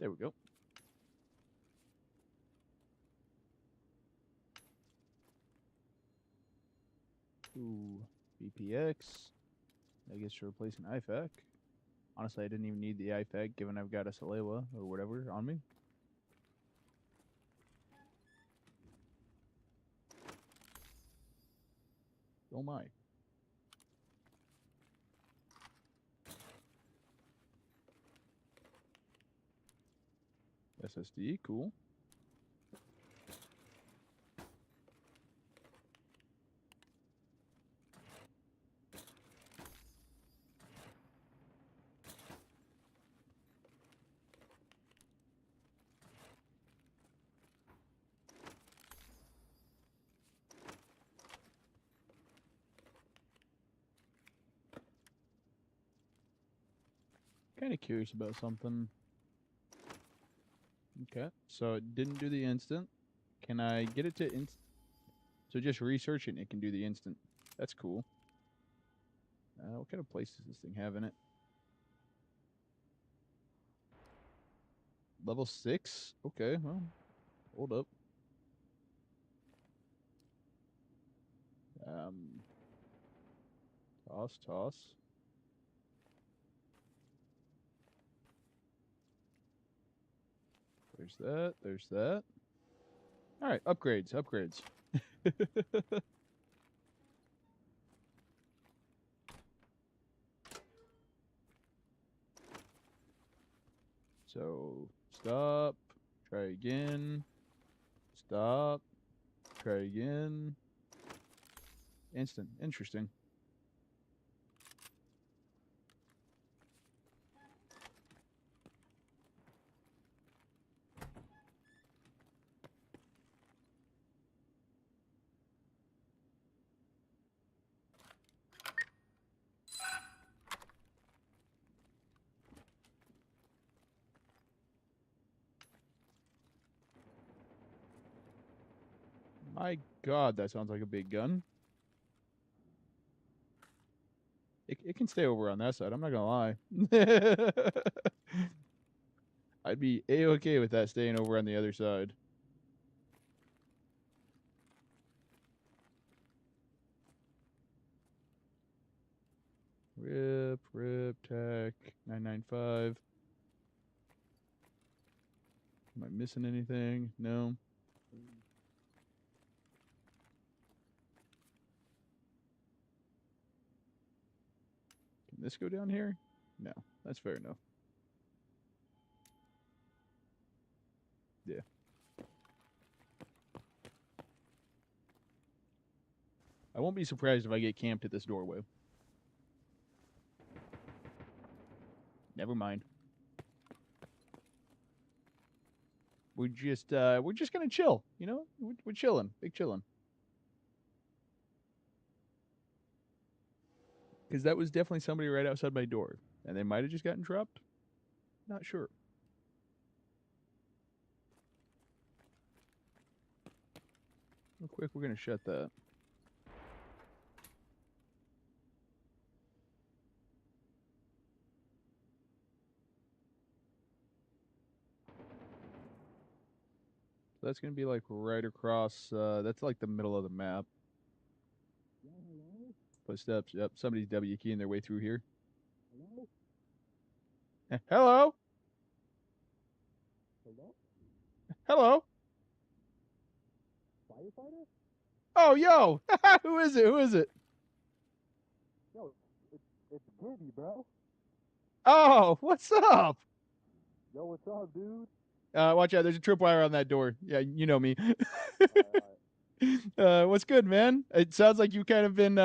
A: There we go. Ooh, BPX. I guess to replace an IFAC. Honestly, I didn't even need the IFAC given I've got a Salewa or whatever on me. Oh my. SSD, cool. Kind of curious about something. Okay, so it didn't do the instant. Can I get it to instant? So just research it and it can do the instant. That's cool. What kind of place does this thing have in it? Level 6? Okay, well, hold up. Um, toss. There's that. There's that. All right, upgrades. So, stop. Try again. Stop. Try again. Instant. Interesting. My God, that sounds like a big gun. It can stay over on that side. I'm not gonna lie. I'd be a-okay with that staying over on the other side. Rip, tac, 995. Am I missing anything? No. Can this go down here? No. That's fair enough. Yeah. I won't be surprised if I get camped at this doorway. Never mind. we're just gonna chill. You know, we're chilling, big chilling. Because that was definitely somebody right outside my door, and they might have just gotten dropped. Not sure. Real quick, we're gonna shut that. So that's gonna be like right across. That's like the middle of the map. Footsteps. Yep, somebody's W keying their way through here. Hello. Hello. Firefighter? Oh, yo. Who is it? Who is it?
E: Yo, it's Gibby, bro.
A: Oh, what's up?
E: Yo, what's up, dude?
A: Watch out. There's a tripwire on that door. Yeah, you know me.
E: Alright.
A: What's good, man? It sounds like you kind of been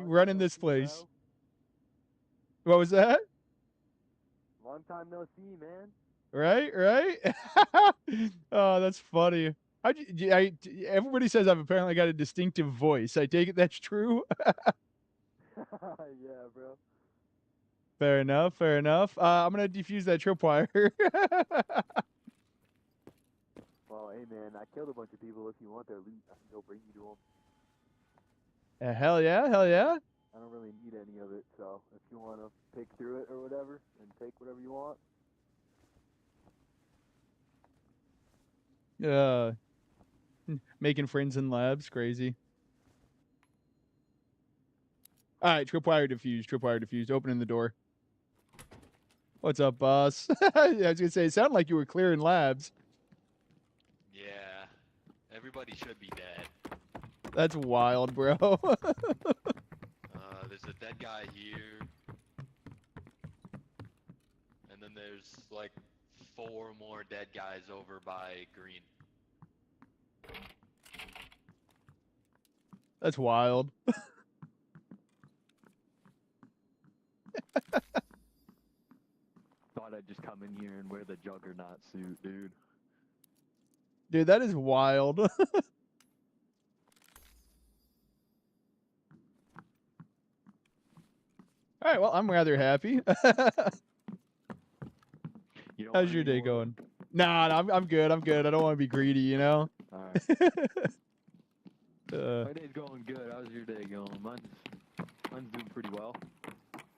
A: running this place. What was that?
E: Long time no see, man.
A: Right, right. Oh, that's funny. Everybody says I've apparently got a distinctive voice. I take it that's true.
E: Yeah, bro.
A: Fair enough. Fair enough. I'm gonna defuse that tripwire.
E: Well, hey, man, I killed a bunch of people. If you want their loot, I can go bring you to them.
A: Hell yeah, hell yeah.
E: I don't really need any of it, so if you want to pick through it or whatever and take whatever you want.
A: Making friends in labs, crazy. All right, tripwire diffused. Tripwire diffused. Opening the door. What's up, boss? I was gonna say, it sounded like you were clearing labs.
C: Yeah. Everybody should be dead.
A: That's wild, bro.
C: There's a dead guy here. And then there's like 4 more dead guys over by green.
A: That's wild.
E: Thought I'd just come in here and wear the Juggernaut suit, dude.
A: Dude, that is wild. All right, well, I'm rather happy.
E: You don't
A: How's
E: want
A: your
E: any
A: day
E: more?
A: going? Nah, I'm good. I'm good. I don't want to be greedy, you know.
E: Alright. My day's going good. How's your day going? Mine's doing pretty well.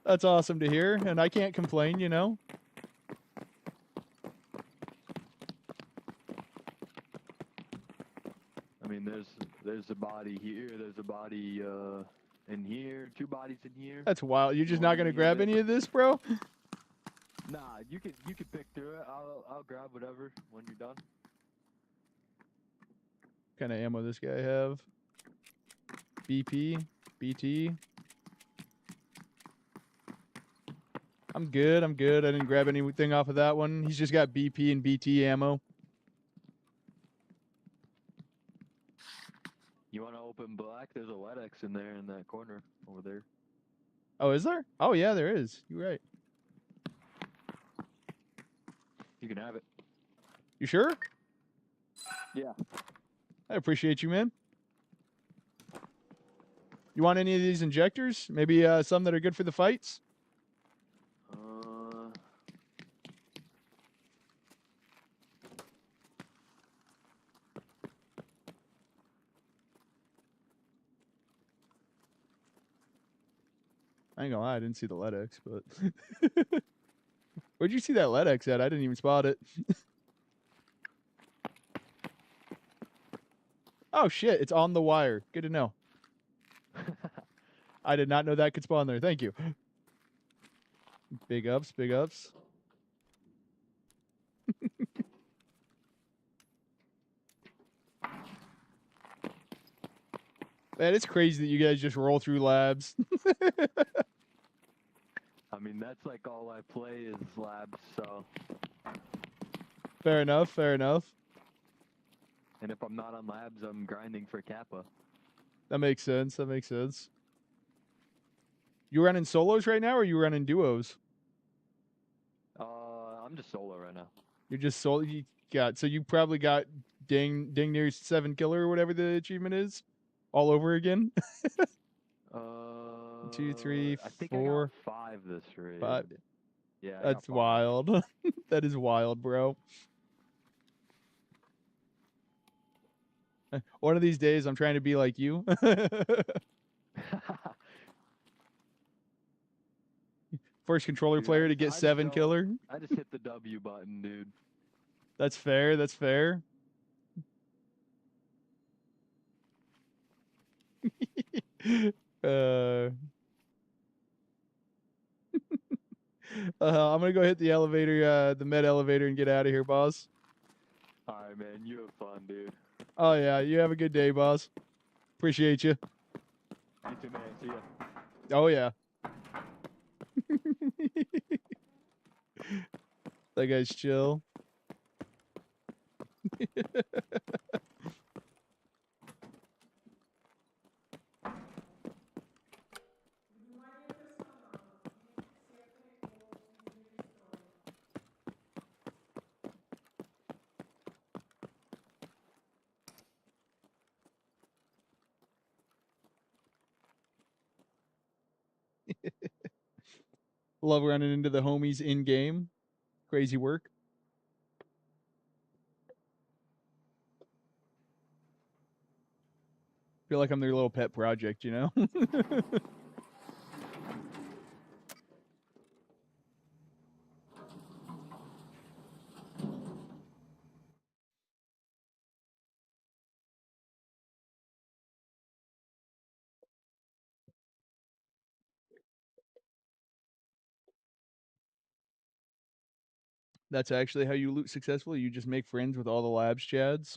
A: That's awesome to hear, and I can't complain, you know.
E: I mean, there's a body here. There's a body in here. 2 bodies in here.
A: That's wild. You're just
E: Want
A: not gonna
E: any of
A: grab
E: it?
A: any of this, bro?
E: Nah, you can pick through it. I'll grab whatever when you're done.
A: What kind of ammo this guy have? BP, BT. I'm good. I'm good. I didn't grab anything off of that one. He's just got BP and BT ammo.
E: You want to open black? There's a LEDX in there in that corner over there.
A: Oh, is there? Oh, yeah, there is. You're right.
E: You can have it.
A: You sure?
E: Yeah.
A: I appreciate you, man. You want any of these injectors? Maybe some that are good for the fights? I ain't gonna lie, I didn't see the LEDX, but... Where'd you see that LEDX at? I didn't even spot it. Oh, shit, it's on the wire. Good to know. I did not know that could spawn there. Thank you. Big ups, big ups. Man, it's crazy that you guys just roll through labs.
E: I mean, that's like all I play is labs, so.
A: Fair enough, fair enough.
E: And if I'm not on labs, I'm grinding for Kappa.
A: That makes sense, that makes sense. You running solos right now, or you running duos?
E: I'm just solo right now.
A: You're just solo. God, so you probably got dang near 7 killer or whatever the achievement is, all over again. 2, 3,
E: I think I got
A: 4,
E: 5 this raid.
A: 5.
E: Yeah, I got
A: That's
E: 5.
A: wild. That is wild, bro. One of these days, I'm trying to be like you. First controller
E: Dude,
A: player to get
E: I
A: 7
E: don't.
A: killer.
E: I just hit the W button, dude.
A: That's fair. That's fair. uh, I'm gonna go hit the elevator, the med elevator, and get out of here, boss.
E: Alright, man. You have fun, dude.
A: Oh yeah, you have a good day, boss. Appreciate you.
E: You too, man. See ya.
A: Oh yeah. That guy's chill.
B: Внимание персонала. Лифты в секторе О не зарегистрированы.
A: Love running into the homies in game. Crazy work. Feel like I'm their little pet project, you know? That's actually how you loot successfully. You just make friends with all the labs chads.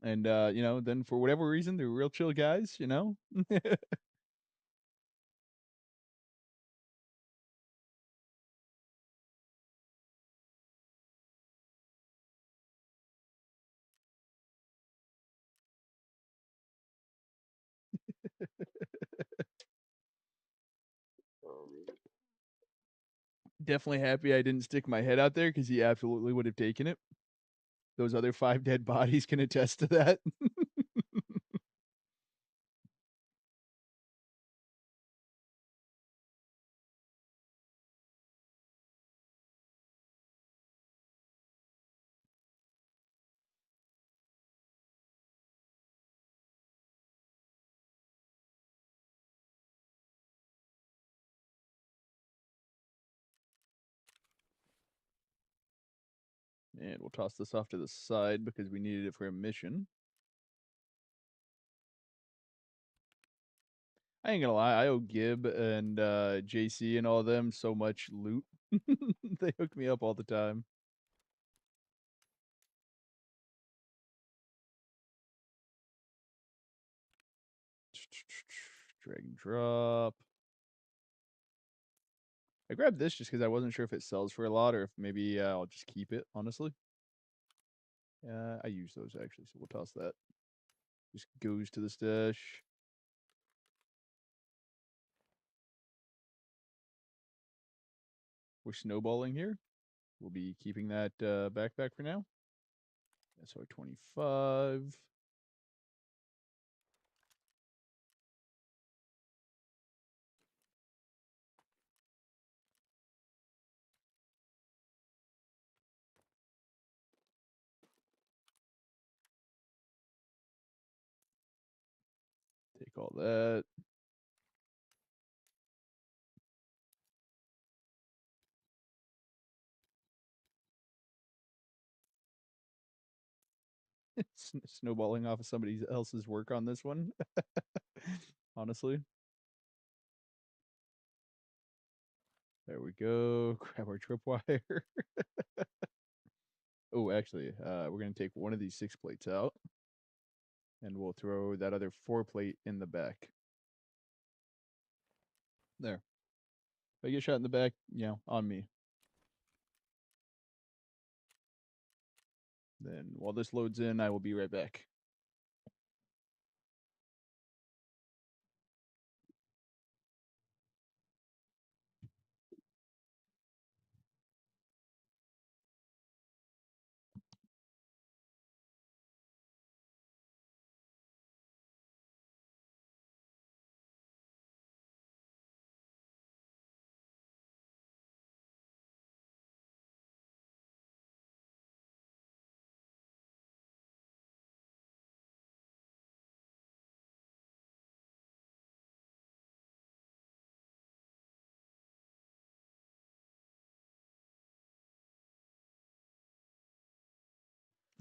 A: And you know, then for whatever reason, they're real chill guys, you know? Definitely happy I didn't stick my head out there because he absolutely would have taken it. Those other 5 dead bodies can attest to that. And we'll toss this off to the side because we needed it for a mission. I ain't gonna lie, I owe Gib and JC and all of them so much loot. They hook me up all the time. Drag and drop. I grabbed this just because I wasn't sure if it sells for a lot or if maybe I'll just keep it, honestly. I use those actually, so we'll toss that. Just goes to the stash. We're snowballing here. We'll be keeping that backpack for now. SR 25. Take all that. Snowballing off of somebody else's work on this one. Honestly. There we go. Grab our tripwire. Oh, actually, we're gonna take one of these 6 plates out, and we'll throw that other 4 plate in the back. There. If I get shot in the back, you know, on me. Then while this loads in, I will be right back.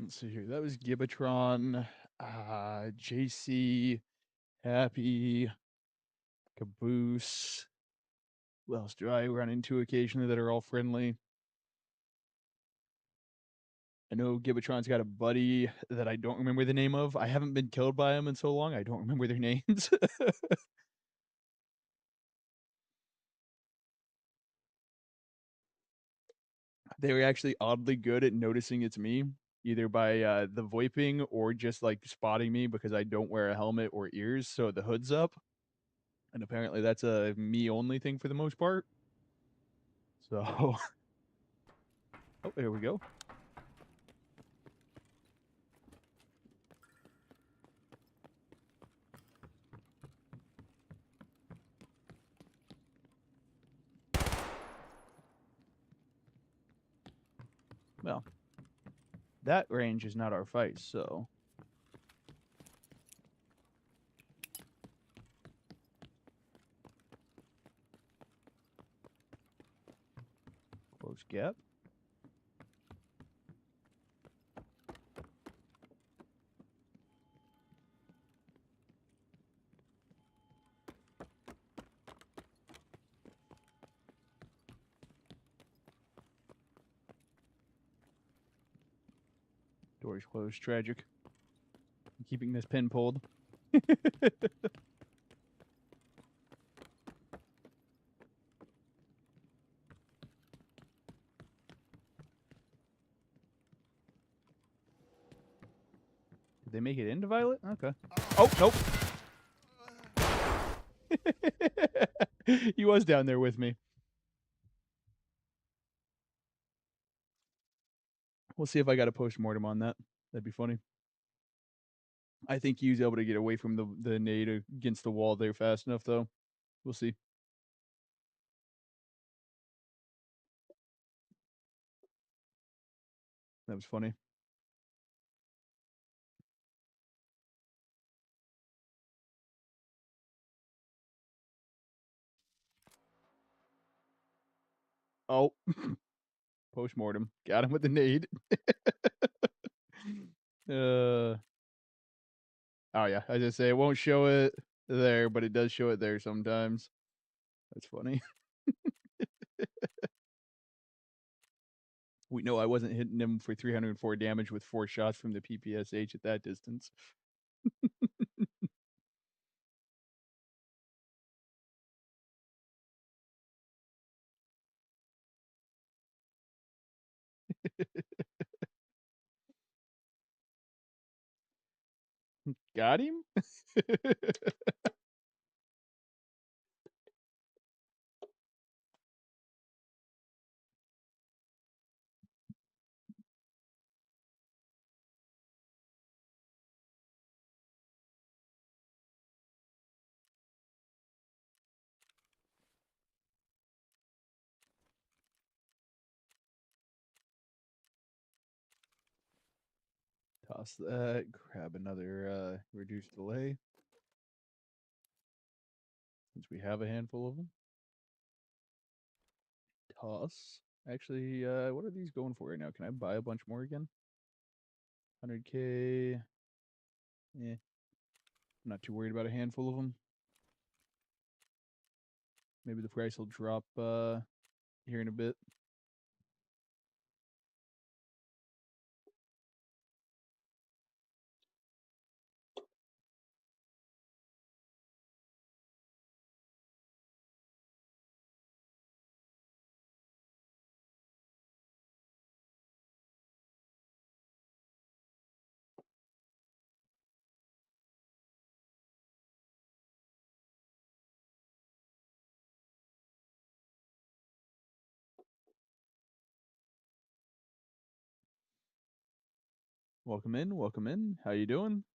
A: Let's see here. That was Gibatron, JC, Happy, Caboose. Who else do I run into occasionally that are all friendly? I know Gibatron's got a buddy that I don't remember the name of. I haven't been killed by him in so long, I don't remember their names. They were actually oddly good at noticing it's me, either by the VoIPing or just like spotting me because I don't wear a helmet or ears, so the hood's up. And apparently that's a me only thing for the most part. So, oh, there we go. Well, that range is not our fight, so close gap. Doors closed. Tragic. I'm keeping this pin pulled. Did they make it into Violet? Okay. Oh, nope. He was down there with me. We'll see if I got a post-mortem on that. That'd be funny. I think he was able to get away from the nade against the wall there fast enough, though. We'll see. That was funny. Oh, post-mortem. Got him with the nade. Oh yeah, as I say, it won't show it there, but it does show it there sometimes. That's funny. We know I wasn't hitting him for 304 damage with 4 shots from the PPSH at that distance. Got him? Toss that. Grab another reduced delay. Since we have a handful of them. Toss. Actually, what are these going for right now? Can I buy a bunch more again? 100k. Eh. I'm not too worried about a handful of them. Maybe the price will drop here in a bit. Welcome in, welcome in. How you doing?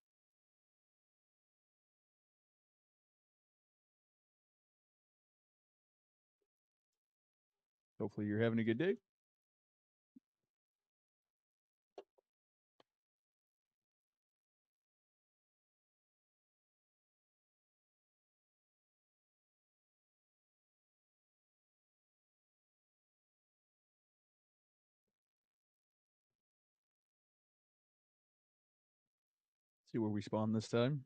A: Hopefully you're having a good day. See where we spawn this time.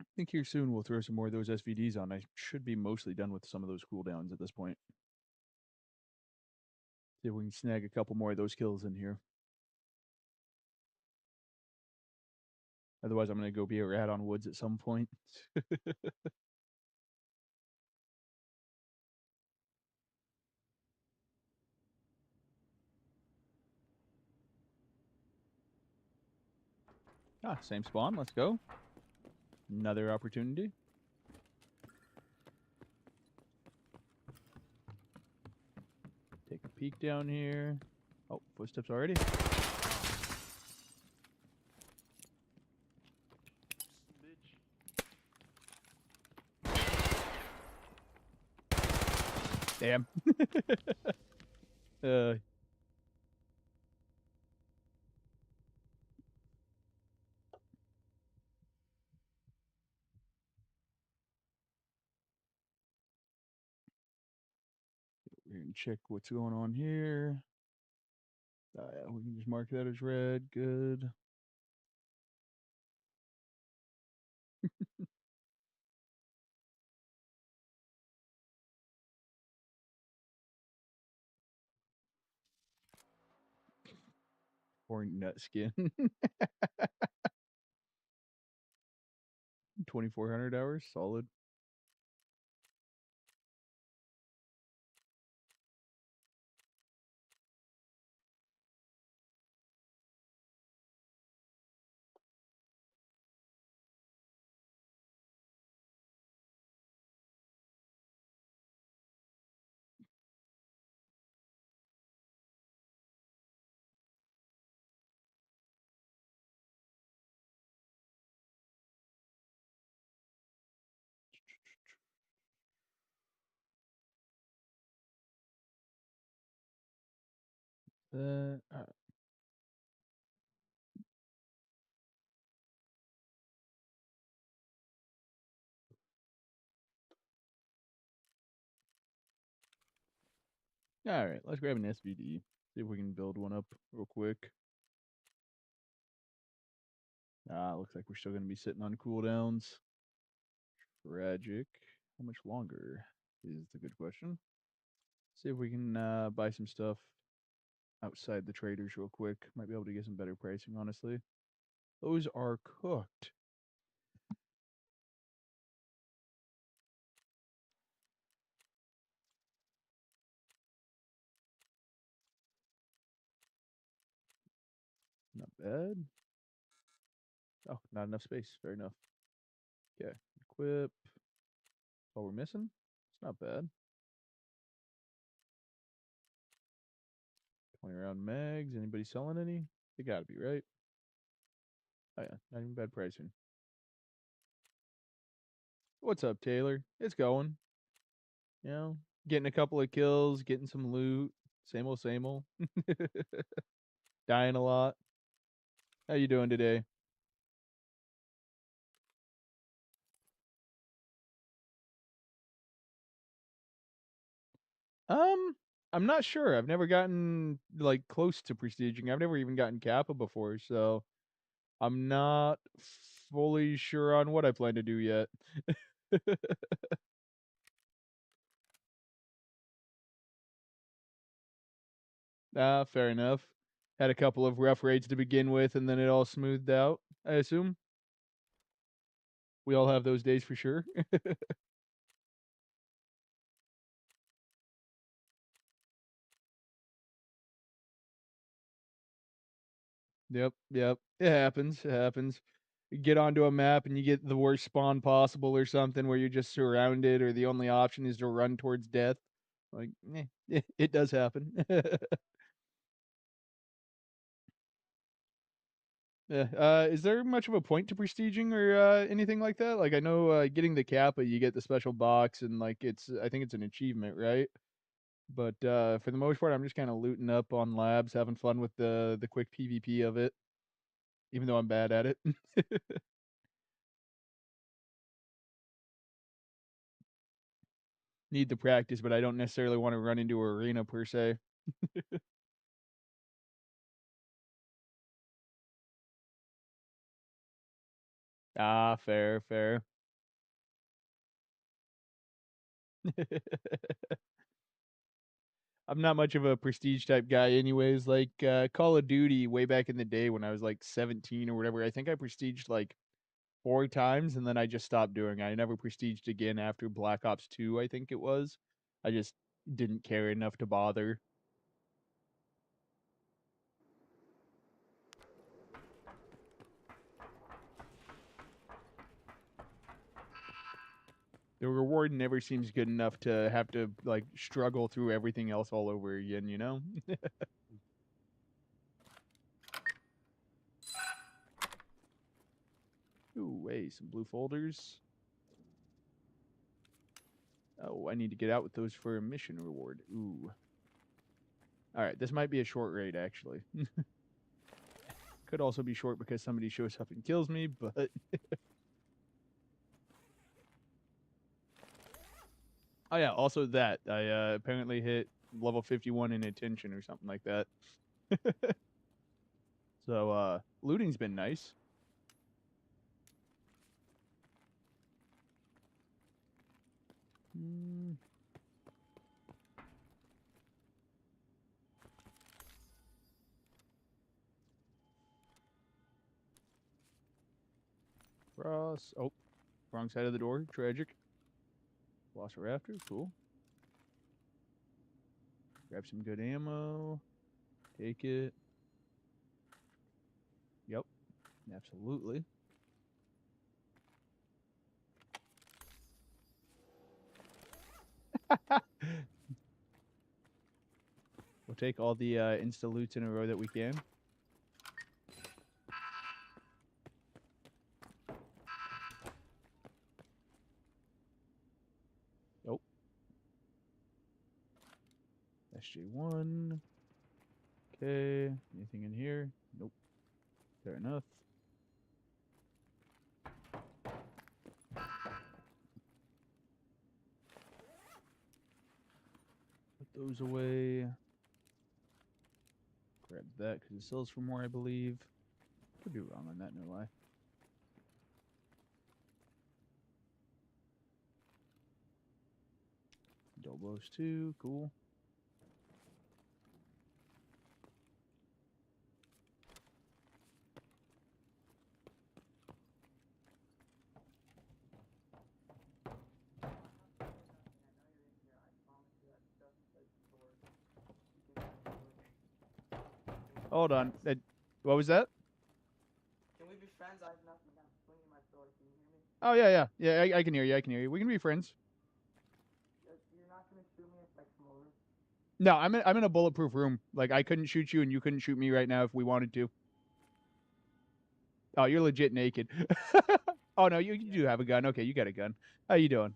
A: I think here soon we'll throw some more of those SVDs on. I should be mostly done with some of those cooldowns at this point. See if we can snag a couple more of those kills in here. Otherwise, I'm going to go be a rat on woods at some point. Same spawn. Let's go. Another opportunity. Take a peek down here. Oh, footsteps already. Damn. uh, We're gonna check what's going on here. Yeah, we can just mark that as red. Good. Or nut skin. 2,400 hours, solid. All right, let's grab an SVD. See if we can build one up real quick. Looks like we're still going to be sitting on cooldowns. Tragic. How much longer is the good question. See if we can buy some stuff outside the traders real quick. Might be able to get some better pricing, honestly. Those are cooked. Not bad. Oh, not enough space. Fair enough. Okay. Equip. Oh, we're missing? It's not bad. 20 round mags. Anybody selling any? They gotta be, right? Oh yeah, not even bad pricing. What's up, Taylor? It's going. You know, getting a couple of kills, getting some loot. Same old, same old. Dying a lot. How you doing today? I'm not sure. I've never gotten like close to prestiging. I've never even gotten Kappa before, so I'm not fully sure on what I plan to do yet. Fair enough. Had a couple of rough raids to begin with, and then it all smoothed out, I assume. We all have those days for sure. Yep. It happens. It happens. You get onto a map and you get the worst spawn possible or something where you're just surrounded or the only option is to run towards death. Like, it does happen. Yeah. Is there much of a point to prestiging or anything like that? Like, I know getting the Kappa, you get the special box, and like I think it's an achievement, right? But for the most part, I'm just kind of looting up on labs, having fun with the quick PvP of it, even though I'm bad at it. Need the practice, but I don't necessarily want to run into an arena per se. Ah, fair, fair. I'm not much of a prestige type guy anyways. Like Call of Duty way back in the day when I was like 17 or whatever, I think I prestiged like 4 times and then I just stopped doing it. I never prestiged again after Black Ops 2, I think it was. I just didn't care enough to bother. The reward never seems good enough to have to like struggle through everything else all over again, you know? Ooh, wait, some blue folders. Oh, I need to get out with those for a mission reward. Ooh. Alright, this might be a short raid, actually. Could also be short because somebody shows up and kills me, but... Oh yeah, also that. I apparently hit level 51 in attention or something like that. So, looting's been nice. Mm. Cross. Oh, wrong side of the door. Tragic. Lost a raptor. Cool. Grab some good ammo. Take it. Yep. Absolutely. We'll take all the insta loots in a row that we can. Nope. SJ1. Okay. Anything in here? Nope. Fair enough. Put those away. Grab that because it sells for more, I believe. Could be wrong on that, no lie. Doblos too, cool. Hold on. What was that?
D: Can we be friends? I have nothing. I'm swinging my sword. Can you hear me?
A: Oh yeah, yeah, yeah. I can hear you. I can hear you. We can be friends.
D: You're not gonna shoot me if I come over.
A: No, I'm in a bulletproof room. Like I couldn't shoot you, and you couldn't shoot me right now if we wanted to. Oh, you're legit naked. Oh no, you do have a gun. Okay, you got a gun. How you doing?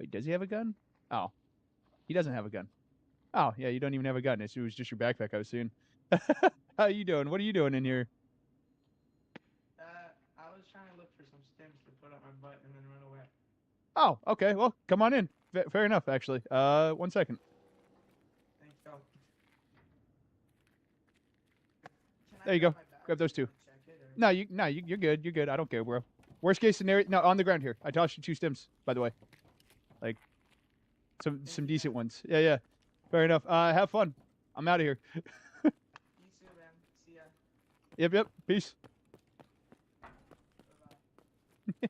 A: Wait, does he have a gun? Oh, he doesn't have a gun. Oh yeah, you don't even have a gun. It was just your backpack I was seeing. How you doing? What are you doing in here?
D: I was trying to look for some stems to put up my butt and then run away.
A: Oh, okay. Well, come on in. Fair enough, actually. 1 second.
D: Thanks, go. Can I
A: There you go.
D: grab my bag
A: Grab those
D: so you
A: two.
D: can check it, or?
A: No, you're good. You're good. I don't care, bro. Worst case scenario. No, on the ground here. I tossed you 2 stems, by the way. Like some decent ones. Yeah, yeah. Fair enough. Have fun. I'm out of here.
D: You too, man. See ya.
A: Yep. Peace.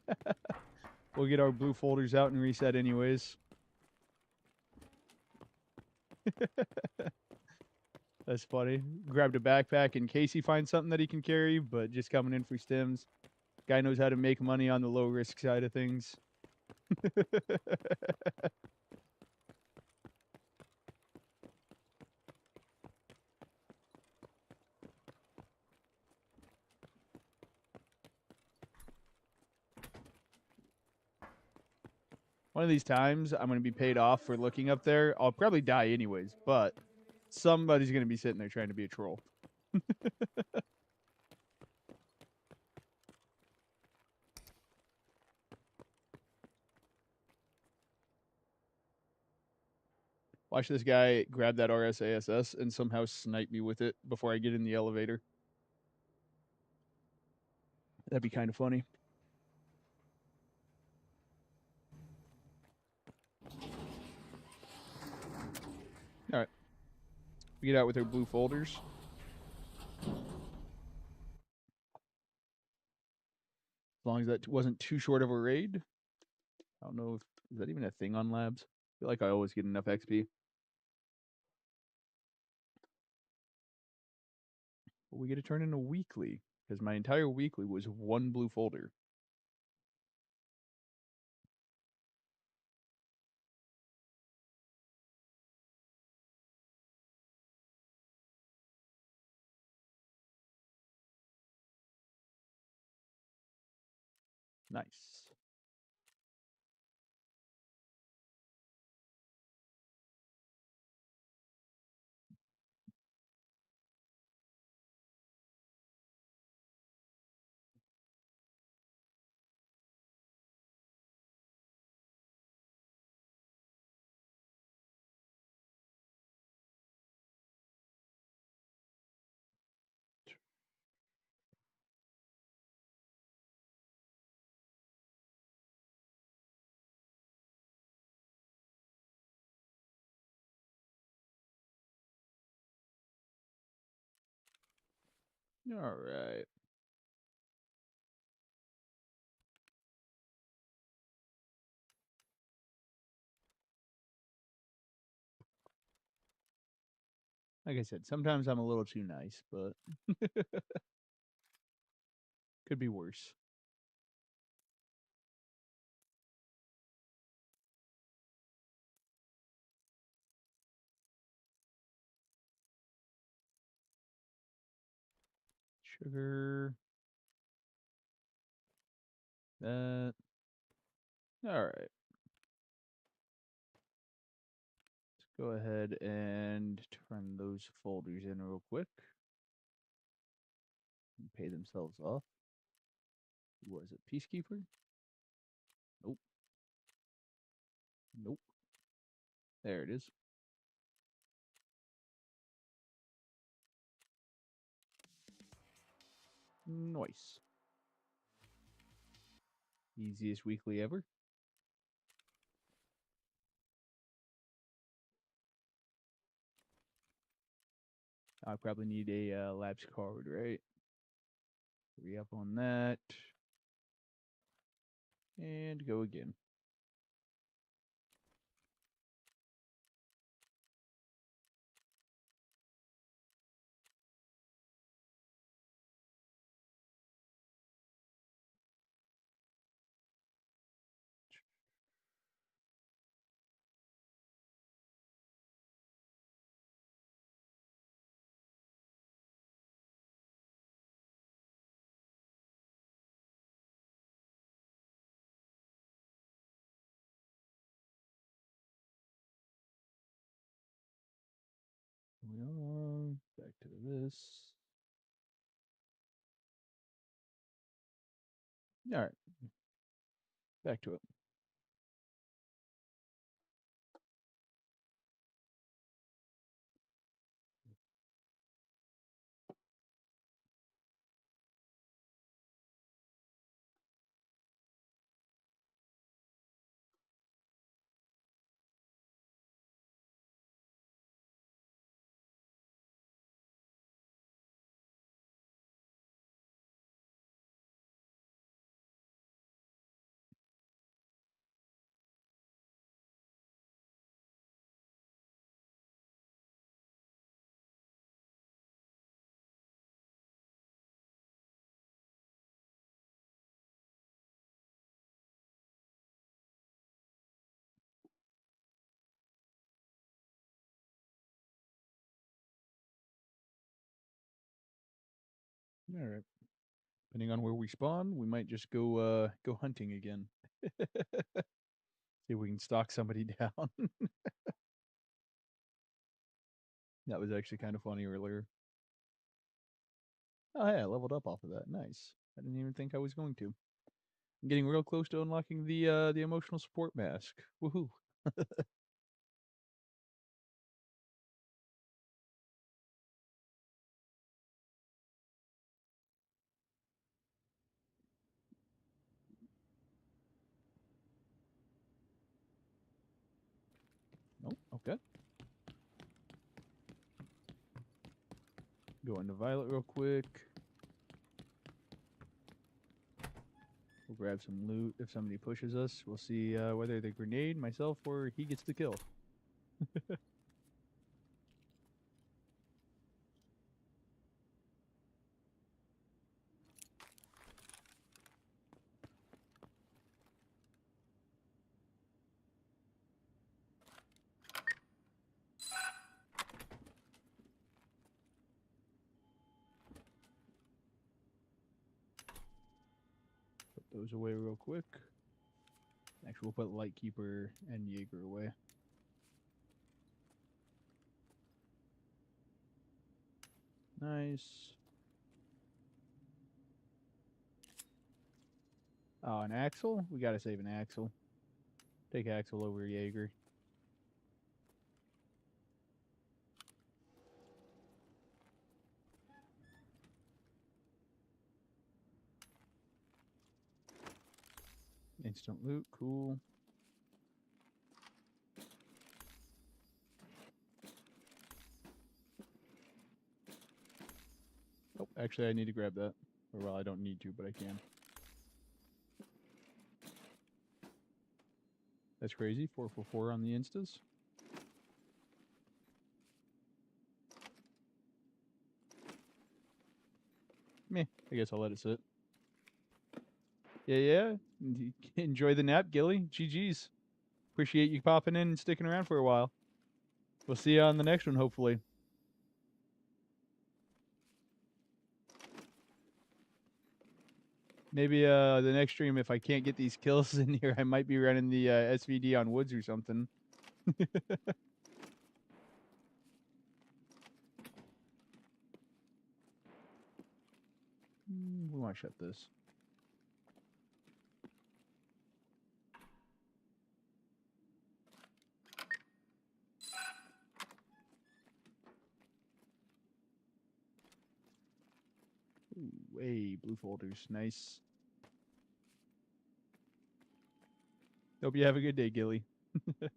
D: Bye-bye.
A: We'll get our blue folders out and reset anyways. That's funny. Grabbed a backpack in case he finds something that he can carry, but just coming in for stems. Guy knows how to make money on the low risk side of things. One of these times, I'm going to be paid off for looking up there. I'll probably die anyways, but somebody's going to be sitting there trying to be a troll. Watch this guy grab that RSASS and somehow snipe me with it before I get in the elevator. That'd be kind of funny. All right. We get out with our blue folders. As long as that wasn't too short of a raid. I don't know if is that even a thing on labs. I feel like I always get enough XP. But we get to turn in a weekly because my entire weekly was one blue folder. Nice. All right. Like I said, sometimes I'm a little too nice, but could be worse. Sugar. That. All right. Let's go ahead and turn those folders in real quick. And pay themselves off. Was it Peacekeeper? Nope. Nope. There it is. Nice. Easiest weekly ever. I probably need a labs card, right? Re up on that. And go again. We are back to this. All right. Back to it. All right. Depending on where we spawn, we might just go go hunting again. See if we can stalk somebody down. That was actually kind of funny earlier. Oh yeah, I leveled up off of that. Nice. I didn't even think I was going to. I'm getting real close to unlocking the emotional support mask. Woohoo! Oh, okay. Go into Violet real quick. We'll grab some loot. If somebody pushes us, we'll see whether they grenade myself or he gets the kill. Put those away real quick. Actually, we'll put Lightkeeper and Jaeger away. Nice. Oh, an Axel? We gotta save an Axel. Take Axel over Jaeger. Instant loot, cool. Oh, actually, I need to grab that. Or, well, I don't need to, but I can. That's crazy. 444 on the instas. Meh. I guess I'll let it sit. Yeah. Enjoy the nap, Gilly. GG's. Appreciate you popping in and sticking around for a while. We'll see you on the next one, hopefully. Maybe the next stream, if I can't get these kills in here, I might be running the SVD on Woods or something. We want to shut this. Ooh, hey, blue folders. Nice. Hope you have a good day, Gilly. Ooh,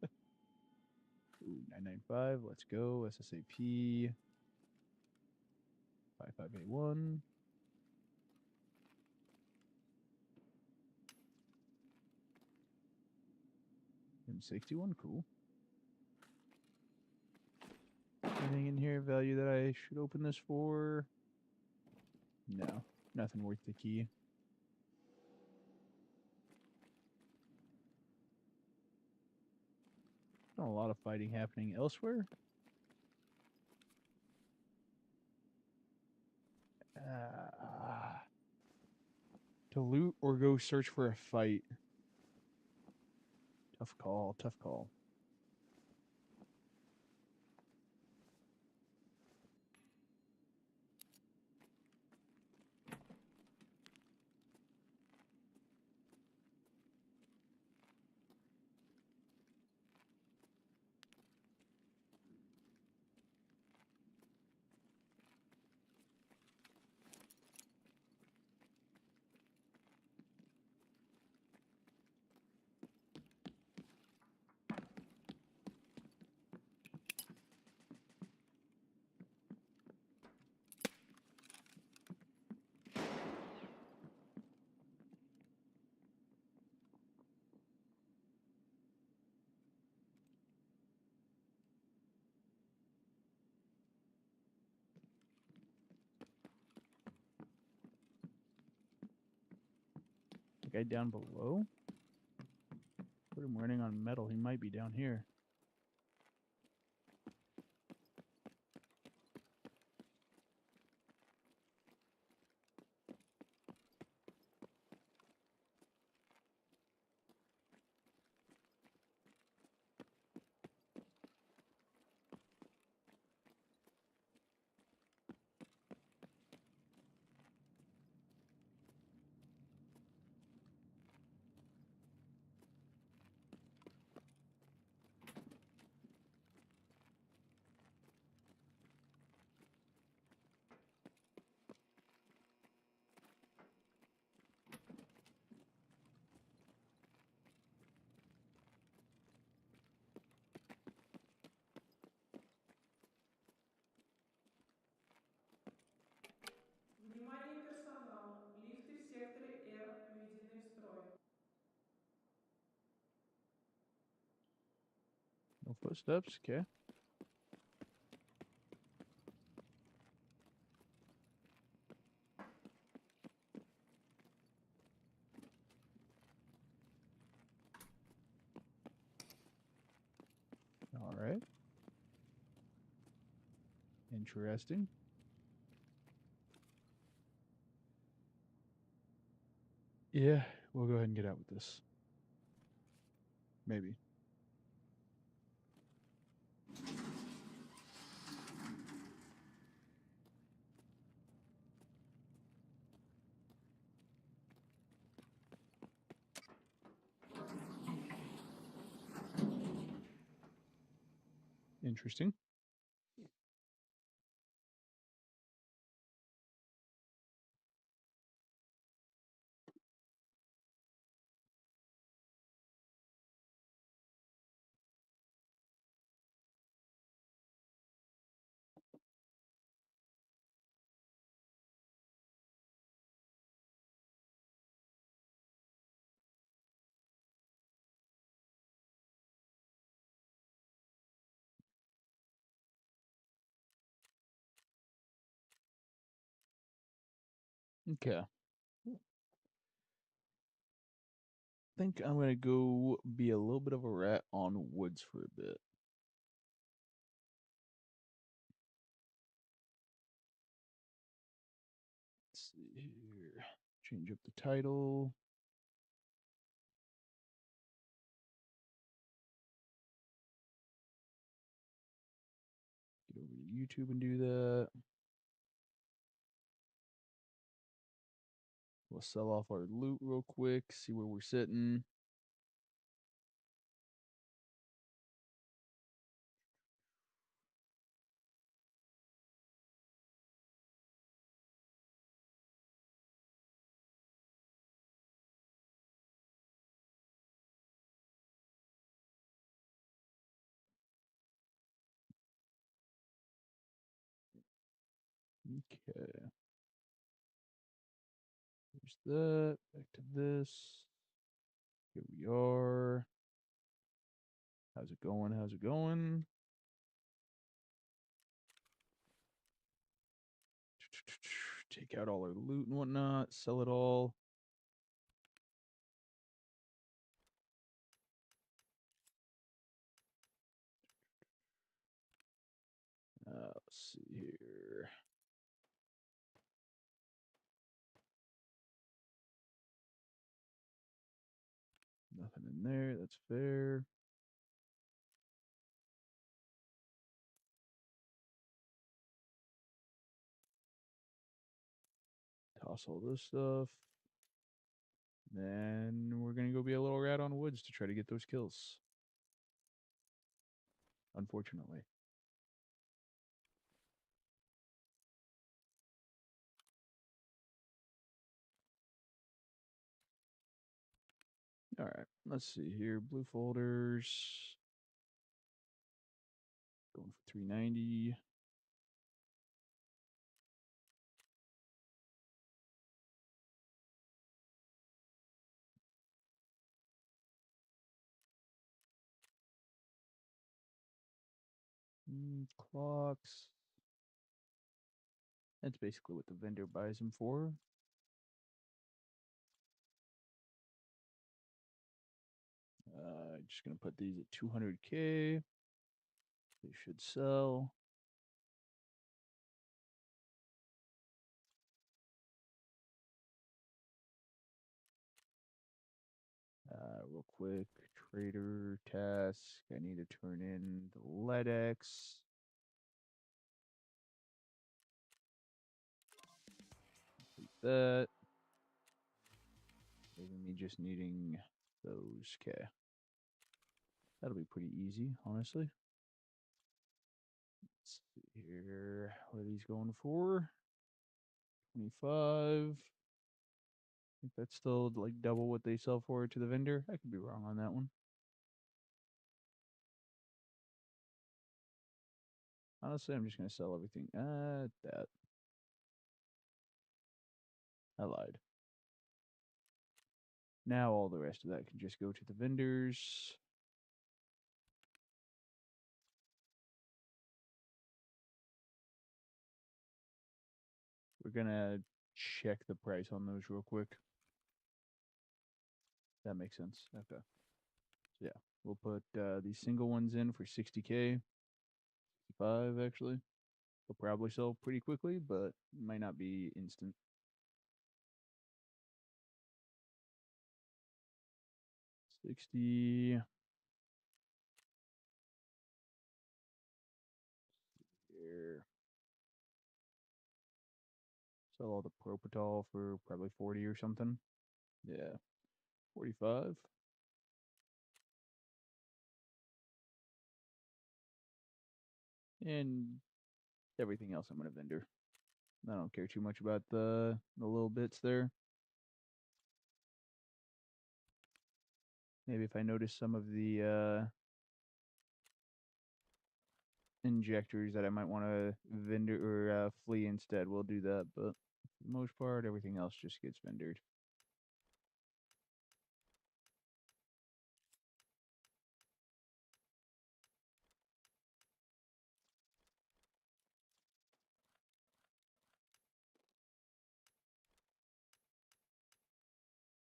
A: 995. Let's go. SSAP. 5581. M61. Cool. Anything in here value that I should open this for? No. Nothing worth the key. Not a lot of fighting happening elsewhere. To loot or go search for a fight? Tough call, tough call. The guy down below? Put him running on metal. He might be down here. No footsteps, okay. All right. Interesting. Yeah, we'll go ahead and get out with this. Maybe. Interesting. Okay. Think I'm gonna go be a little bit of a rat on woods for a bit. Let's see here. Change up the title. Get over to YouTube and do that. We'll sell off our loot real quick, see where we're sitting. Okay. There's that. Back to this. Here we are. How's it going? How's it going? Take out all our loot and whatnot. Sell it all. Let's see here. Nothing in there. That's fair. Toss all this stuff. Then we're going to go be a little rat on woods to try to get those kills. Unfortunately. All right. Let's see here. Blue folders. Going for 390. Clocks. That's basically what the vendor buys them for. Just gonna put these at 200K. They should sell. Real quick, trader task. I need to turn in the LEDX. Complete that. Leaving me just needing those. Okay. That'll be pretty easy, honestly. Let's see here. What are these going for? 25. I think that's still like double what they sell for to the vendor. I could be wrong on that one. Honestly, I'm just gonna sell everything at that. I lied. Now all the rest of that can just go to the vendors. We're gonna check the price on those real quick. That makes sense. Okay. So yeah, we'll put these single ones in for 60K. 65 actually. They'll probably sell pretty quickly, but might not be instant. $60. Here. Sell all the Propital for probably 40 or something. Yeah. 45. And everything else I'm gonna vendor. I don't care too much about the little bits there. Maybe if I notice some of the injectors that I might want to vendor or flee instead, we'll do that. But for the most part, everything else just gets vendored.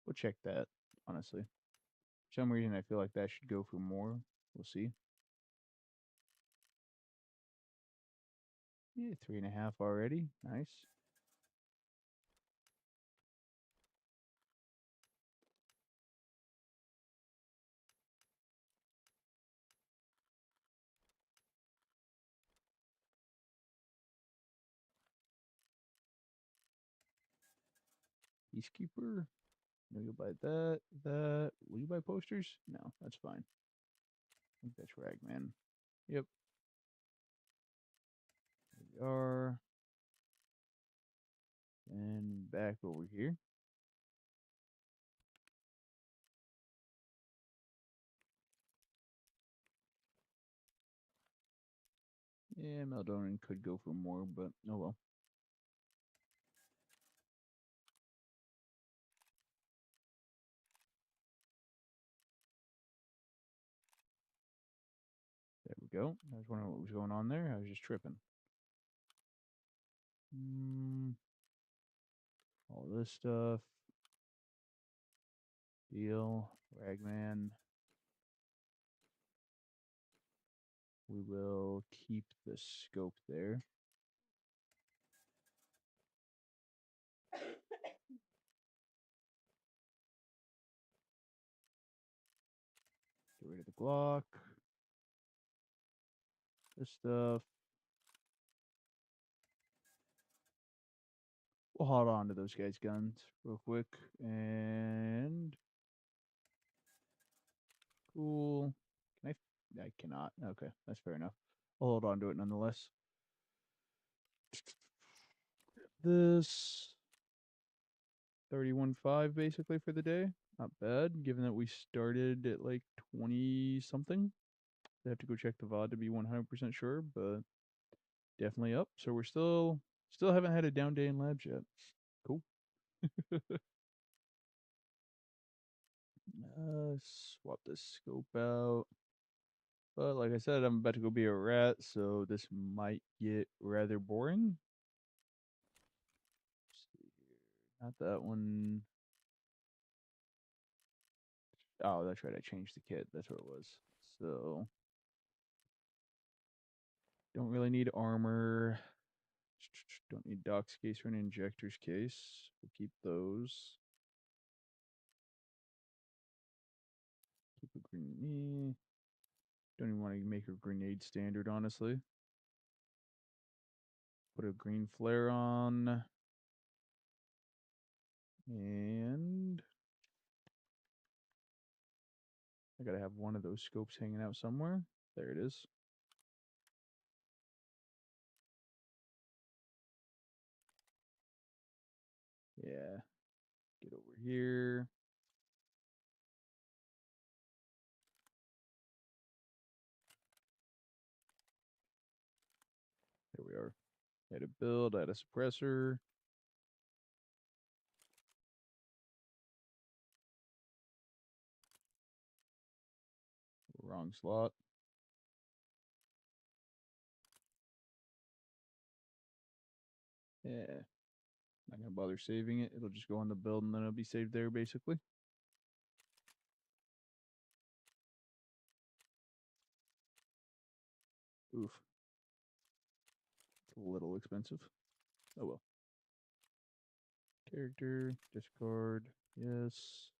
A: We'll check that, honestly. For some reason, I feel like that should go for more. We'll see. Yeah, 3.5 already. Nice. Peacekeeper. No, you'll buy that. That. Will you buy posters? No, that's fine. I think that's Ragman. Yep. There we are. And back over here. Yeah, Meldonin could go for more, but oh well. There we go. I was wondering what was going on there. I was just tripping. All this stuff. Deal. Ragman. We will keep the scope there. Get rid of the Glock. This stuff. We'll hold on to those guys' guns real quick. And cool. Can I cannot. Okay, that's fair enough. I'll hold on to it nonetheless. This 31.5 basically for the day. Not bad, given that we started at like 20 something. I have to go check the VOD to be 100% sure, but definitely up. So we're still haven't had a down day in labs yet. Cool. Swap this scope out. But like I said, I'm about to go be a rat, so this might get rather boring. Let's see here. Not that one. Oh, that's right. I changed the kit. That's what it was. So don't really need armor. Don't need Doc's case or an injector's case. We'll keep those. Keep a green. Don't even want to make a grenade standard, honestly. Put a green flare on. And I gotta have one of those scopes hanging out somewhere. There it is. Yeah. Get over here. There we are. Add a build, add a suppressor. Wrong slot. Yeah. Not gonna bother saving it. It'll just go on the build and then it'll be saved there, basically. Oof. It's a little expensive. Oh well. Character, discard, yes.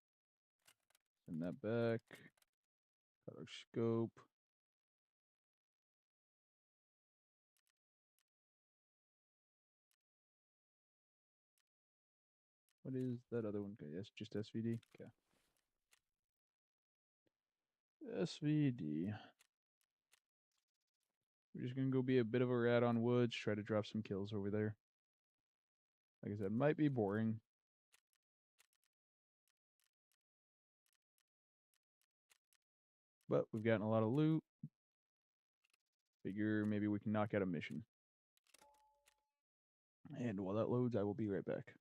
A: Send that back. Got our scope. What is that other one? Okay, yes, just SVD. Okay. SVD. We're just gonna go be a bit of a rat on woods, try to drop some kills over there. Like I said, might be boring. But we've gotten a lot of loot. Figure maybe we can knock out a mission. And while that loads, I will be right back.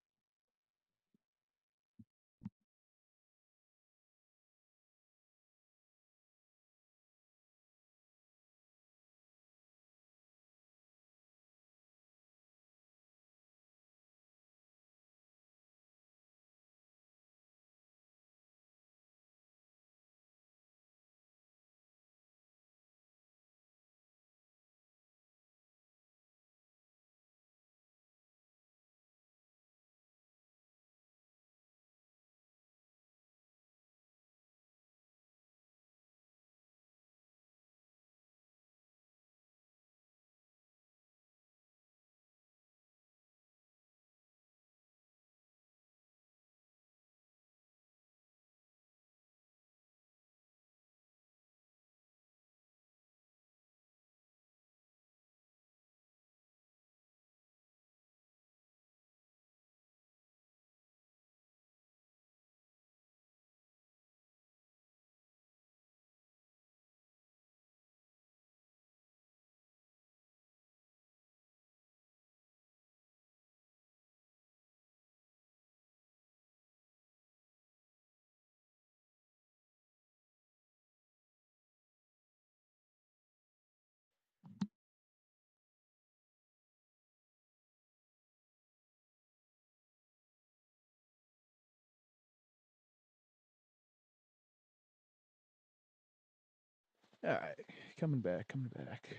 A: Alright, coming back, coming back.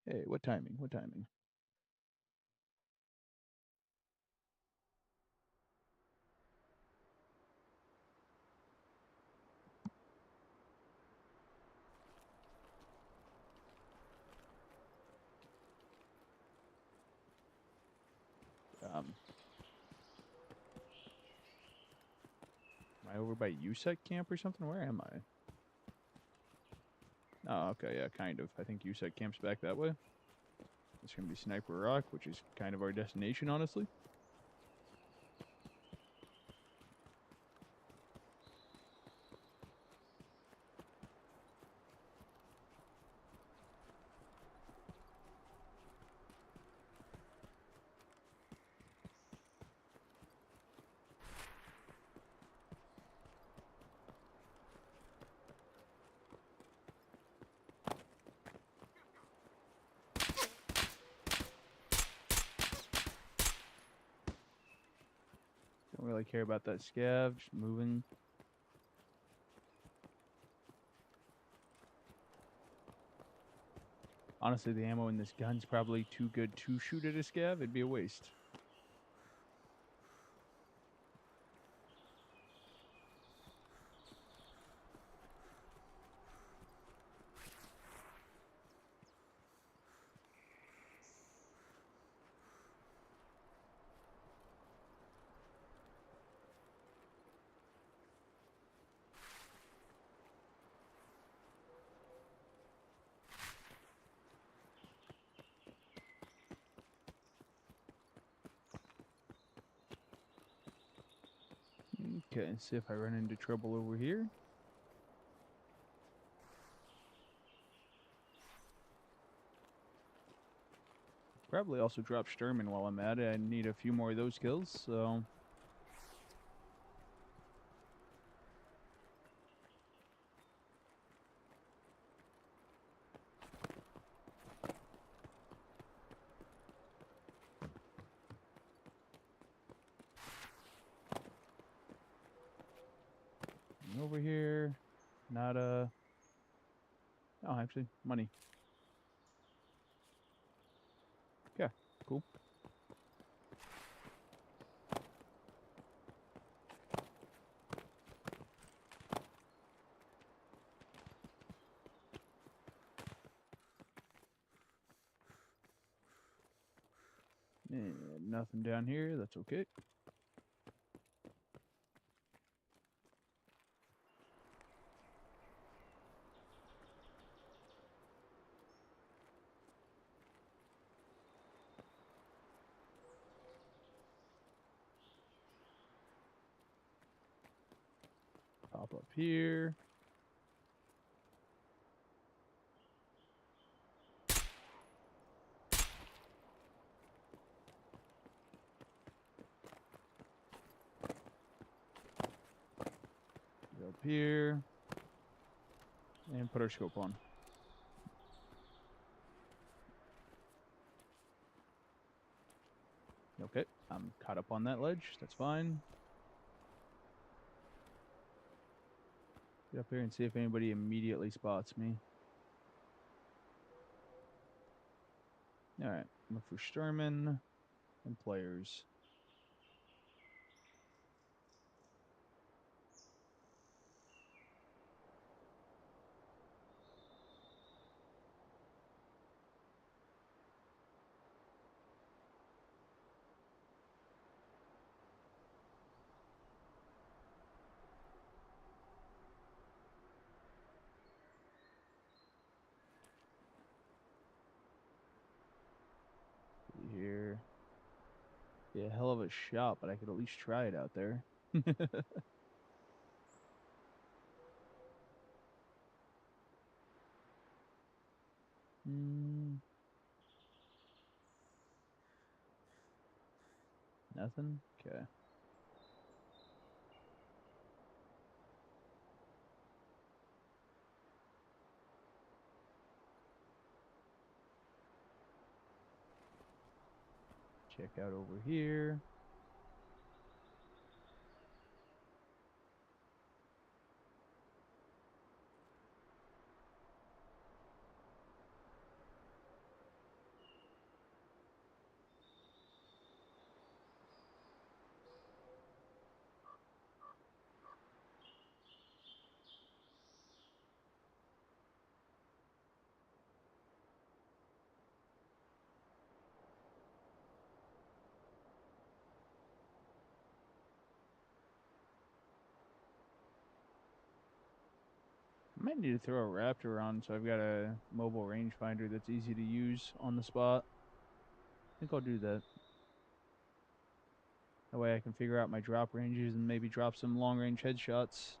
A: Hey, what timing? What timing? Am I over by USEC camp or something? Where am I? Oh, okay, yeah, kind of. I think USEC camp's back that way. It's gonna be Sniper Rock, which is kind of our destination, honestly. Don't really care about that scav, just moving. Honestly, the ammo in this gun's probably too good to shoot at a scav. It'd be a waste. Okay, see if I run into trouble over here. Probably also drop Sturman while I'm at it. I need a few more of those kills, so... over here. Nada. Oh, actually, money. Okay, cool. And nothing down here. That's okay. Pop up here. Get up here. And put our scope on. Okay, I'm caught up on that ledge. That's fine. Get up here and see if anybody immediately spots me. Alright, look for Sturman and players. See here. Yeah, hell of a shot, but I could at least try it out there. Nothing? Okay. Check out over here. I might need to throw a raptor on so I've got a mobile rangefinder that's easy to use on the spot. I think I'll do that. That way I can figure out my drop ranges and maybe drop some long range headshots.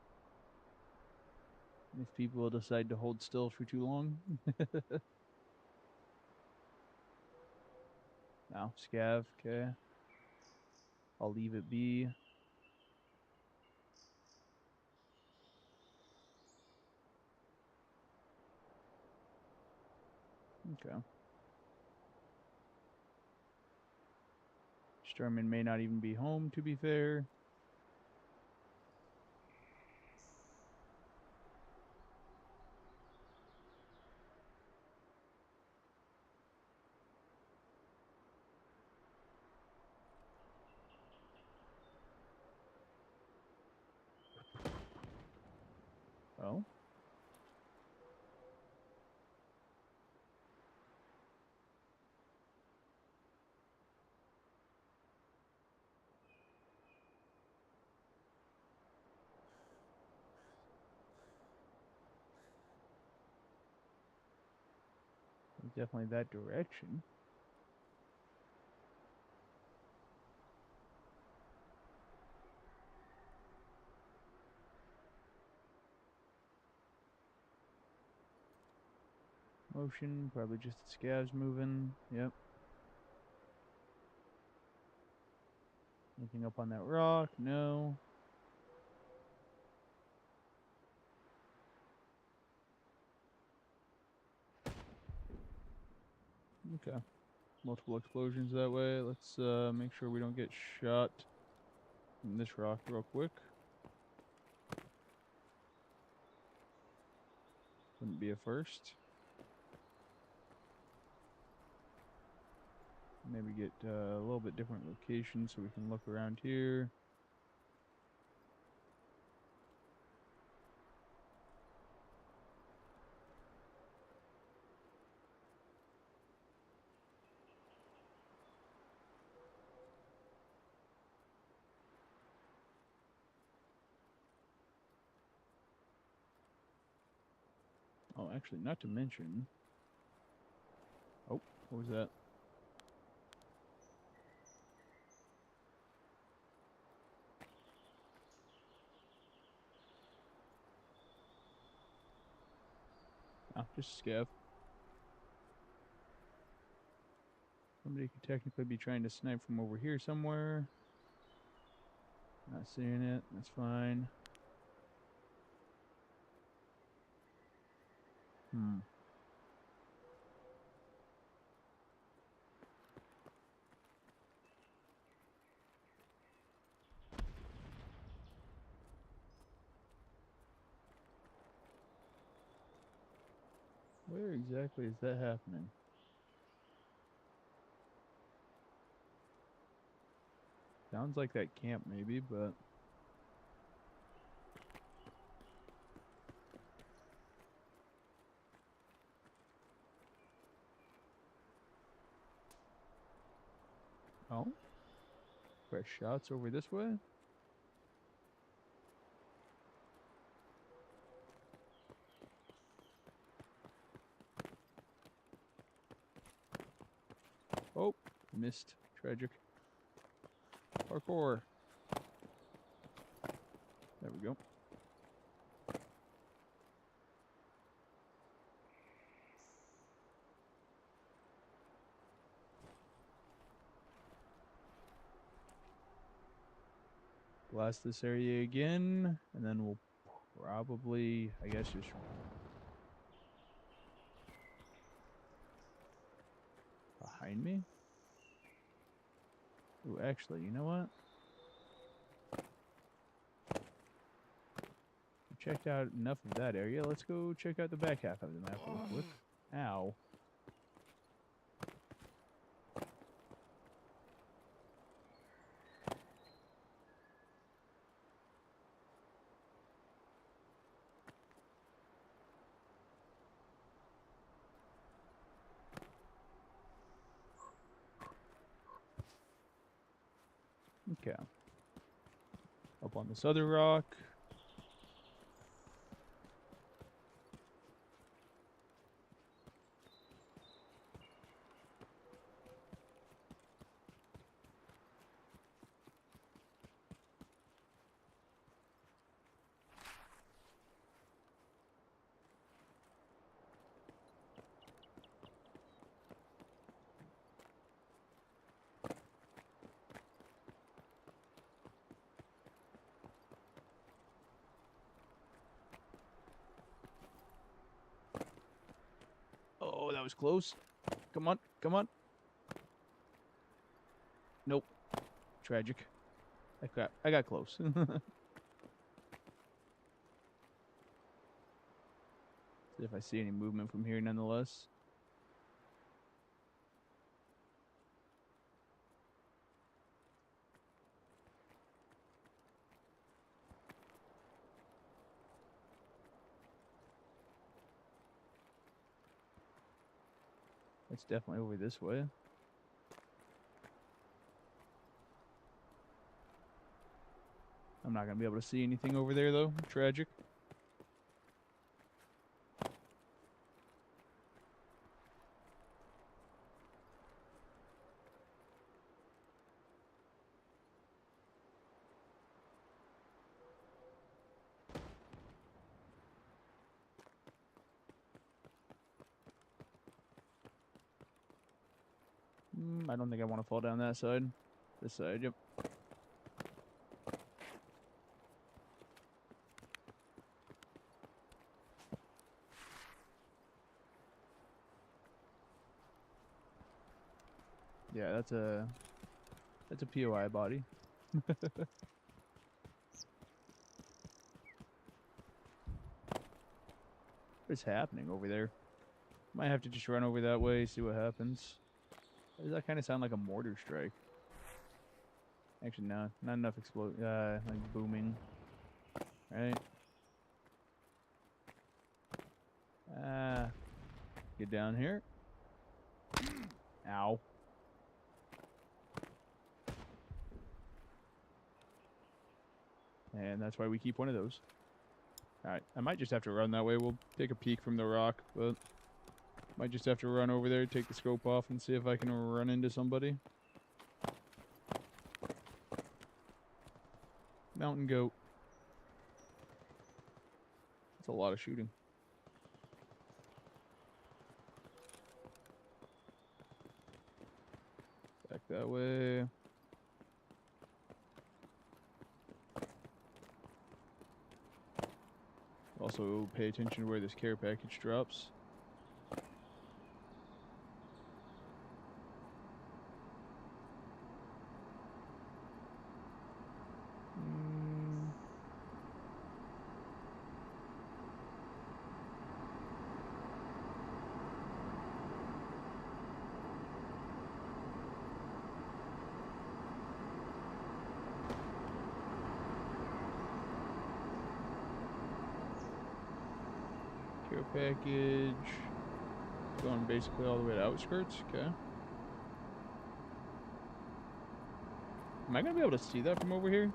A: If people decide to hold still for too long. No, scav, okay. I'll leave it be. Okay. Sturman may not even be home, to be fair. Oh. Definitely that direction. Motion, probably just the scavs moving. Yep. Anything up on that rock? No. Okay. Multiple explosions that way. Let's make sure we don't get shot from this rock real quick. Wouldn't be a first. Maybe get a little bit different location so we can look around here. Oh, actually, not to mention. Oh, what was that? Oh, just scav. Somebody could technically be trying to snipe from over here somewhere. Not seeing it. That's fine. Hmm. Where exactly is that happening? Sounds like that camp maybe, but oh, fresh shots over this way. Oh, missed. Tragic. Parkour. There we go. Blast this area again, and then we'll probably, I guess, just behind me. Ooh, actually, you know what? We checked out enough of that area. Let's go check out the back half of the map real quick. Ow. Okay. Up on this other rock. Oh, that was close. Come on, come on. Nope. Tragic. I got close. See if I see any movement from here nonetheless. It's definitely over this way. I'm not gonna be able to see anything over there though. Tragic. I don't think I want to fall down that side. This side, yep. Yeah, that's a POI body. What is happening over there? Might have to just run over that way, see what happens. Why does that kind of sound like a mortar strike? Actually, no, not enough like booming. Right? Get down here. Ow. And that's why we keep one of those. Alright, I might just have to run that way. We'll take a peek from the rock, but might just have to run over there, take the scope off, and see if I can run into somebody. Mountain goat. That's a lot of shooting. Back that way. Also, pay attention to where this care package drops. Care package. Going basically all the way to outskirts. Okay. Am I going to be able to see that from over here?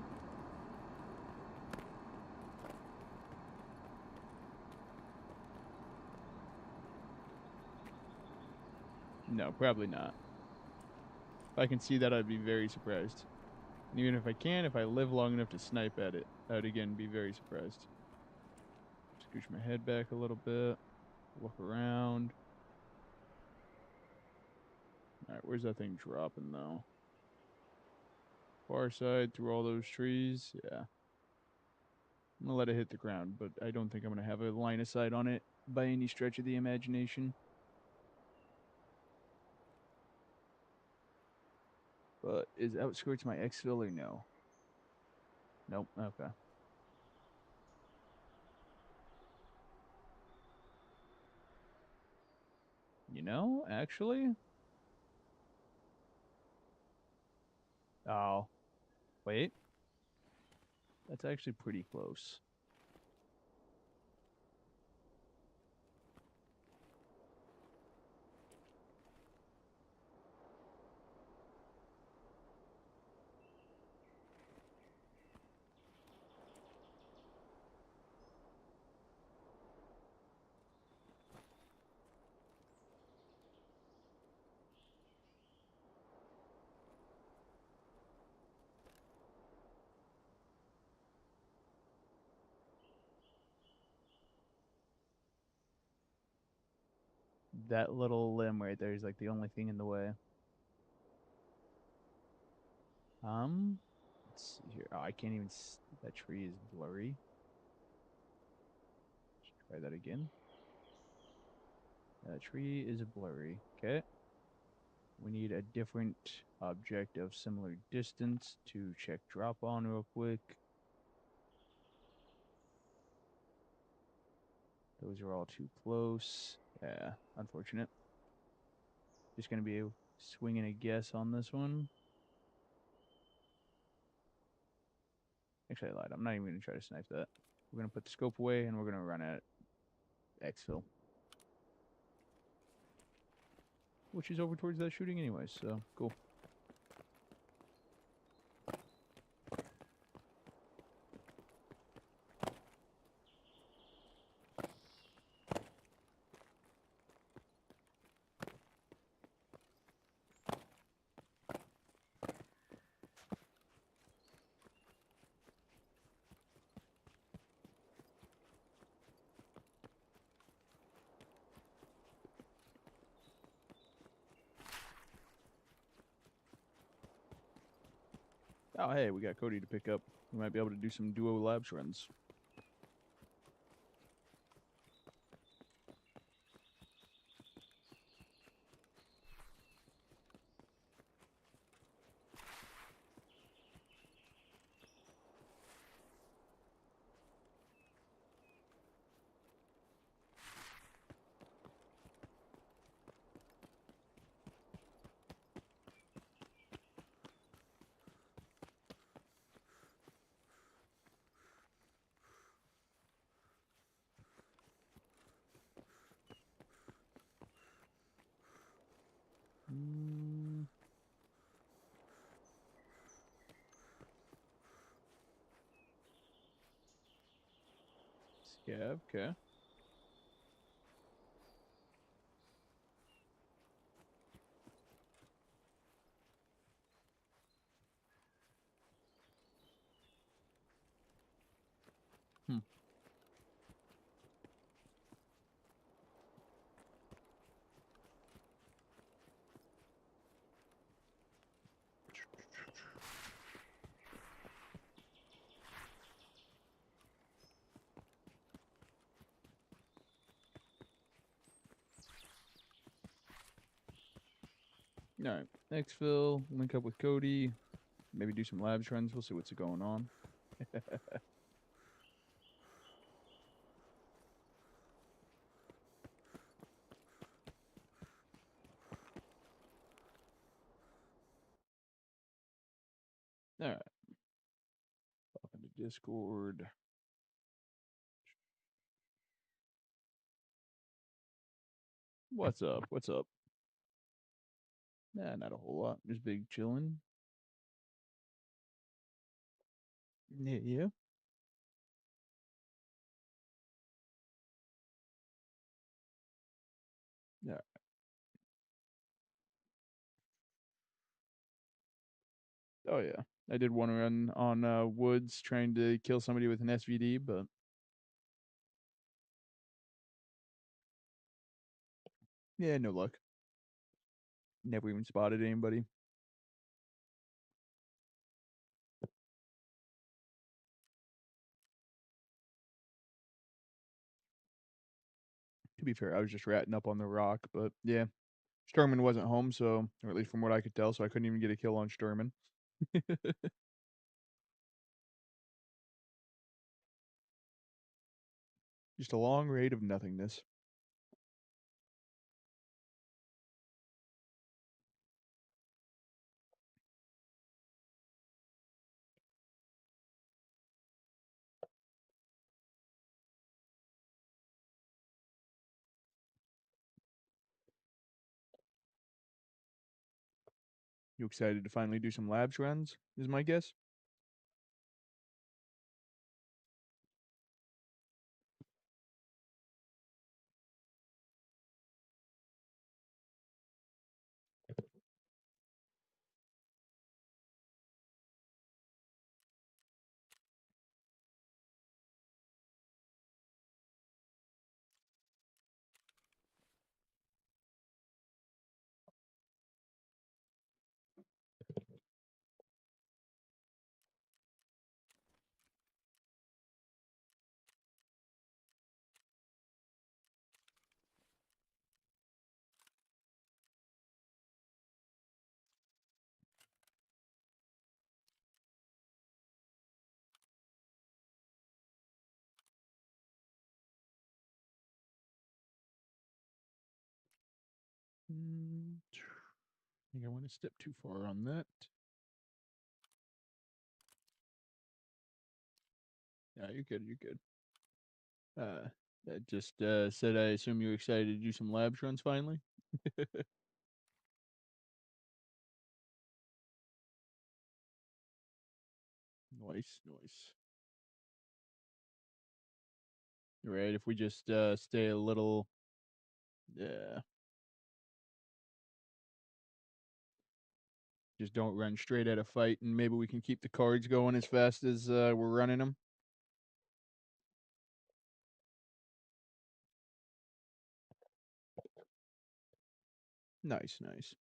A: No, probably not. If I can see that, I'd be very surprised. And even if I can, if I live long enough to snipe at it, I would again be very surprised. Scooch my head back a little bit. Look around. Alright, where's that thing dropping, though? Far side, through all those trees. Yeah. I'm gonna let it hit the ground, but I don't think I'm gonna have a line of sight on it by any stretch of the imagination. But is outskirts my exfil or no? Nope. Okay. You know, actually. Oh. Wait. That's actually pretty close. That little limb right there is like the only thing in the way. Let's see here. Oh, I can't even. That tree is blurry. Let's try that again. That tree is blurry. Okay. We need a different object of similar distance to check drop on real quick. Those are all too close. Yeah, unfortunate. Just going to be swinging a guess on this one. Actually, I lied. I'm not even going to try to snipe that. We're going to put the scope away, and we're going to run at exfil. Which is over towards that shooting anyways, so cool. Oh, hey, we got Cody to pick up. We might be able to do some duo labs runs. Yeah, okay. Hmm. All right. Exfil, link up with Cody. Maybe do some labs runs. We'll see what's going on. All right. Pop into Discord. What's up? What's up? Nah, not a whole lot. Just big chilling. Yeah, yeah. Yeah. Oh yeah. I did one run on Woods trying to kill somebody with an SVD, but yeah, no luck. Never even spotted anybody. To be fair, I was just ratting up on the rock, but yeah. Sturman wasn't home, so or at least from what I could tell, so I couldn't even get a kill on Sturman. Just a long raid of nothingness. You excited to finally do some labs runs? Is my guess. I think I went a step too far on that. Yeah, you're good. You're good. I just said I assume you're excited to do some labs runs finally. Nice, nice. Right, if we just stay a little, yeah, just don't run straight at a fight, and maybe we can keep the cards going as fast as we're running them. Nice, nice.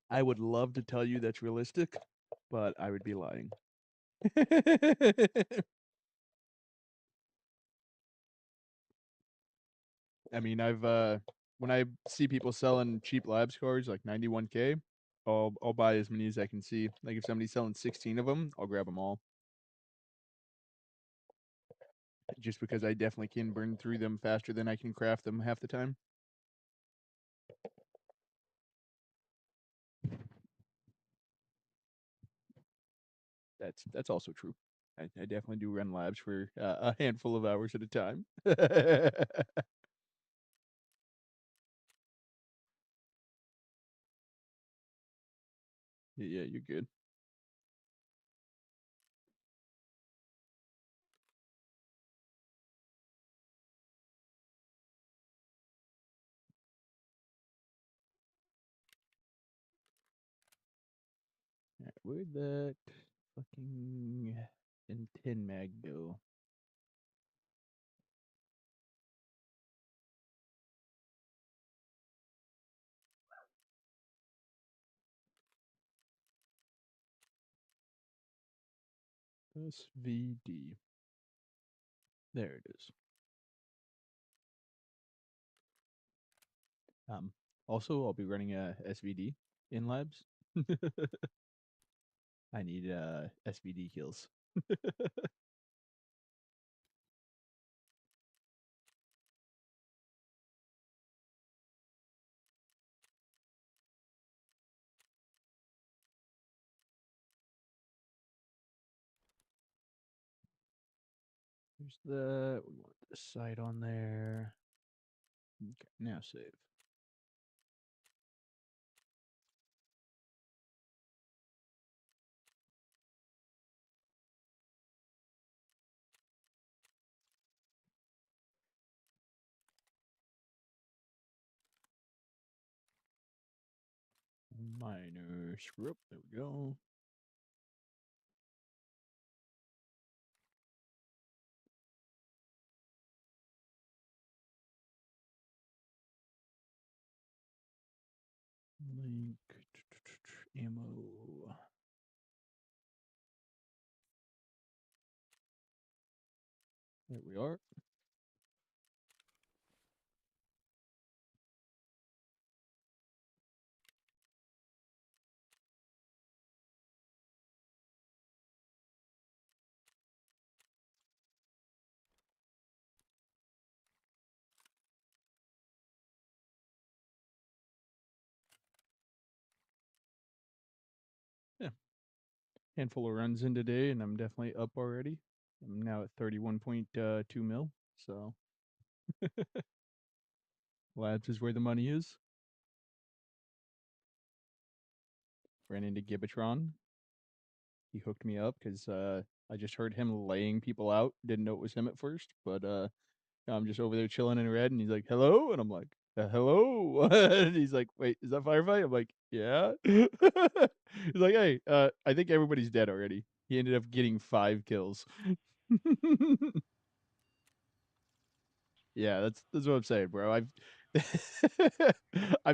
A: I would love to tell you that's realistic, but I would be lying. I mean, I've when I see people selling cheap labs cards like 91K, I'll buy as many as I can see. Like if somebody's selling 16 of them, I'll grab them all. Just because I definitely can burn through them faster than I can craft them half the time. That's also true. I definitely do run labs for a handful of hours at a time. Yeah, you're good. Alright, where'd that fucking M10 mag go? SVD. There it is. Also, I'll be running a SVD in labs. I need SVD kills. There's that. We want the site on there. Okay, now save. Minor script. There we go. Link ammo. There we are. Yeah. Handful of runs in today, and I'm definitely up already. I'm now at 31.2 mil. So labs is where the money is. Ran into Gibatron. He hooked me up because I just heard him laying people out. Didn't know it was him at first, but I'm just over there chilling in red, and he's like, "Hello," and I'm like, "Hello." And he's like, "Wait, is that firefight?" I'm like, "Yeah." He's like, "Hey, I think everybody's dead already." He ended up getting 5 kills. Yeah, that's what I'm saying, bro. I'm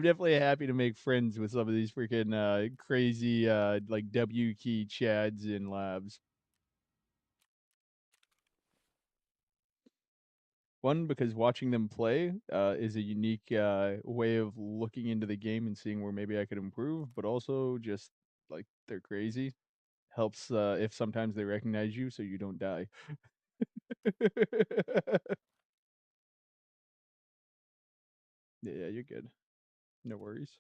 A: definitely happy to make friends with some of these freaking crazy like W key chads in labs. One, because watching them play is a unique way of looking into the game and seeing where maybe I could improve, but also just like they're crazy. Helps if sometimes they recognize you so you don't die. Yeah, you're good. No worries.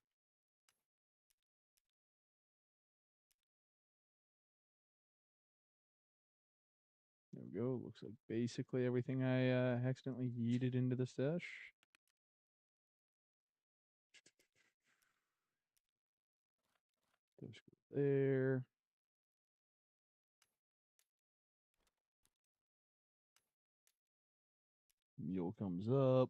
A: There we go. Looks like basically everything I accidentally yeeted into the stash. Those go there. Mule comes up.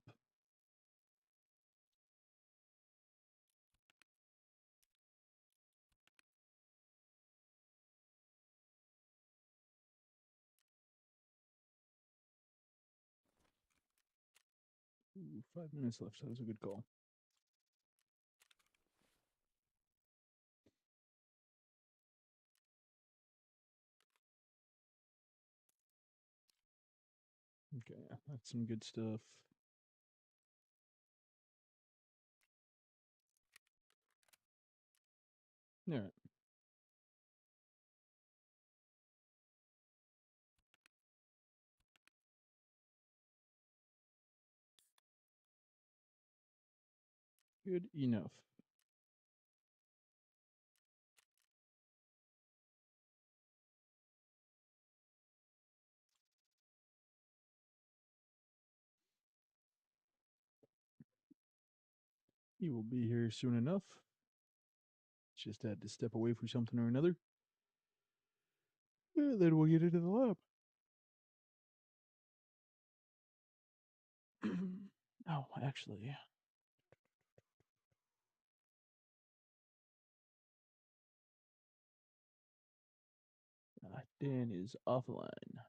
A: Ooh, 5 minutes left. That was a good call. Okay, that's some good stuff. All right. Good enough. He will be here soon enough. Just had to step away for something or another. And then we'll get into the lab. Oh, actually. Dan is offline.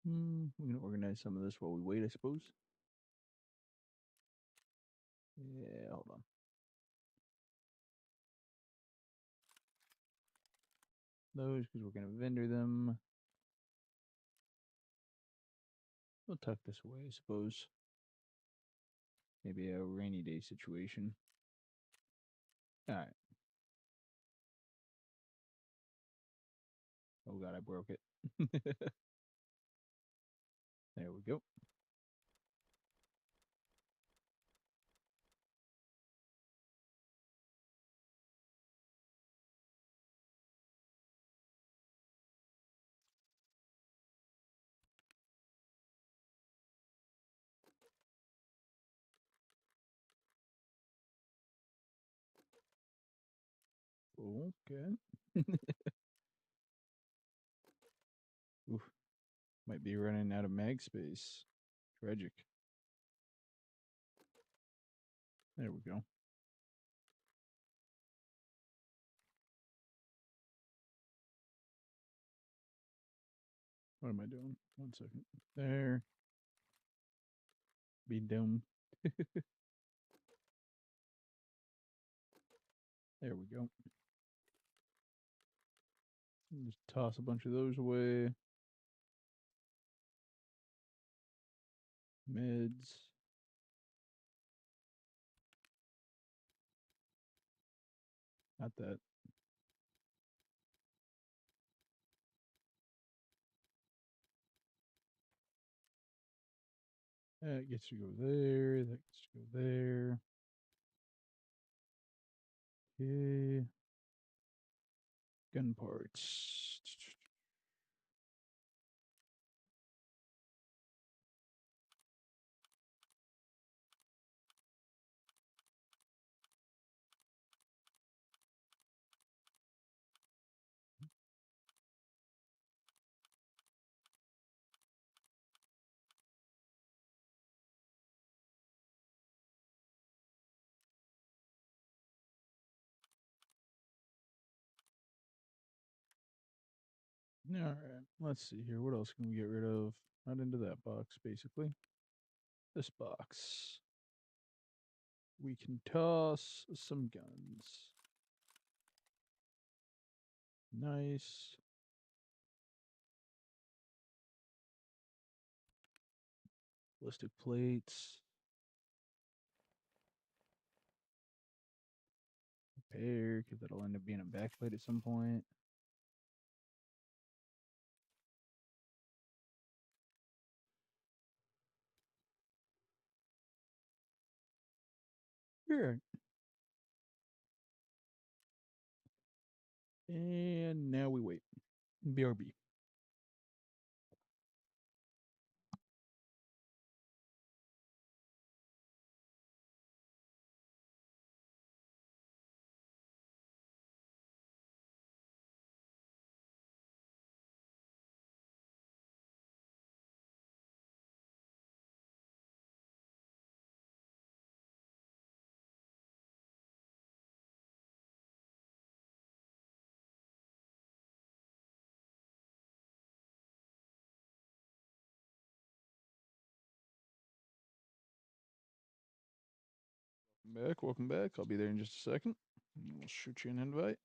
A: We're gonna organize some of this while we wait, I suppose. Yeah, hold on. Those because we're gonna vendor them. We'll tuck this away, I suppose. Maybe a rainy day situation. All right. Oh god, I broke it. There we go. Okay. Oof. Might be running out of mag space. Tragic. There we go. What am I doing? 1 second. There. Be dumb. There we go. Just toss a bunch of those away. Meds. Not that. That gets to go there. That gets to go there. Okay. Gun parts. All right. Let's see here. What else can we get rid of? Not into that box, basically. This box. We can toss some guns. Nice. Ballistic plates. Repair, because that'll end up being a backplate at some point. Alright. And now we wait. BRB. Welcome back. I'll be there in just a second. We'll shoot you an invite.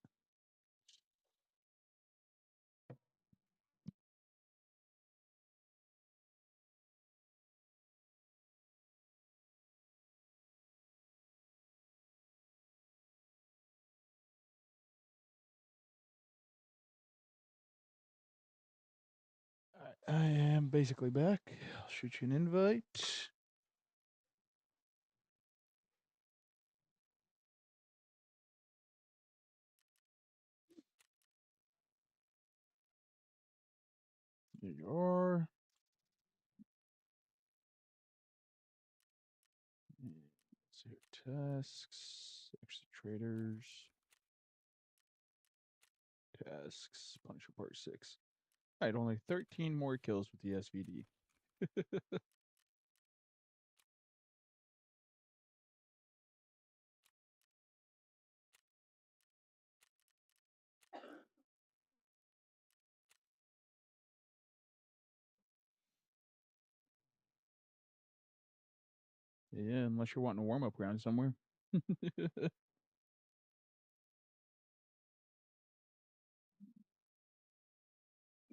A: I am basically back. I'll shoot you an invite. There you are. Let's see here. Tasks, extra traders, tasks, Punisher Part 6. Alright, only 13 more kills with the SVD. Yeah, unless you're wanting a warm-up round somewhere.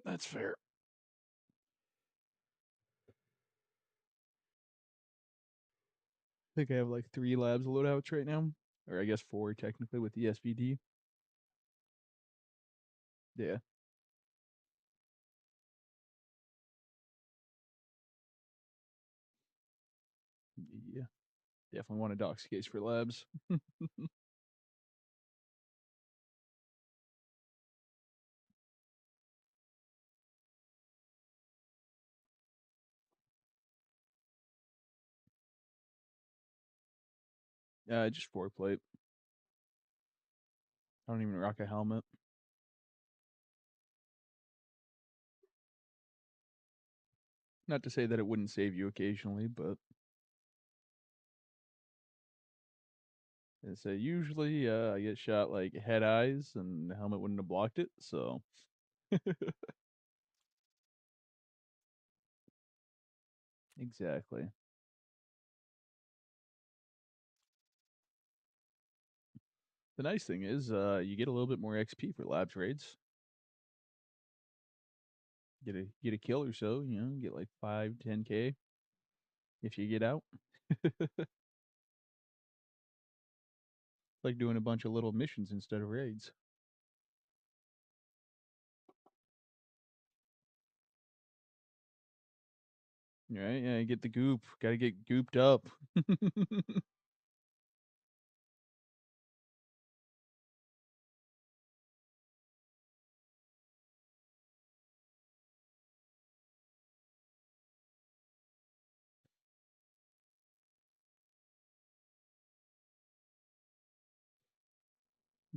A: That's fair. I think I have like 3 labs loadouts right now. Or I guess 4 technically with the SVD. Yeah. Yeah. Definitely want a dox case for labs. Just 4 plate. I don't even rock a helmet. Not to say that it wouldn't save you occasionally, but it's usually I get shot like head eyes and the helmet wouldn't have blocked it, so exactly. The nice thing is you get a little bit more XP for labs raids. Get a kill or so, you know, get like 5-10K if you get out. Like doing a bunch of little missions instead of raids. Right? Yeah, get the goop. Gotta get gooped up.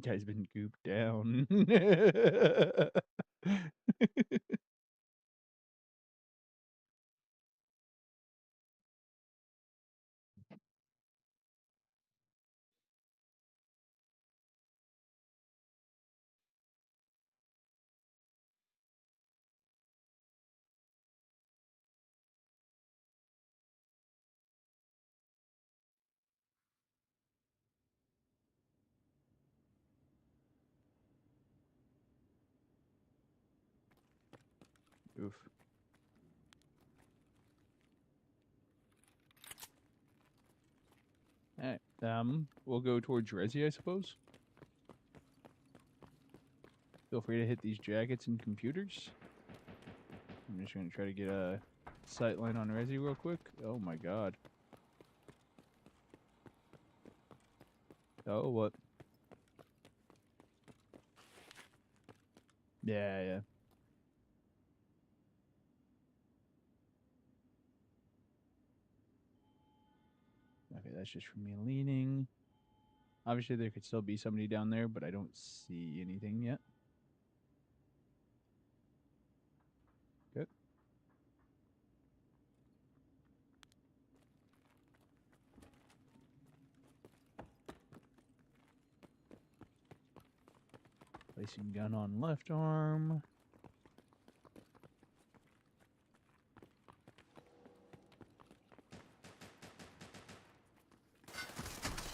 A: Guy's been gooped down. Oof. Alright. We'll go towards Resi, I suppose. Feel free to hit these jackets and computers. I'm just gonna try to get a sight line on Resi real quick. Oh my god. Oh, what? Yeah, yeah. Okay, that's just from me leaning. Obviously, there could still be somebody down there, but I don't see anything yet. Good. Placing gun on left arm.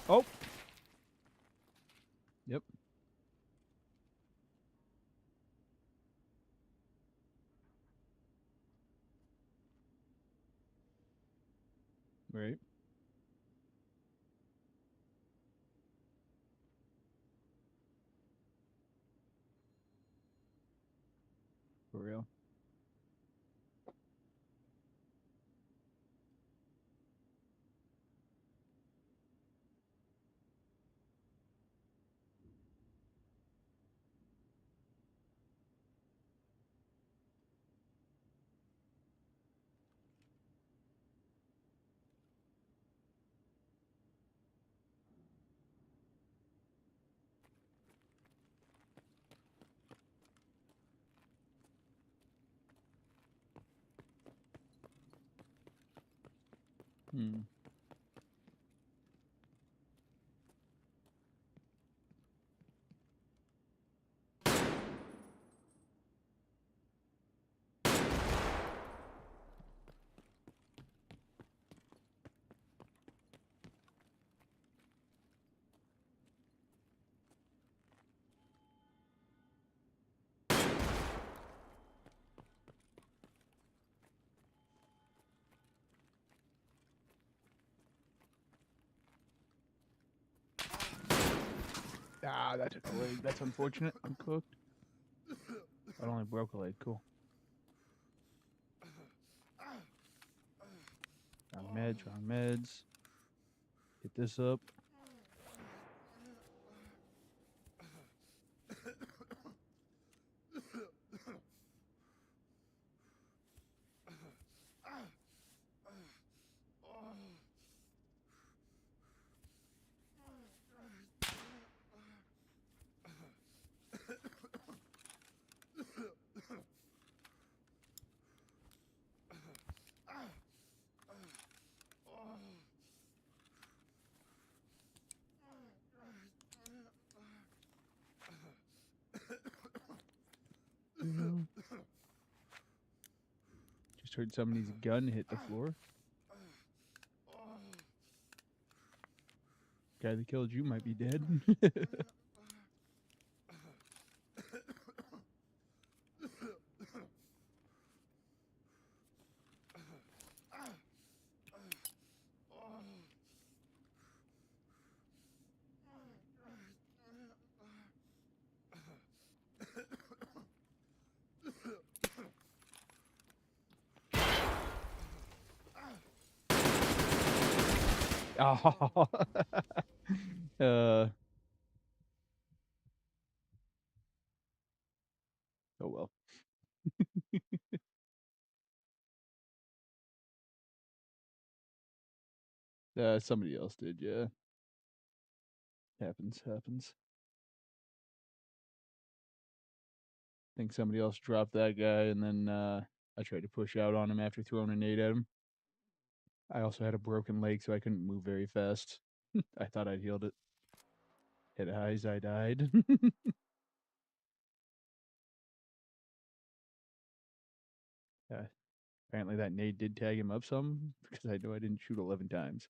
A: Oh! Yep. Right. For real. Hmm. Ah, that took a leg. That's unfortunate. I'm cooked. I only broke a leg. Cool. Wrong meds, wrong meds. Hit this up. Mhm. Just heard somebody's gun hit the floor. Guy that killed you might be dead. Oh. uh. Oh well. Somebody else did. Yeah. Happens. Happens. Think somebody else dropped that guy, and then I tried to push out on him after throwing a nade at him. I also had a broken leg, so I couldn't move very fast. I thought I'd healed it. Hit eyes, I died. Yeah, apparently that nade did tag him up some, because I know I didn't shoot 11 times.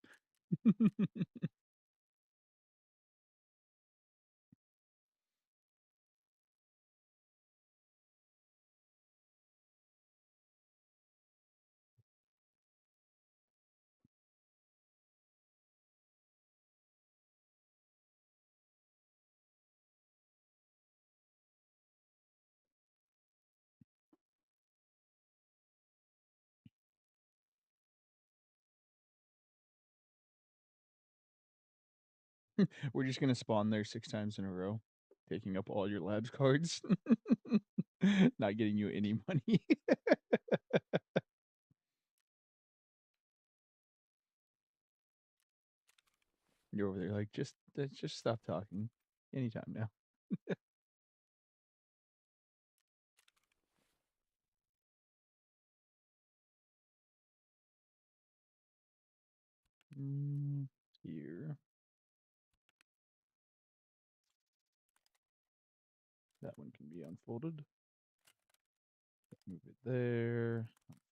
A: We're just gonna spawn there 6 times in a row, taking up all your labs cards. Not getting you any money. You're over there like, just stop talking. Anytime now. Here. That one can be unfolded. Move it there.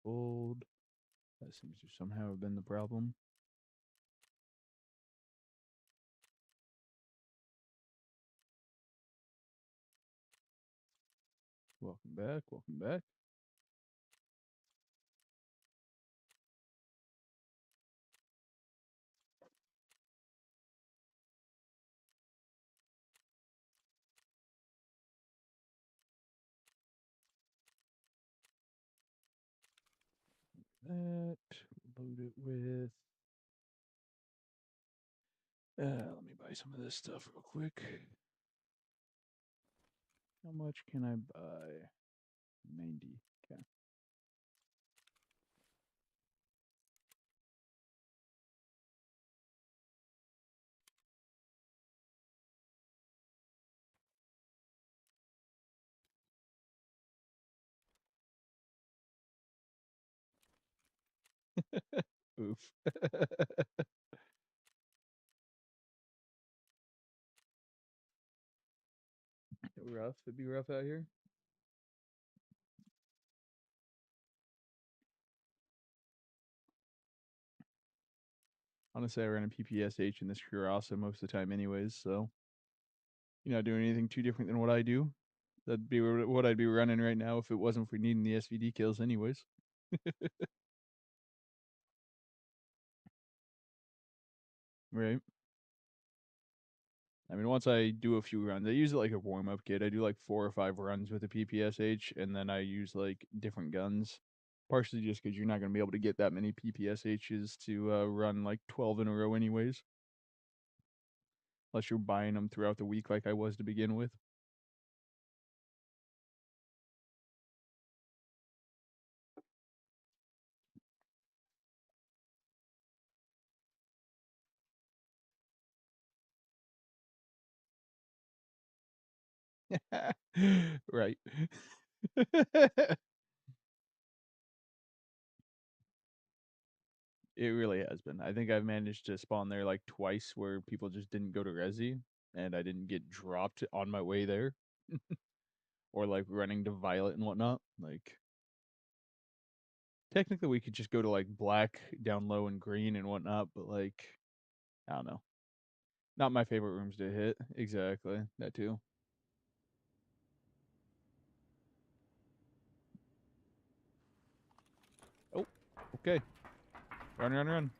A: Unfold. That seems to somehow have been the problem. Welcome back. Welcome back. That. Load it with. Let me buy some of this stuff real quick. How much can I buy? 90. Okay. Oof. Rough. It'd be rough out here. Honestly, I ran a PPSH in this Curasa most of the time anyways, so you're not doing anything too different than what I do. That'd be what I'd be running right now if it wasn't for needing the SVD kills anyways. Right. I mean, once I do a few runs, I use it like a warm-up kit. I do like 4 or 5 runs with a PPSH, and then I use like different guns. Partially just because you're not going to be able to get that many PPSHs to run like 12 in a row anyways. Unless you're buying them throughout the week like I was to begin with. Right. It really has been. I think I've managed to spawn there like twice where people just didn't go to Resi and I didn't get dropped on my way there. Or like running to Violet and whatnot. Like technically we could just go to like black down low and green and whatnot, but like I don't know. Not my favorite rooms to hit. Exactly. That too. Oh, okay. Run, run, run.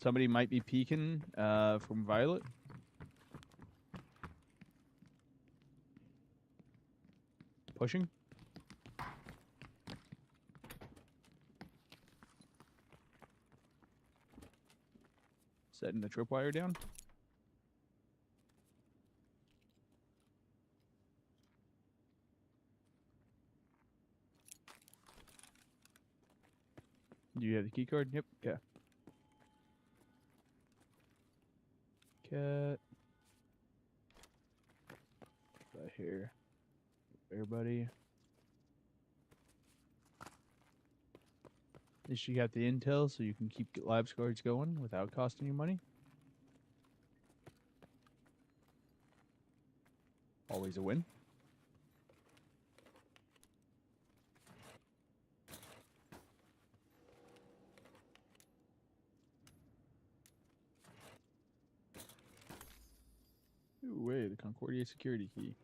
A: Somebody might be peeking from Violet. Pushing. Setting the tripwire down. Do you have the key card? Yep. Okay. Cat. Right here. Everybody. At least you got the intel so you can keep lab cards going without costing you money. Always a win. Ooh, wait, the Concordia security key.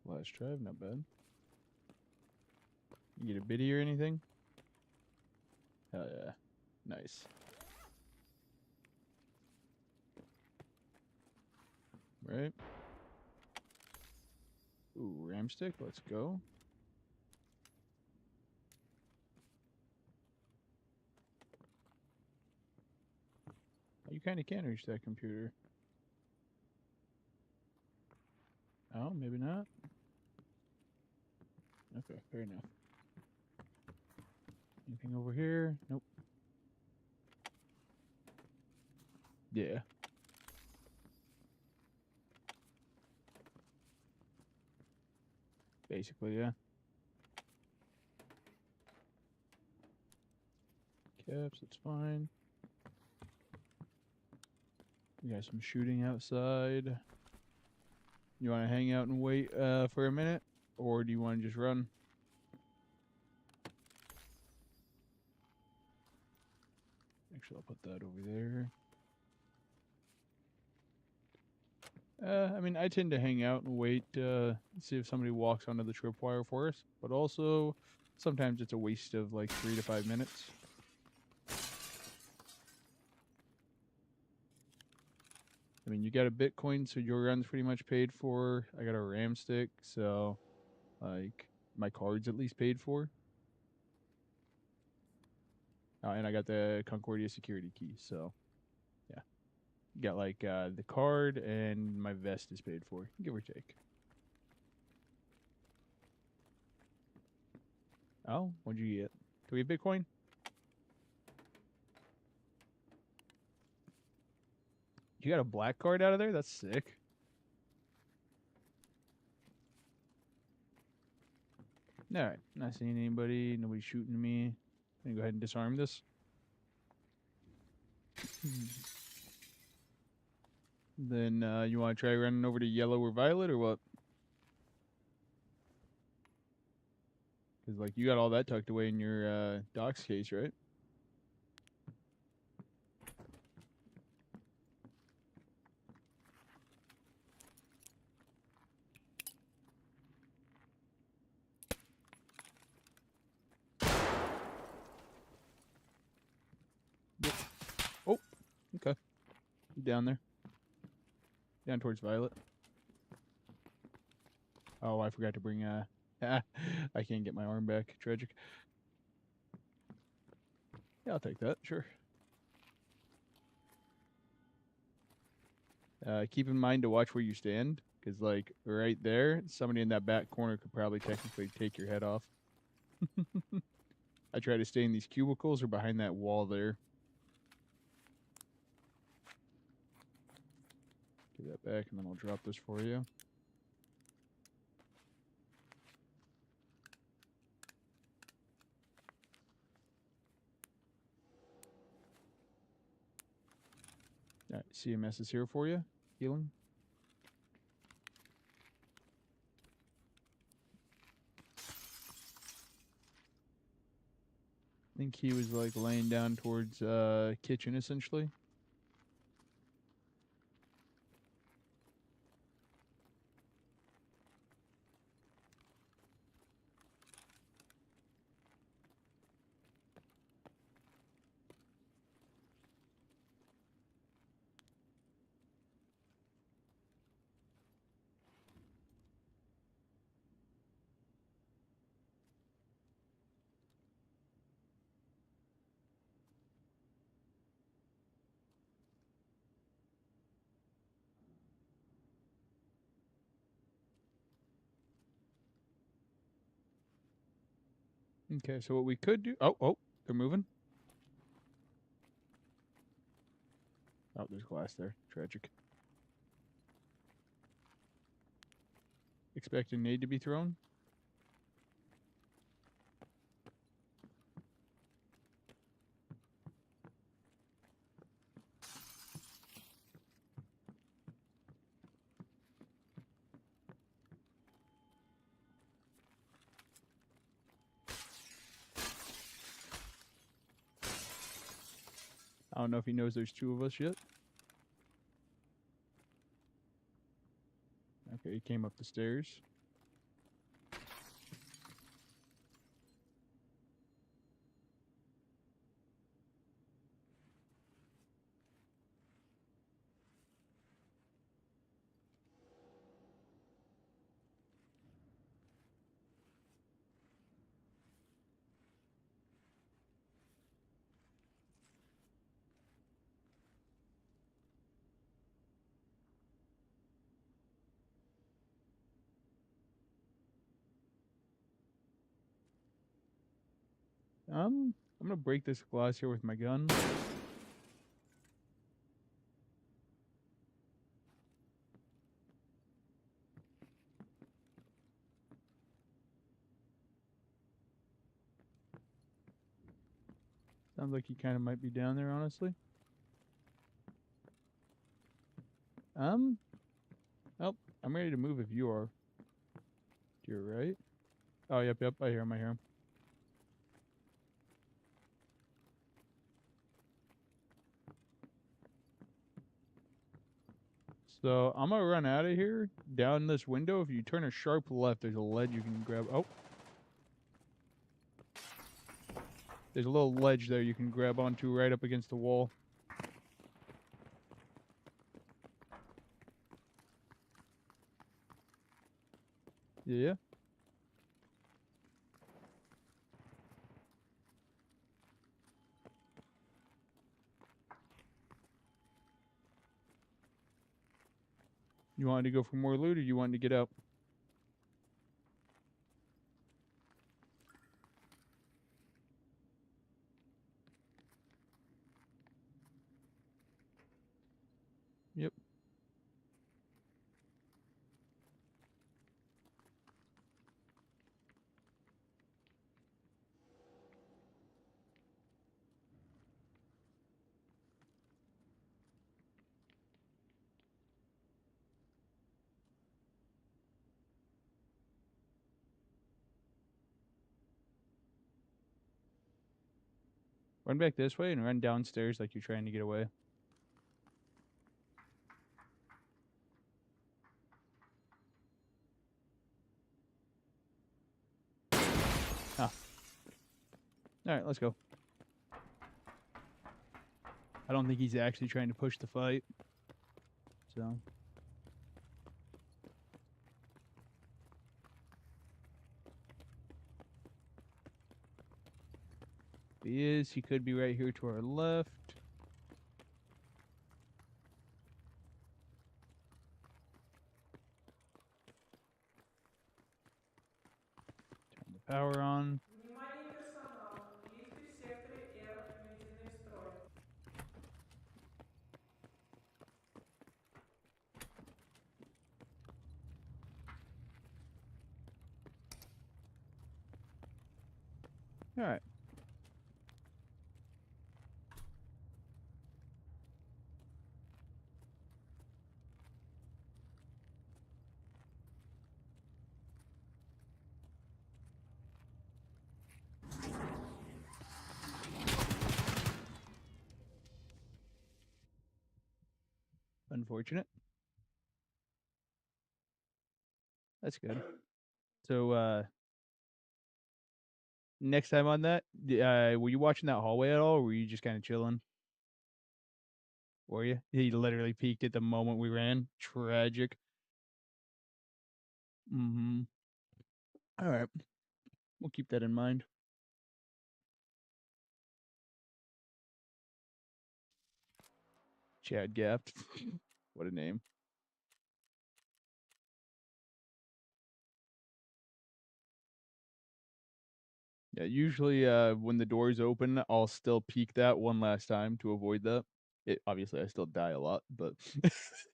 A: Last drive, not bad. You get a biddy or anything? Hell yeah. Nice. right? Ooh, ramstick, let's go. You kind of can reach that computer. Oh, maybe not. Okay, fair enough. Anything over here? Nope. Yeah. Basically, yeah. Caps, that's fine. We got some shooting outside. You want to hang out and wait for a minute? Or do you want to just run? Actually, I'll put that over there. I mean, I tend to hang out and wait, see if somebody walks onto the tripwire for us. But also, sometimes it's a waste of like 3 to 5 minutes. I mean, you got a Bitcoin, so your run's pretty much paid for. I got a RAM stick, so like my card's at least paid for. And I got the Concordia security key, so yeah. Got like the card and my vest is paid for, give or take. Oh, what'd you get? Do we have Bitcoin? You got a black card out of there? That's sick. Alright, not seeing anybody, nobody shooting me. Gonna go ahead and disarm this. Then you want to try running over to yellow or violet or what? Because like you got all that tucked away in your docs case, right? Yep. Oh, okay. Down there. Down towards violet. Oh, I forgot to bring I can't get my arm back. Tragic. Yeah, I'll take that. Sure. Keep in mind to watch where you stand, because like right there, somebody in that back corner could probably technically take your head off. I try to stay in these cubicles or behind that wall there. Give that back, and then I'll drop this for you. All right, CMS is here for you. Healing. I think he was like laying down towards kitchen essentially. Okay, so what we could do... Oh, they're moving. Oh, there's glass there. Tragic. Expecting nade to be thrown. I don't know if he knows there's two of us yet. Okay, he came up the stairs. I'm gonna break this glass here with my gun. Sounds like he kind of might be down there, honestly. Oh, I'm ready to move if you are. To your right. Oh, yep, I hear him, I hear him. So I'm gonna run out of here down this window. If you turn a sharp left, there's a ledge you can grab. Oh, there's a little ledge there you can grab onto right up against the wall. Yeah. You wanted to go for more loot, or you wanted to get out? Yep. Run back this way and run downstairs like you're trying to get away. Ah. Alright, let's go. I don't think he's actually trying to push the fight. So. If he is, he could be right here to our left. Turn the power on.
B: Внимание персонала. Действия в секторе R введены в строй.
A: Alright. Unfortunate. That's good. So, next time on that, were you watching that hallway at all, or were you just kind of chilling? Were you? He literally peeked at the moment we ran. Tragic. Mm-hmm. All right. We'll keep that in mind. Chad Gapped. What a name. Yeah, usually when the doors open, I'll still peek that one last time to avoid that. Obviously I still die a lot, but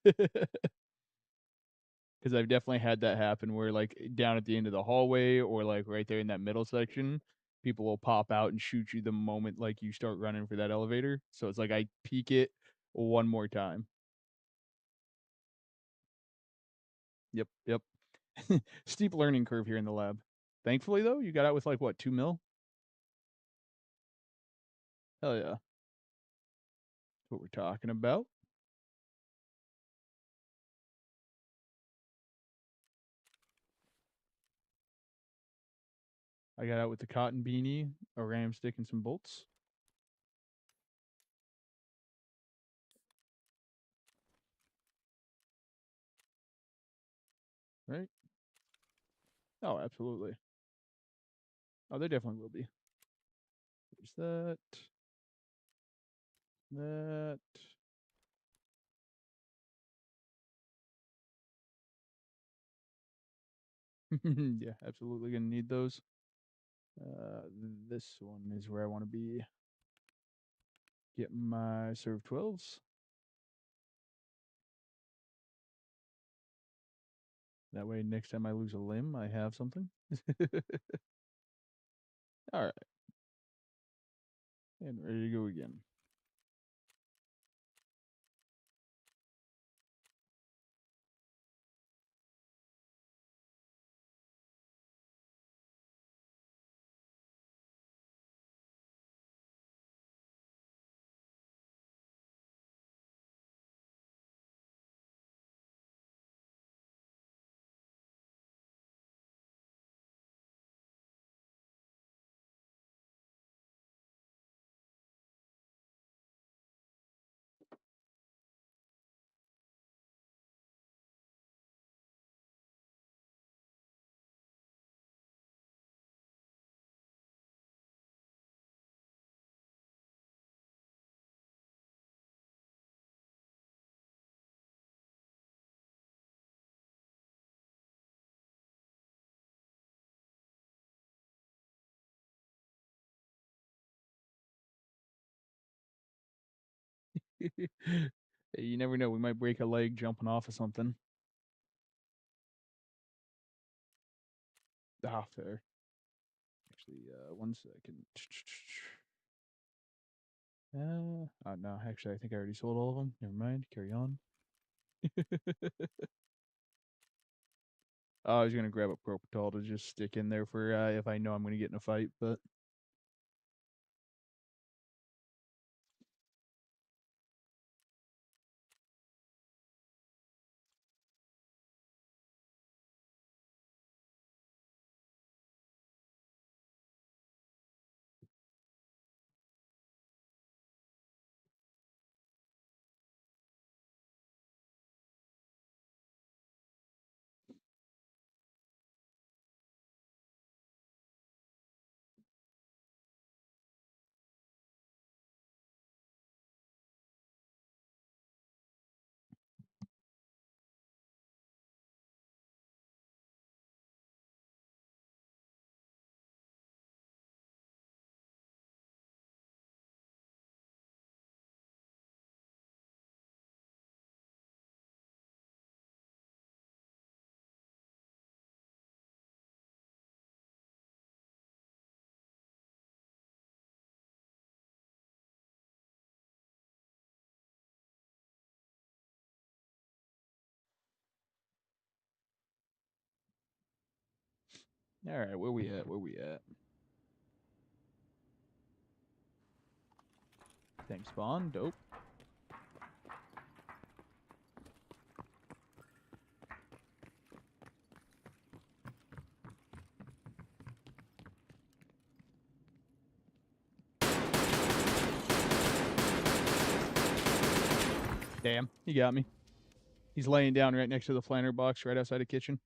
A: because I've definitely had that happen where like down at the end of the hallway or like right there in that middle section, people will pop out and shoot you the moment like you start running for that elevator. So it's like I peek it one more time. Yep. Steep learning curve here in the lab. Thankfully though, you got out with like what, 2 mil? Hell yeah. That's what we're talking about. I got out with the cotton beanie, a ram stick, and some bolts. Right? Oh, absolutely. Oh, there definitely will be. There's that. That. Yeah, absolutely gonna need those. This one is where I want to be. Get my serve 12s. That way, next time I lose a limb, I have something. All right. And ready to go again. You never know. We might break a leg jumping off of something. Ah, fair. Actually, 1 second. No, actually, I think I already sold all of them. Never mind. Carry on. I was gonna grab a propofol to just stick in there for if I know I'm gonna get in a fight, but all right, where we at? Where we at? Tank spawn, dope. Damn, he got me. He's laying down right next to the flanner box, right outside the kitchen.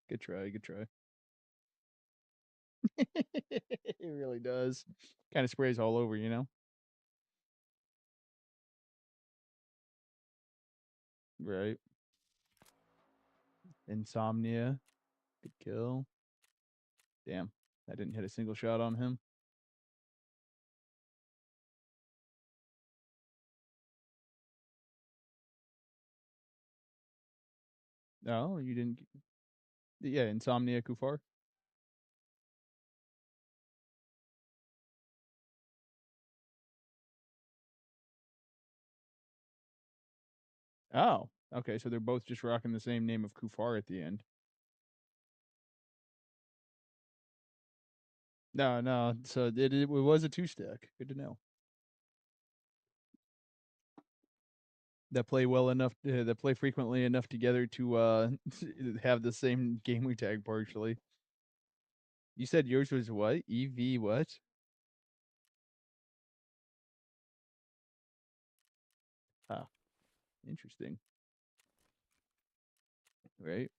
A: Good try, good try. It really does. Kind of sprays all over, you know? Right. Insomnia. Good kill. Damn. I didn't hit a single shot on him. No, you didn't. Yeah, Insomnia Kufar. Oh, okay. So they're both just rocking the same name of Kufar at the end. No, no. So it was a two stack. Good to know. That play well enough. That play frequently enough together to have the same gamer tag partially. You said yours was what? EV what? Ah, interesting. Right.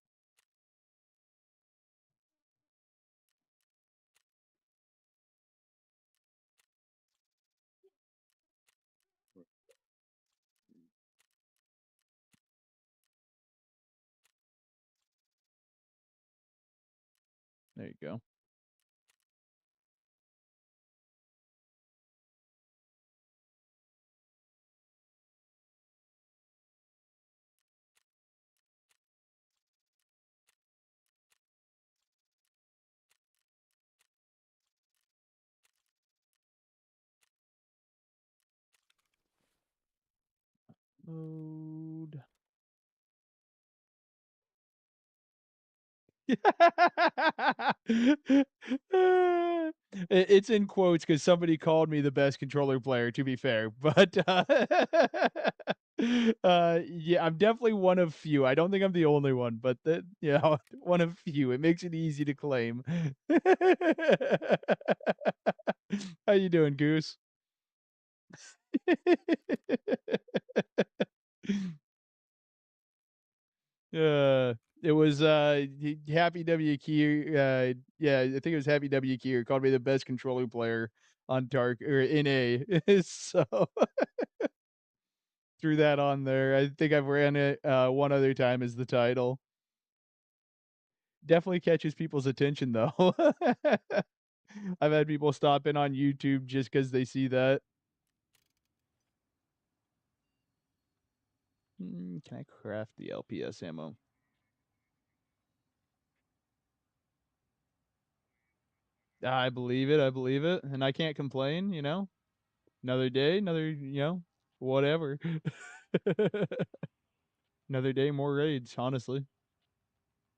A: There you go. Load. It's in quotes because somebody called me the best controller player, to be fair, but, yeah, I'm definitely one of few. I don't think I'm the only one, but one of few. It makes it easy to claim. How you doing, Goose? Uh, it was, Happy W Key, yeah, I think it was Happy W Key called me the best controller player on Tark or NA. So, threw that on there. I think I've ran it, one other time as the title. Definitely catches people's attention, though. I've had people stop in on YouTube just because they see that. Can I craft the LPS ammo? I believe it, and I can't complain, you know? Another day, whatever. Another day, more raids, honestly.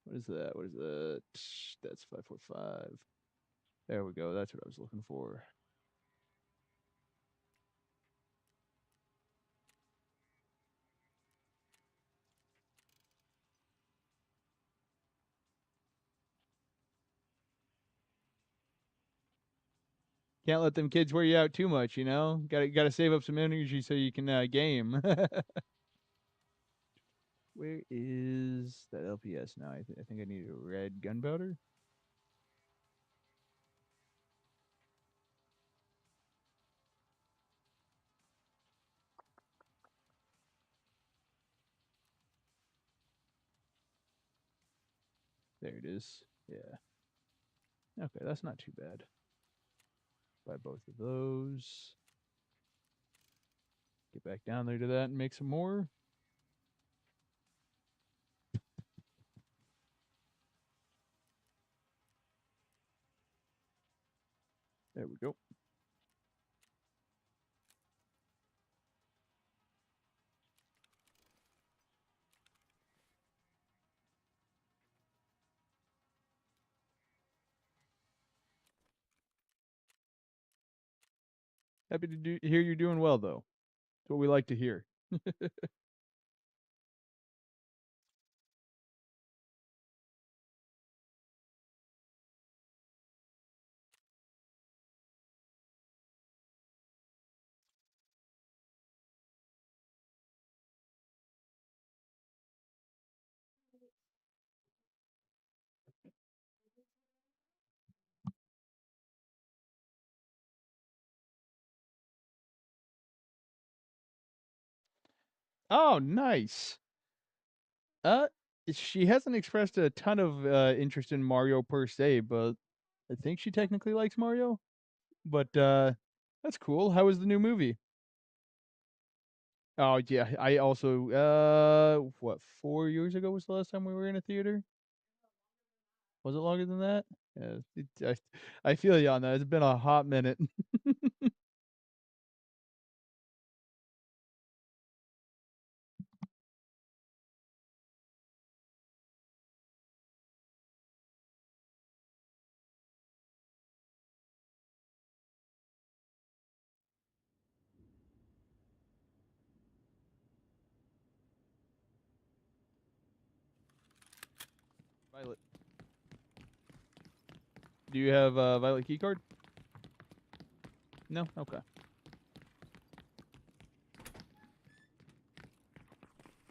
A: What is that? What is that? That's 545. There we go. That's what I was looking for. Can't let them kids wear you out too much, you know? Gotta save up some energy so you can game. Where is that LPS now? I think I need a red gunpowder. There it is. Yeah. Okay, that's not too bad. Buy both of those. Get back down there to that and make some more. There we go. Happy to hear you're doing well, though. That's what we like to hear. Oh, nice. Uh, she hasn't expressed a ton of interest in Mario per se, but I think she technically likes Mario. But that's cool. How was the new movie? Oh yeah, I also what 4 years ago was the last time we were in a theater? Was it longer than that? Yeah, I feel you on that. It's been a hot minute. Violet, do you have a Violet key card? No. Okay.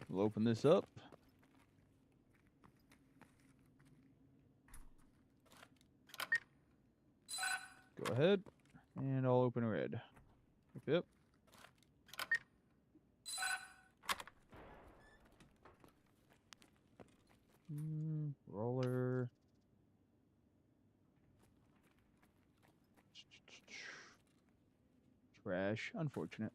A: We'll open this up. Go ahead, and I'll open red. Yep. Roller. gosh, unfortunate.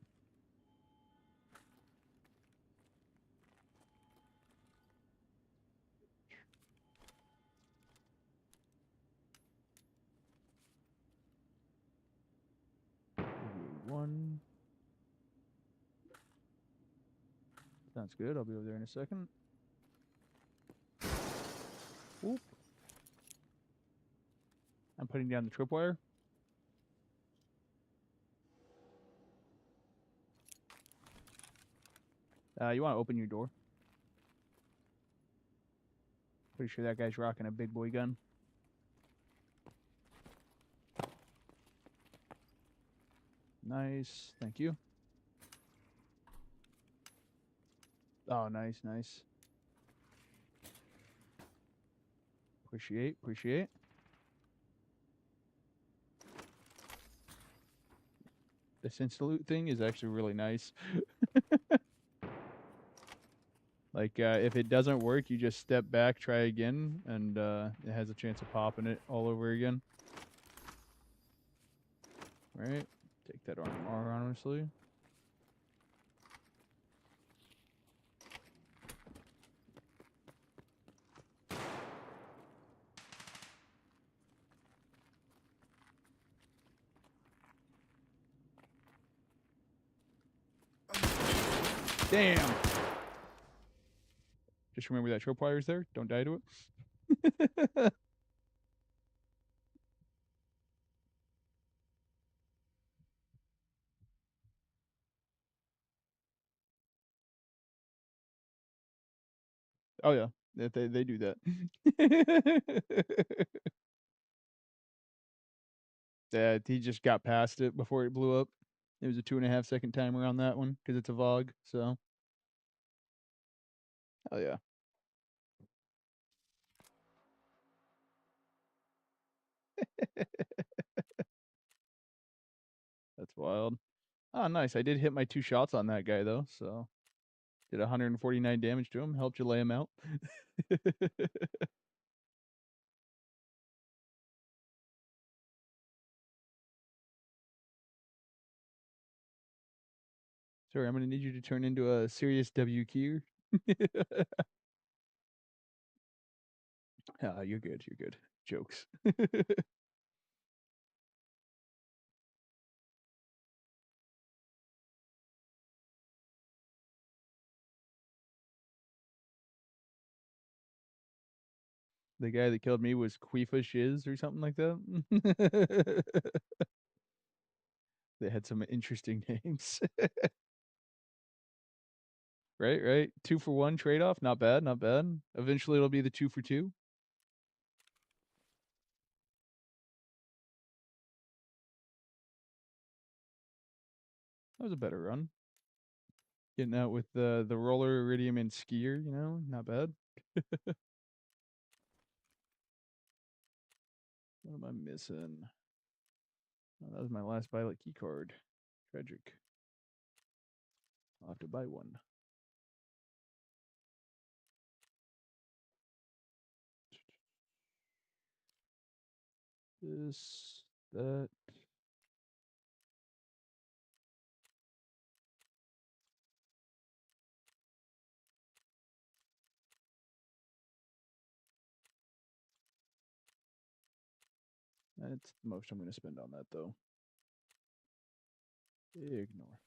A: One. Sounds good. I'll be over there in a second. Whoop. I'm putting down the tripwire. You want to open your door? Pretty sure that guy's rocking a big boy gun. Nice. Thank you. Oh, nice, nice. Appreciate, appreciate. This insta-loot thing is actually really nice. Like, if it doesn't work, you just step back, try again, and it has a chance of popping it all over again. Right? Take that armor, honestly. Damn! Just remember that tropire's there. Don't die to it. Oh yeah, they do that. Yeah, he just got past it before it blew up. It was a 2.5 second timer on that one because it's a VOG. So, oh yeah. That's wild. Oh, nice. I did hit my 2 shots on that guy though, so did 149 damage to him. Helped you lay him out. Sorry, I'm gonna need you to turn into a serious W keyer. Ah, you're good. You're good. Jokes. The guy that killed me was Queefa Shiz or something like that. They had some interesting names. Right, right. 2-for-1 trade-off. Not bad, not bad. Eventually it'll be the 2-for-2. That was a better run. Getting out with the roller, iridium, and skier, not bad. What am I missing? Oh, that was my last violet key card. Tragic. I'll have to buy one. This, that. That's the most I'm going to spend on that, though. Ignore.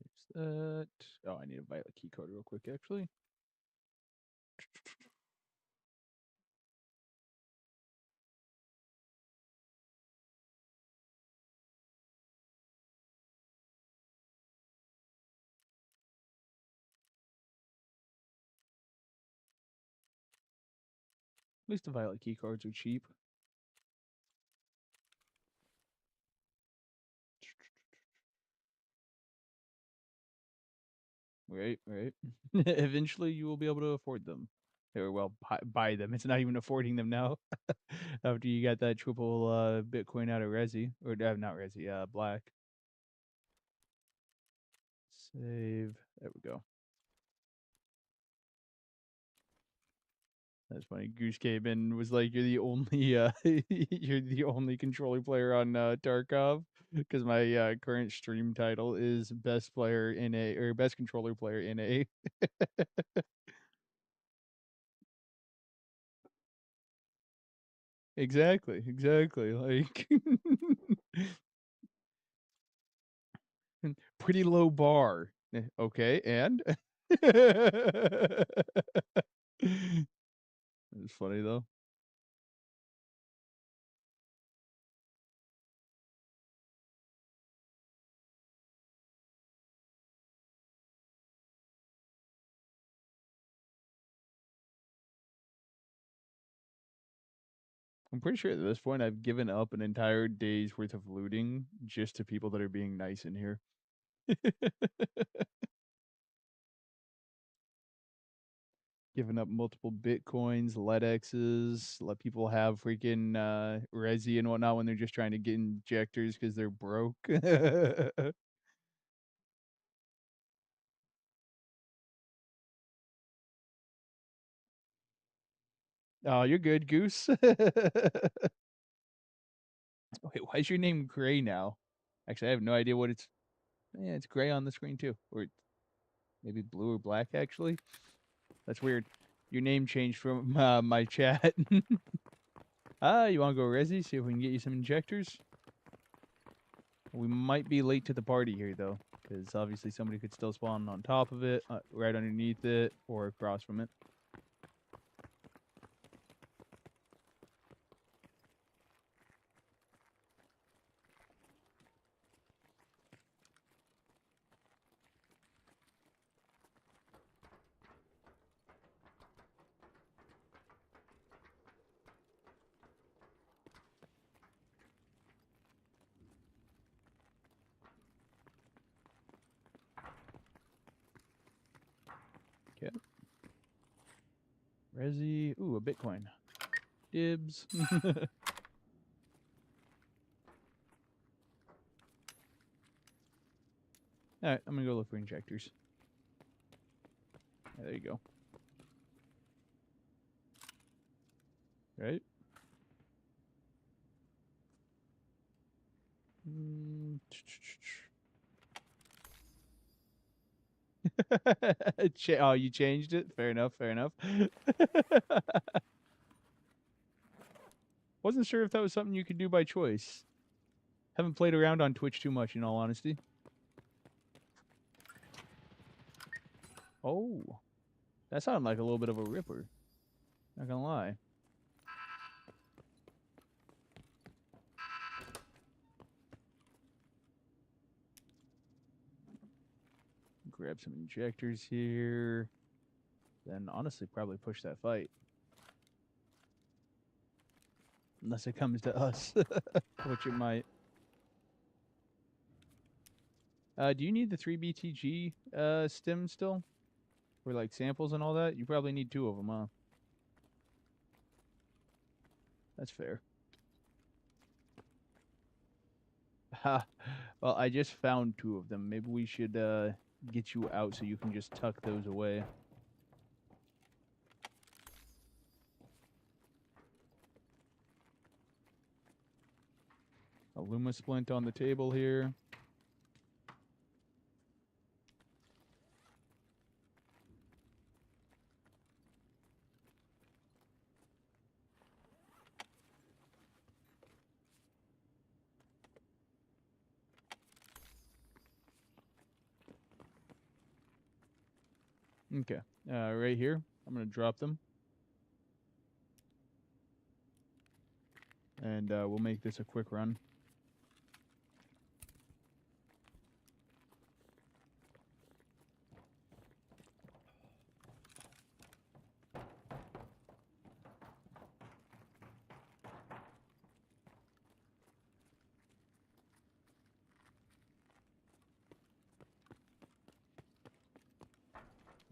A: Fix that. Oh, I need a violet key card real quick, actually. At least the violet key cards are cheap. Right, right. Eventually you will be able to afford them. or well, buy them. It's not even affording them now. After you got that triple Bitcoin out of Resi, or not Resi, Black. Save. There we go. That's funny. Goose came in and was like, "You're the only, you're the only controller player on Tarkov," because my current stream title is best player in a or best controller player in a. Exactly, exactly. Like pretty low bar. Okay, and it's funny though. I'm pretty sure at this point I've given up an entire day's worth of looting just to people that are being nice in here. Giving up multiple bitcoins, LEDXs, let people have freaking resi and whatnot when they're just trying to get injectors because they're broke. Oh, you're good, Goose. Wait, why is your name Gray now? Actually, I have no idea what it's. Yeah, it's gray on the screen too, or maybe blue or black. Actually, that's weird. Your name changed from my chat. You want to go resi? See if we can get you some injectors. We might be late to the party here though, because obviously somebody could still spawn on top of it, right underneath it, or across from it. Okay. Resi. Ooh, a Bitcoin. Dibs. Alright, I'm gonna go look for injectors. Yeah, there you go. Right? Oh, you changed it? Fair enough, fair enough. Wasn't sure if that was something you could do by choice. Haven't played around on Twitch too much, in all honesty. Oh, that sounded like a little bit of a ripper. Not gonna lie. Grab some injectors here. Then honestly, probably push that fight. Unless it comes to us, which it might. Do you need the 3 BTG stim still? For like samples and all that? You probably need 2 of them, huh? That's fair. Ha. Well, I just found 2 of them. Maybe we should get you out so you can just tuck those away. A Luma splint on the table here. Okay. Right here. I'm going to drop them. And we'll make this a quick run.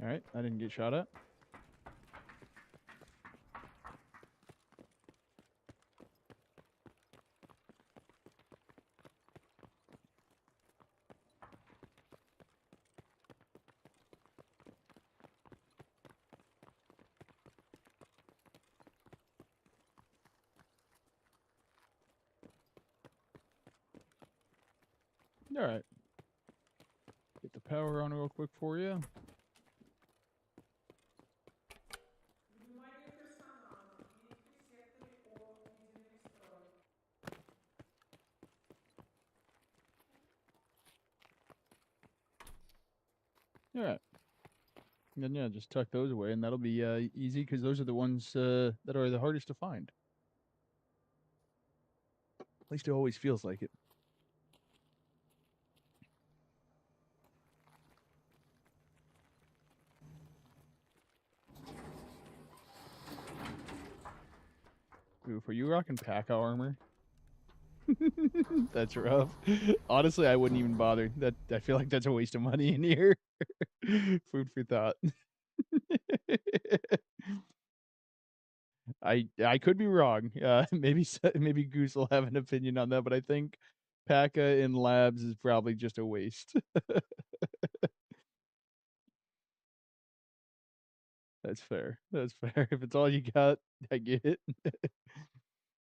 A: All right. I didn't get shot at. All right. Get the power on real quick for you.
B: Внимание персонала. Действий в секторе О введены в строй.
A: All right. And then, yeah, just tuck those away, and that'll be easy because those are the ones that are the hardest to find. At least it always feels like it. Oof, are you rocking Paca armor? That's rough. Honestly, I wouldn't even bother. That I feel like that's a waste of money in here. Food for thought. I could be wrong. Maybe Goose will have an opinion on that, but I think Paca in labs is probably just a waste. That's fair. That's fair. If it's all you got, I get it.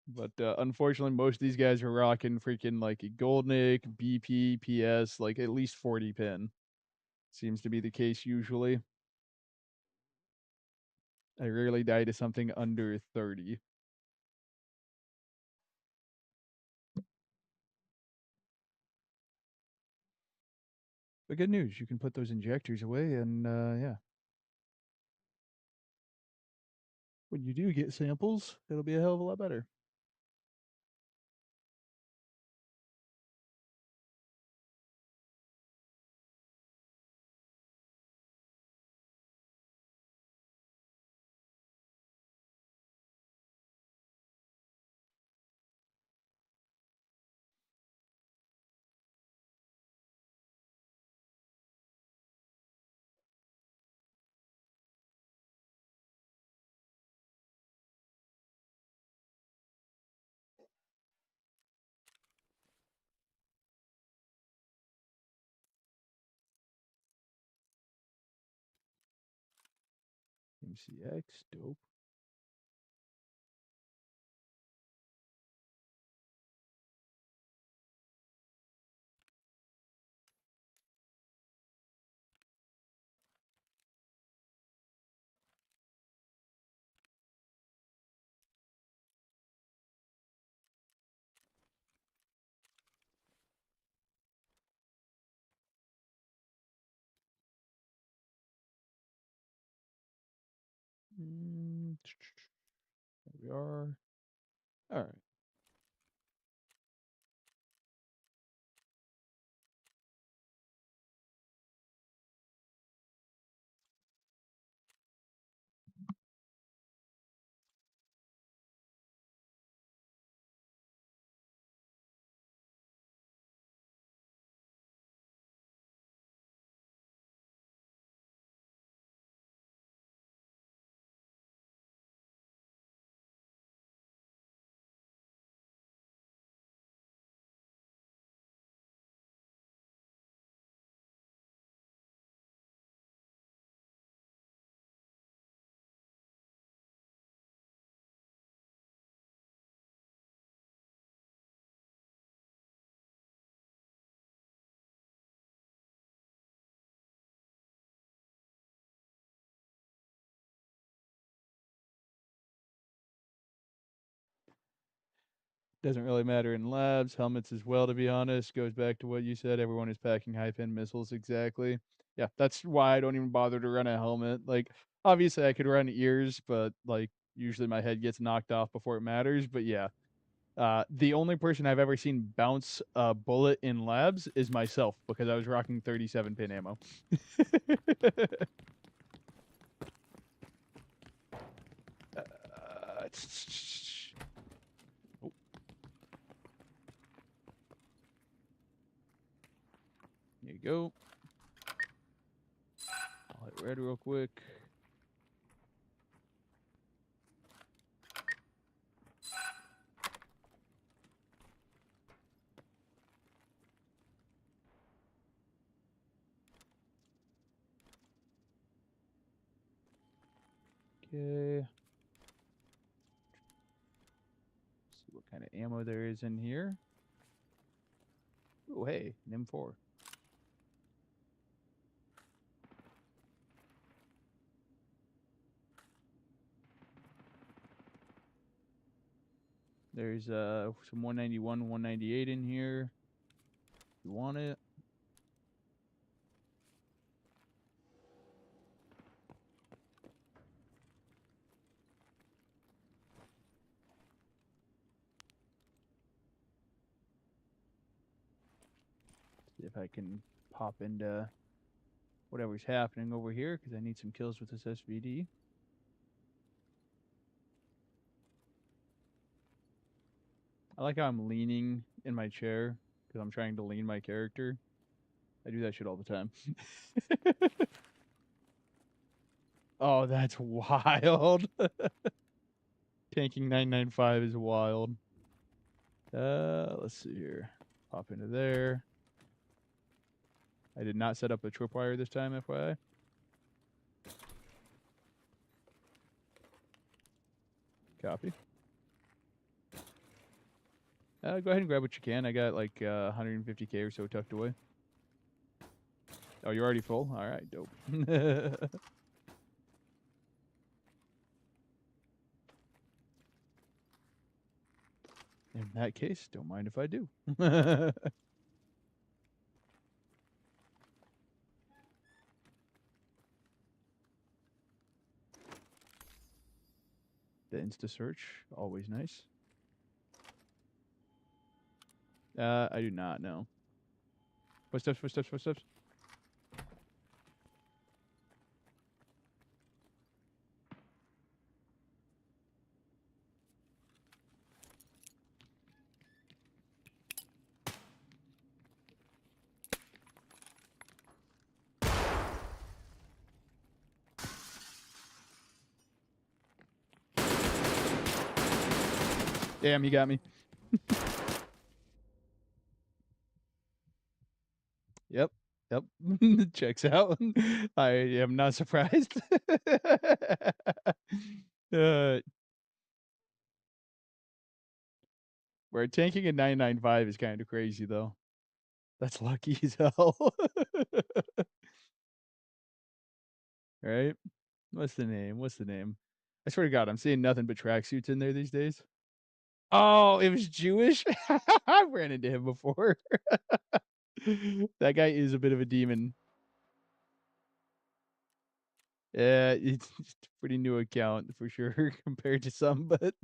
A: But unfortunately, most of these guys are rocking freaking like a Goldnick, BP, PS, like at least 40 pin. Seems to be the case usually. I rarely die to something under 30. But good news, you can put those injectors away, and yeah. When you do get samples, it'll be a hell of a lot better. MCX, dope. There we are. All right. Doesn't really matter in labs, helmets as well, to be honest. Goes back to what you said. Everyone is packing high pin missiles exactly. Yeah, that's why I don't even bother to run a helmet. Like, obviously I could run ears, but like usually my head gets knocked off before it matters. But yeah. The only person I've ever seen bounce a bullet in labs is myself because I was rocking 37 pin ammo. Oh. There you go. I'll hit red real quick. Okay. See what kind of ammo there is in here. Oh, hey, an M4. There's some 191, 198 in here. You want it? See if I can pop into whatever's happening over here because I need some kills with this SVD. I like how I'm leaning in my chair because I'm trying to lean my character. I do that shit all the time. Oh, that's wild. Tanking 995 is wild. Let's see here. Pop into there. I did not set up a tripwire this time, FYI. Copy. Go ahead and grab what you can. I got like 150k or so tucked away. Oh, you're already full? All right, dope. In that case, don't mind if I do. The Insta search, always nice. I do not know. Footsteps, footsteps, footsteps. Damn, you got me. Yep. Yep. Checks out. I am not surprised. uh, where tanking a 995 is kind of crazy, though. That's lucky as hell. Right? What's the name? What's the name? I swear to God, I'm seeing nothing but tracksuits in there these days. Oh, it was Jewish? I ran into him before. That guy is a bit of a demon. Yeah, it's just a pretty new account for sure compared to some, but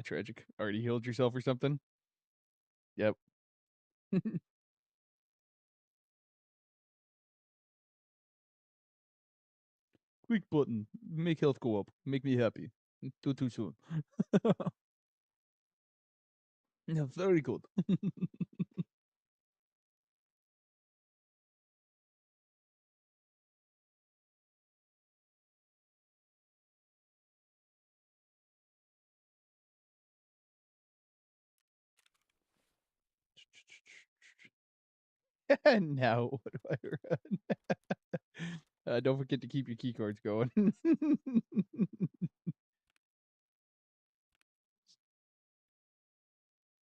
A: tragic. Already healed yourself or something? Yep. Quick button. Make health go up. Make me happy. Too soon. Yeah, very good. And now what do I run? Don't forget to keep your key cards going.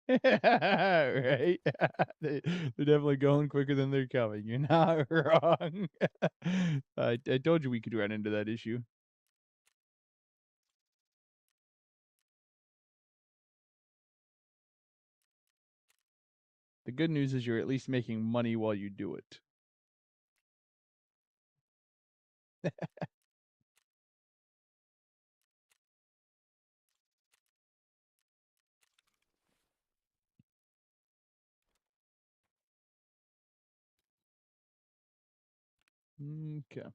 A: Right? They're definitely going quicker than they're coming. You're not wrong. I told you we could run into that issue. The good news is you're at least making money while you do it. Okay.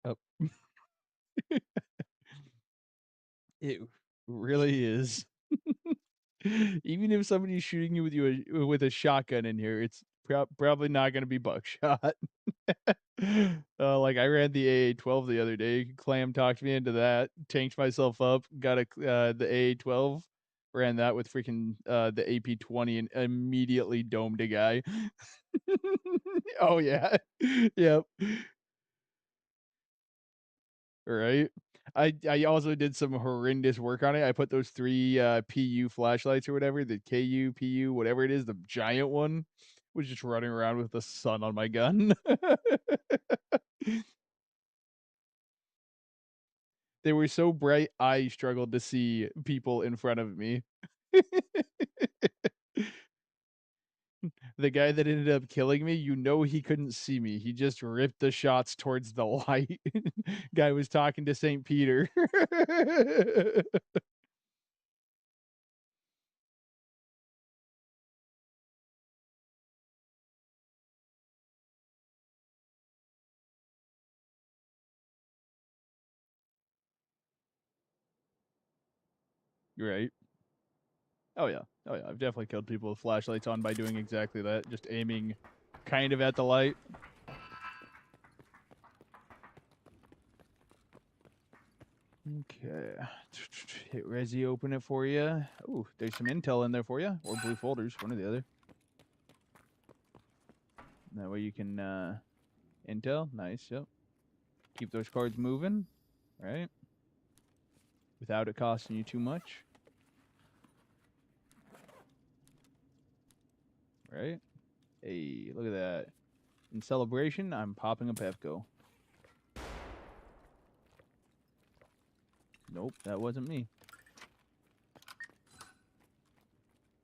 A: Up. It really is. Even if somebody's shooting you with a shotgun in here, it's probably not going to be buckshot. Like I ran the AA-12 the other day. Clam talked me into that. Tanked myself up. Got the AA-12. Ran that with freaking the AP-20 and immediately domed a guy. Oh yeah, yep. Right. I also did some horrendous work on it. I put those 3, PU flashlights or whatever, the KU, PU, whatever it is, the giant one, was just running around with the sun on my gun. They were so bright, I struggled to see people in front of me. The guy that ended up killing me, you know he couldn't see me. He just ripped the shots towards the light. Guy was talking to St. Peter. Right. Oh yeah. Oh yeah. I've definitely killed people with flashlights on by doing exactly that, just aiming kind of at the light. Okay. Hit Resi, open it for you. Ooh, there's some intel in there for you, or blue folders, one or the other. That way you can intel. Nice. Yep. Keep those cards moving, right? Without it costing you too much. Right? Hey, look at that. In celebration, I'm popping a Pepco. Nope, that wasn't me.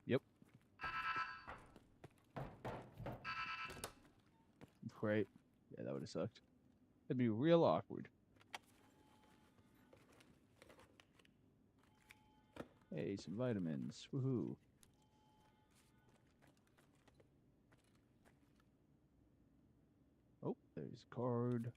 A: Yep. Right. Yeah, that would have sucked. That'd be real awkward. Hey, some vitamins. Woohoo. Oh, there's a card.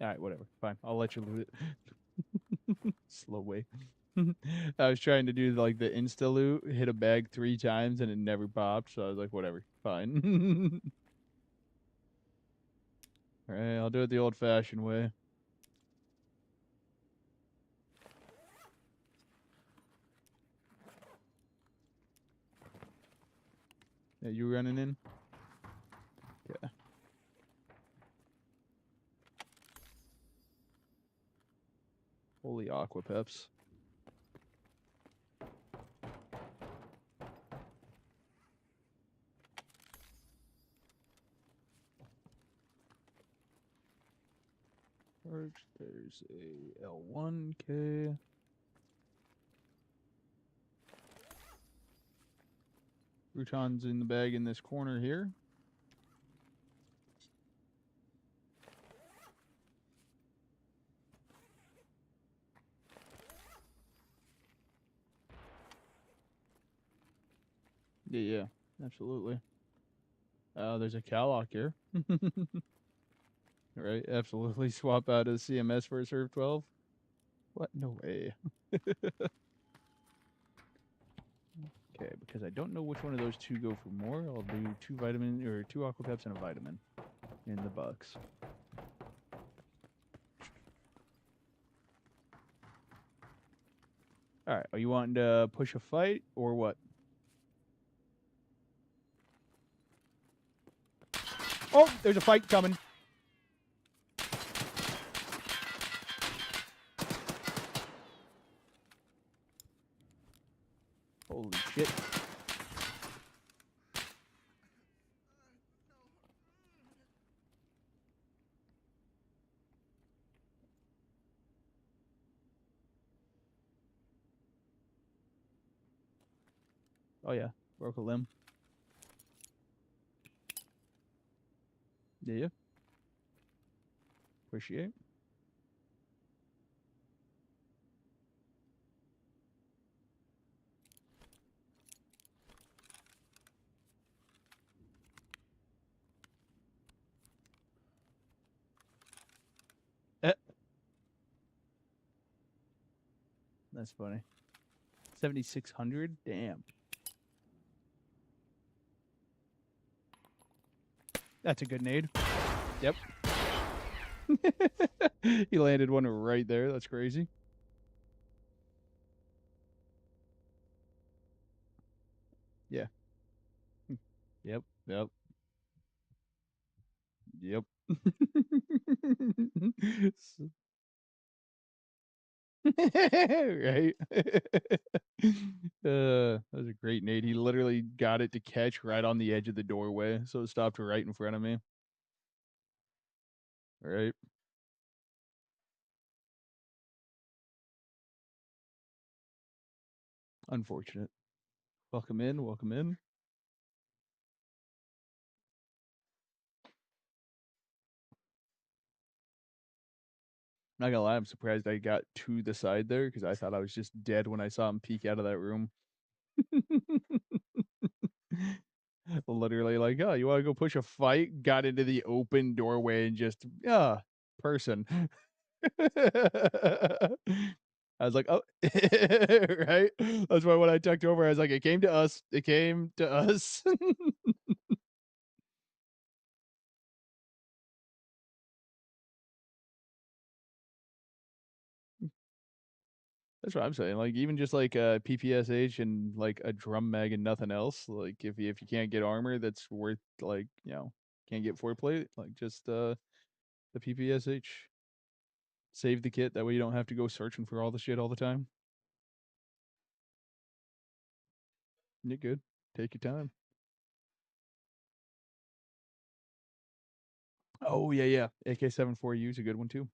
A: Alright, whatever. Fine. I'll let you loot it. Slow way. I was trying to do like the insta loot, hit a bag 3 times and it never popped, so I was like, whatever. Fine. Alright, I'll do it the old fashioned way. Yeah, you running in? Yeah. Holy aqua peps. First, there's a L1K. Crouton's in the bag in this corner here. Yeah, yeah, absolutely. There's a Callock here. Right, absolutely. Swap out a CMS for a Serve 12. What? No way. Okay, because I don't know which one of those 2 go for more. I'll do 2 vitamin or 2 aqua peps and a vitamin in the box. All right, are you wanting to push a fight or what? Oh, there's a fight coming. Holy shit. Oh yeah, broke a limb. Yeah. Appreciate. Eh, that's funny. 7,600. Damn. That's a good nade. Yep. He landed one right there. That's crazy. Yeah. Yep. Yep. Yep. Right. That was a great nade. He literally got it to catch right on the edge of the doorway, so it stopped right in front of me. Right. Unfortunate. Welcome in. Welcome in. Not gonna lie, I'm surprised I got to the side there because I thought I was just dead when I saw him peek out of that room. Literally, like, oh, you want to go push a fight? Got into the open doorway and just, person. I was like, oh, right. That's why when I tucked over, I was like, it came to us. It came to us. That's what I'm saying. Like even just like PPSH and like a drum mag and nothing else. Like if you can't get armor that's worth like can't get foreplate, like just the PPSH. Save the kit that way you don't have to go searching for all the shit all the time. You're good. Take your time. Oh yeah, yeah. AK-74U is a good one too.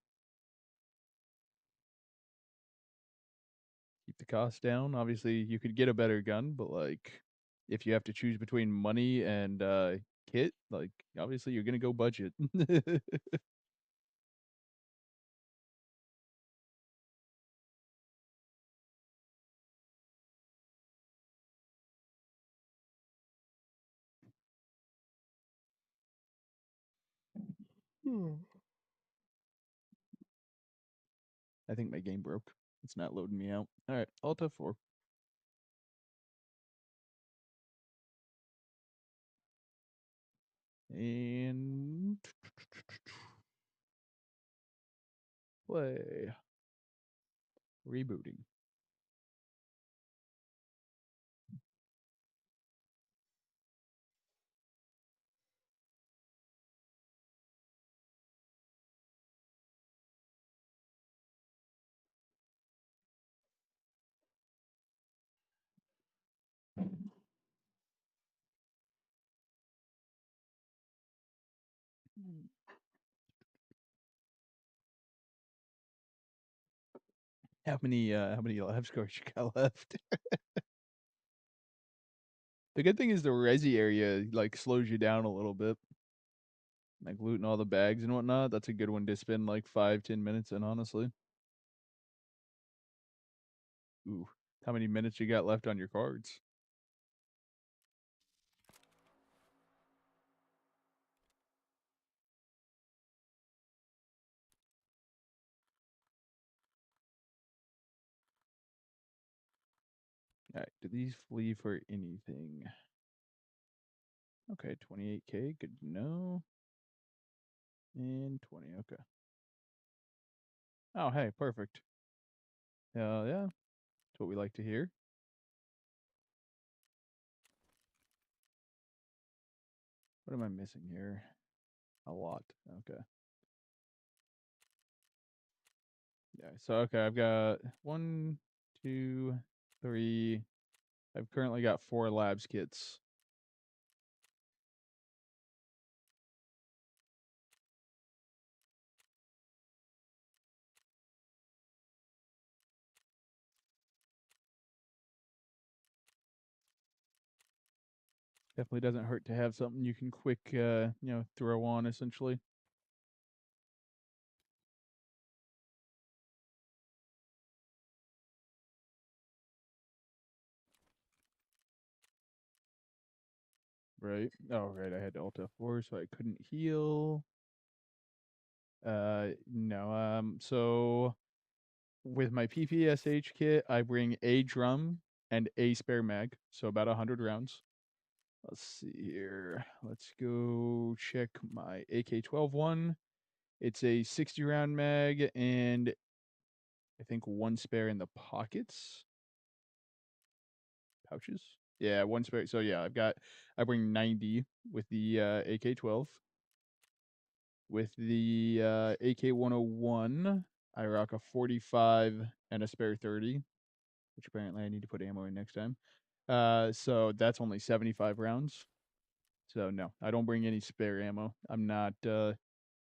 A: Keep the cost down. Obviously, you could get a better gun, but like if you have to choose between money and kit, like obviously you're gonna go budget. I think my game broke. It's not loading me out. All right, Alt F4. And play. Rebooting. How many lab scores you got left? The good thing is the resi area like slows you down a little bit. Like looting all the bags and whatnot. That's a good one to spend like 5-10 minutes in, honestly. Ooh. How many minutes you got left on your cards? Alright, do these flee for anything? Okay, 28K, good to know. And 20, okay. Oh, hey, perfect. Hell yeah. That's what we like to hear. What am I missing here? A lot. Okay. Yeah, so okay, I've got 1, 2, 3. I've currently got 4 labs kits. Definitely doesn't hurt to have something you can quick throw on essentially. Right. Oh, right. I had Alt F4, so I couldn't heal. No. So with my PPSH kit, I bring a drum and a spare mag, so about 100 rounds. Let's see here. Let's go check my AK-12 one. It's a 60 round mag and I think one spare in the pockets. Pouches. Yeah, one spare. So yeah, I bring 90 with the AK-12. With the AK-101, I rock a 45 and a spare 30, which apparently I need to put ammo in next time. So that's only 75 rounds. So no, I don't bring any spare ammo. I'm not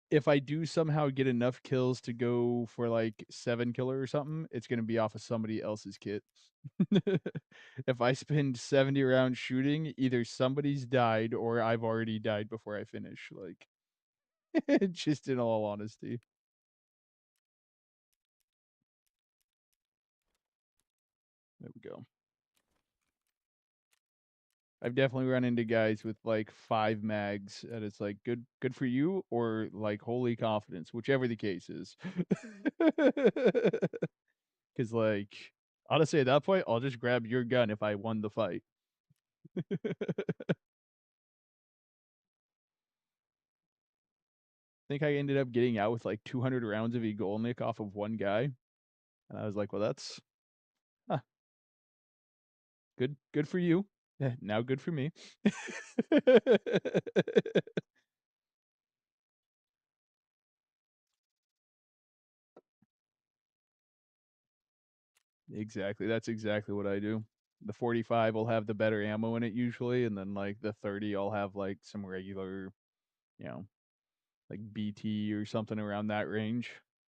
A: if I do somehow get enough kills to go for like 7 killer or something, it's gonna be off of somebody else's kit. If I spend 70 rounds shooting, either somebody's died or I've already died before I finish. Like just in all honesty. There we go. I've definitely run into guys with like 5 mags, and it's like good for you, or like holy confidence, whichever the case is. Because like honestly, at that point, I'll just grab your gun if I won the fight. I think I ended up getting out with like 200 rounds of Eaglenik off of one guy, and I was like, well, that's huh, good for you. Now good for me. Exactly. That's exactly what I do. The 45 will have the better ammo in it usually, and then like the 30 I'll have like some regular, you know, like BT or something around that range,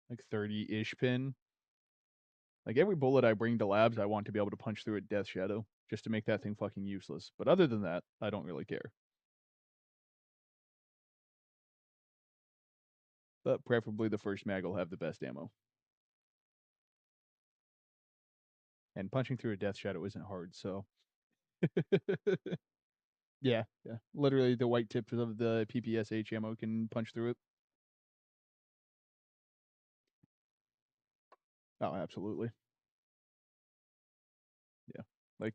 A: like 30-ish pin. Like every bullet I bring to labs, I want to be able to punch through a Death Shadow just to make that thing fucking useless. But other than that, I don't really care. But preferably the first mag will have the best ammo. And punching through a Death Shadow isn't hard, so yeah, yeah. Literally the white tips of the PPSH ammo can punch through it. Oh, absolutely. Yeah. Like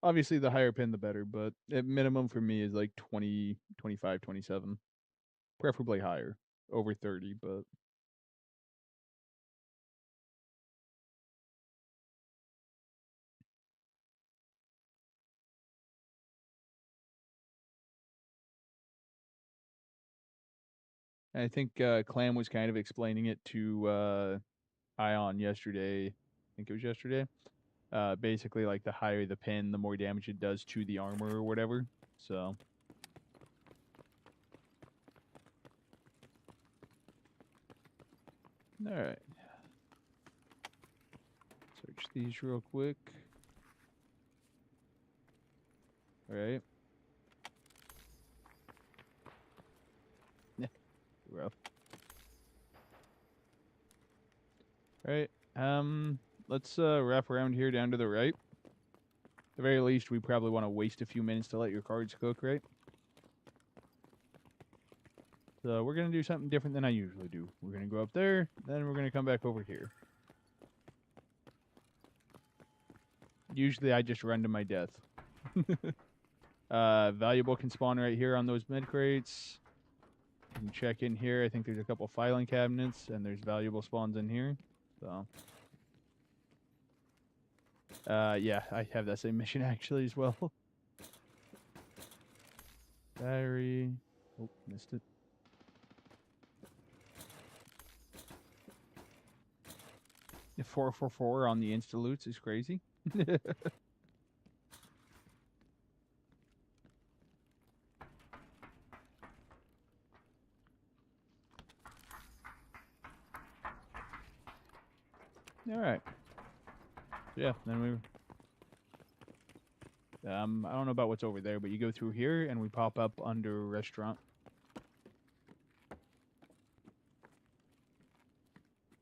A: obviously the higher pin the better, but at minimum for me is like 20, 25, 27. Preferably higher, over 30, but I think Clam was kind of explaining it to Ion yesterday. I think it was yesterday. Basically like the higher the pin, the more damage it does to the armor or whatever. So all right. Search these real quick. All right. Yeah, rough. All right. Let's wrap around here down to the right. At the very least, we probably want to waste a few minutes to let your cards cook, right? So we're gonna do something different than I usually do. We're gonna go up there, then we're gonna come back over here. Usually I just run to my death. Valuable can spawn right here on those mid crates. You can check in here. I think there's a couple filing cabinets, and there's valuable spawns in here. So, yeah, I have that same mission actually as well. Battery. Oh, missed it. The 444 on the insta loots is crazy. All right. Yeah, then I don't know about what's over there, but you go through here and we pop up under restaurant.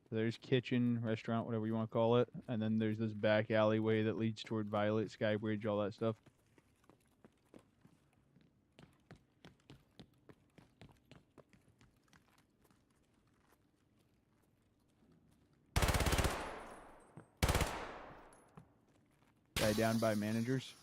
A: So there's kitchen, restaurant, whatever you want to call it, and then there's this back alleyway that leads toward Violet, Skybridge, all that stuff. guy down by managers.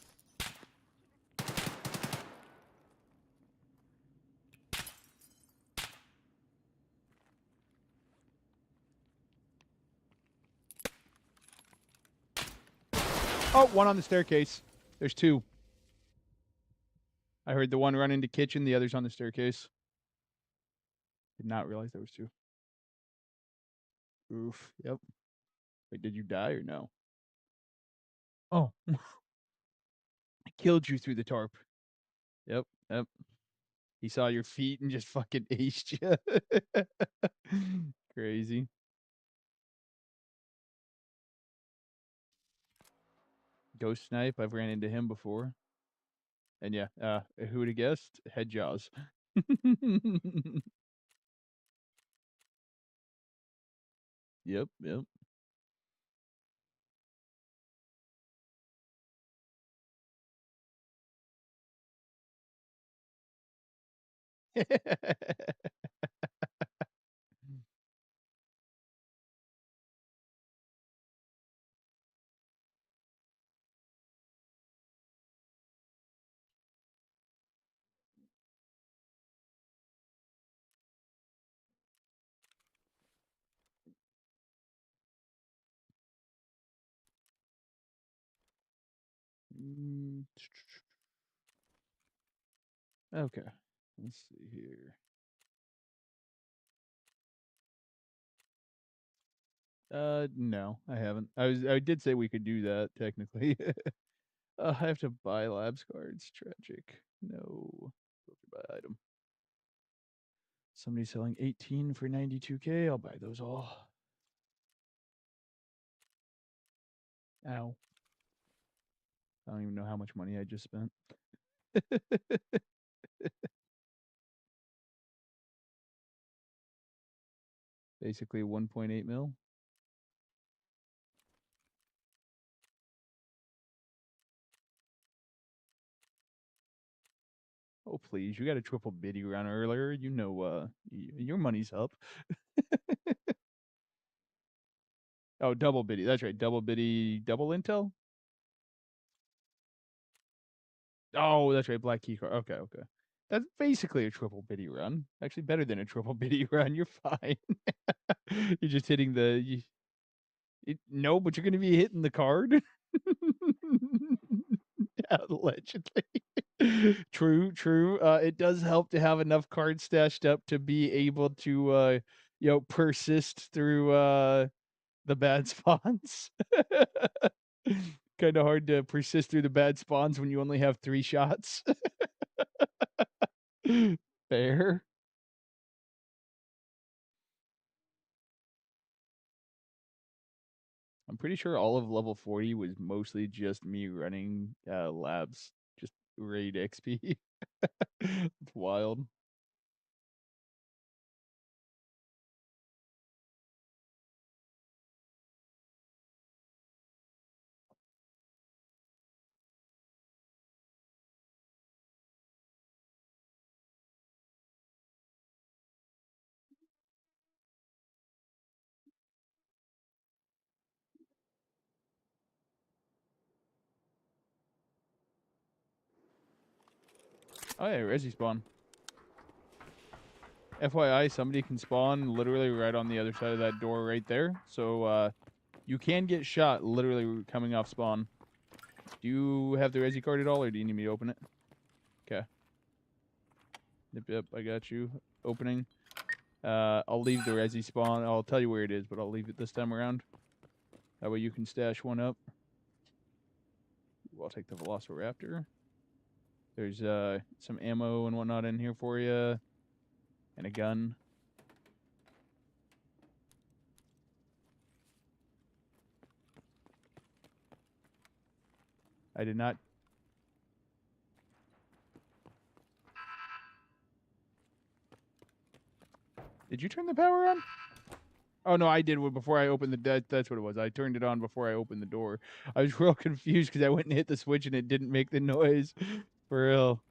A: Oh, one on the staircase. There's two. I heard the one run into kitchen, the other's on the staircase. Did not realize there was two. Oof. Yep. Wait, did you die or no? Oh. I killed you through the tarp. Yep. Yep. He saw your feet and just fucking aced you. Crazy. Ghost Snipe, I've ran into him before. And yeah, who would have guessed? Head Jaws. Yep, yep. Okay, let's see here. No, I haven't. I did say we could do that technically. I have to buy labs cards. Tragic. No. Filter by item. Somebody's selling 18 for 92K. I'll buy those all. Ow. I don't even know how much money I just spent. Basically 1.8 mil. Oh, please. You got a triple biddy run earlier. You know, your money's up. Oh, double biddy. That's right. Double biddy, double intel? Oh, that's right. Black key card. Okay, okay. That's basically a triple biddy run. Actually, better than a triple biddy run. You're fine. You're just hitting the... no, but you're going to be hitting the card. Allegedly. True, true. It does help to have enough cards stashed up to be able to, persist through the bad spawns. Kind of hard to persist through the bad spawns when you only have 3 shots. Fair. I'm pretty sure all of level 40 was mostly just me running labs, just raid XP. It's wild. Oh yeah, Resi spawn. FYI, somebody can spawn literally right on the other side of that door right there. So you can get shot literally coming off spawn. Do you have the Resi card at all, or do you need me to open it? Okay. Yep, yep, I got you. Opening. I'll leave the Resi spawn. I'll tell you where it is, but I'll leave it this time around. That way you can stash one up. I'll take the Velociraptor. There's some ammo and whatnot in here for you. And a gun. I did not... Did you turn the power on? Oh, no, I did before I opened the... That's what it was. I turned it on before I opened the door. I was real confused because I went and hit the switch and it didn't make the noise. For real.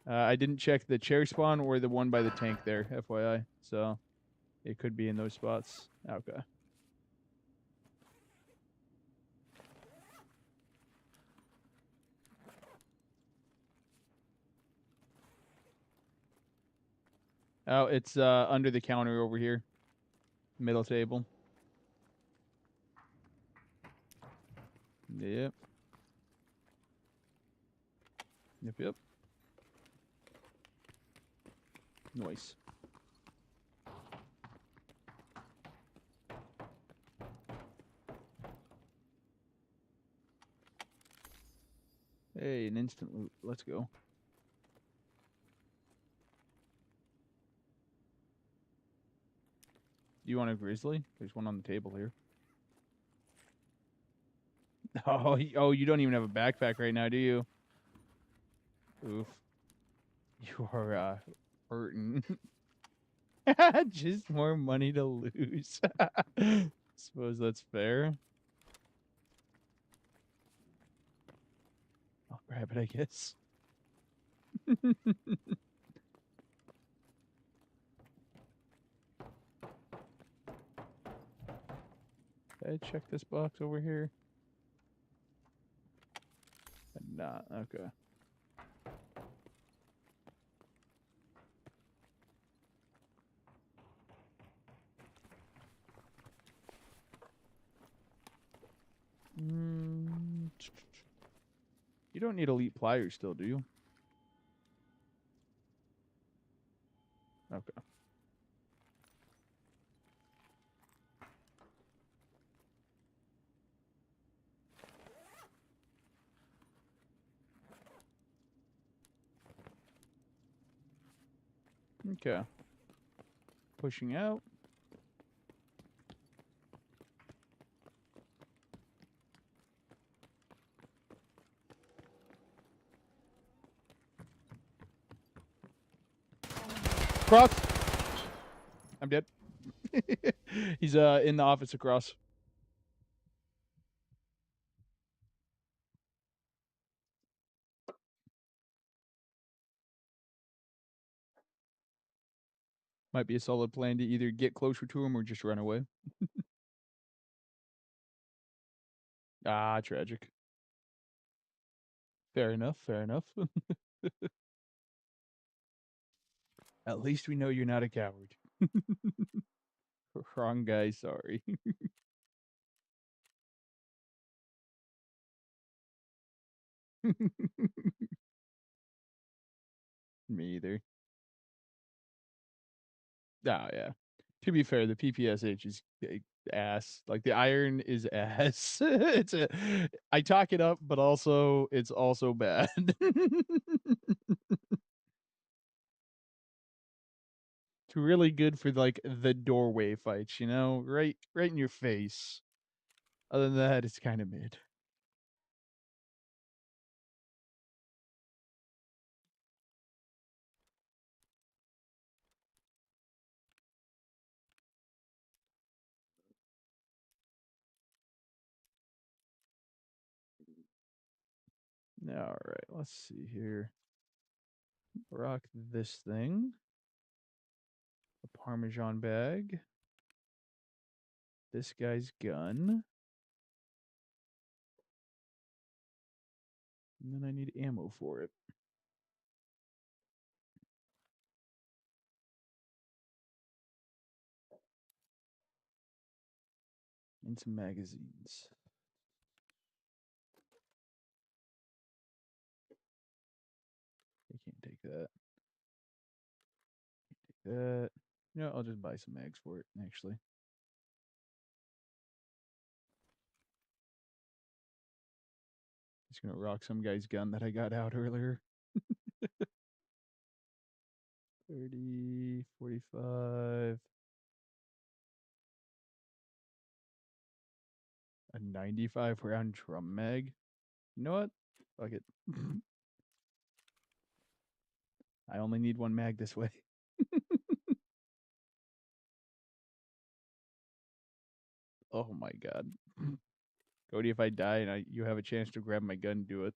A: I didn't check the chair spawn or the one by the tank there, FYI. So, it could be in those spots. Okay. Oh, it's under the counter over here. Middle table. Yep. Yep. Nice. Hey, an instant loot. Let's go. Do you want a grizzly? There's one on the table here. Oh, you don't even have a backpack right now, do you? Oof. You are hurting. Just more money to lose. Suppose that's fair. I'll grab it, I guess. Did I check this box over here? Not. Okay. You don't need elite pliers still, do you? Okay. Okay. Pushing out. Cross. I'm dead. He's in the office across. Might be a solid plan to either get closer to him or just run away. Ah, tragic. Fair enough. Fair enough. At least we know you're not a coward. Wrong guy, sorry. Me either. Oh, yeah. To be fair, the PPSH is ass. Like the iron is ass. I talk it up, but also it's also bad. It's really good for like the doorway fights, you know, right in your face. Other than that, it's kind of mid. All right, let's see here. Rock this thing. A Parmesan bag. This guy's gun. And then I need ammo for it. And some magazines. I can't take that. Take that. No, I'll just buy some mags for it, actually. Just gonna rock some guy's gun that I got out earlier. 30, 45. A 95 round drum mag. You know what? Fuck it. I only need one mag this way. Oh my god. Cody, if I die and you have a chance to grab my gun, do it.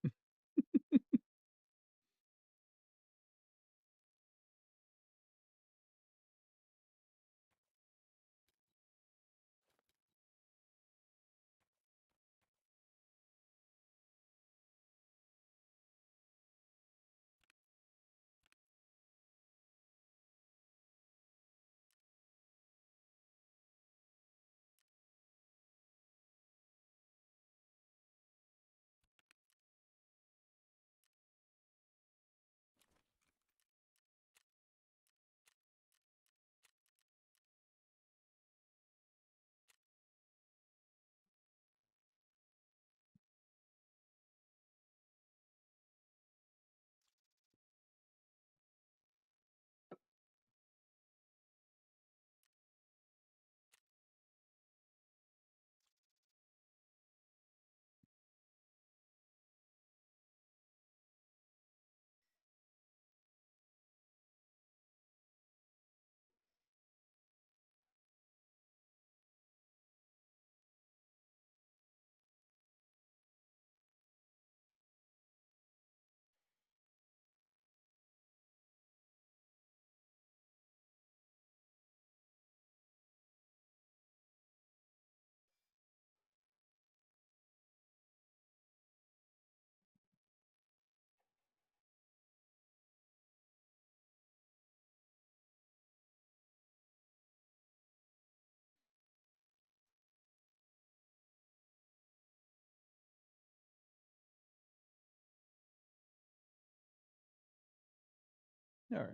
A: All right.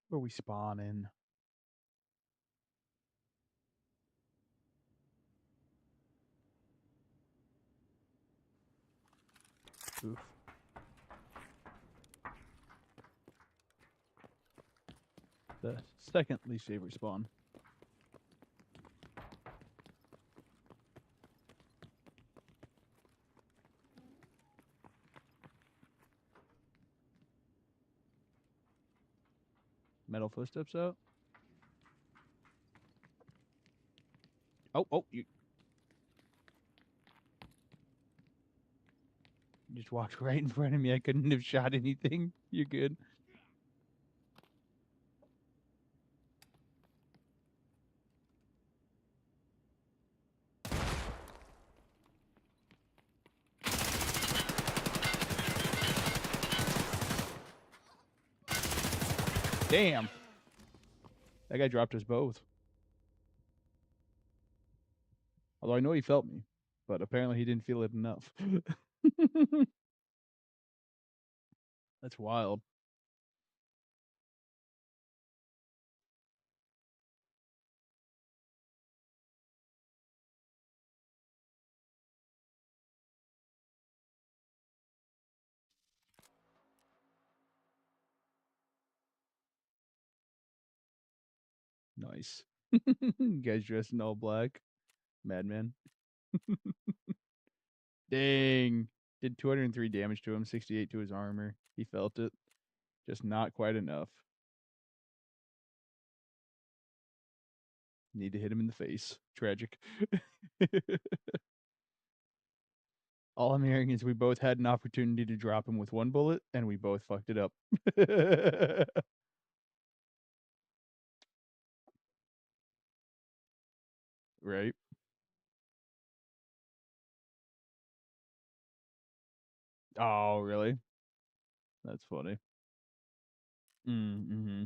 A: Where we spawning? Oof. The second least favorite spawn. Metal footsteps out. Oh, you just walked right in front of me. I couldn't have shot anything. You're good. Damn. That guy dropped us both. Although I know he felt me, but apparently he didn't feel it enough. That's wild. Nice. Guys dressed in all black. Madman. Dang. Did 203 damage to him, 68 to his armor. He felt it. Just not quite enough. Need to hit him in the face. Tragic. All I'm hearing is we both had an opportunity to drop him with one bullet, and we both fucked it up. Right? Oh, really? That's funny. Mm-hmm.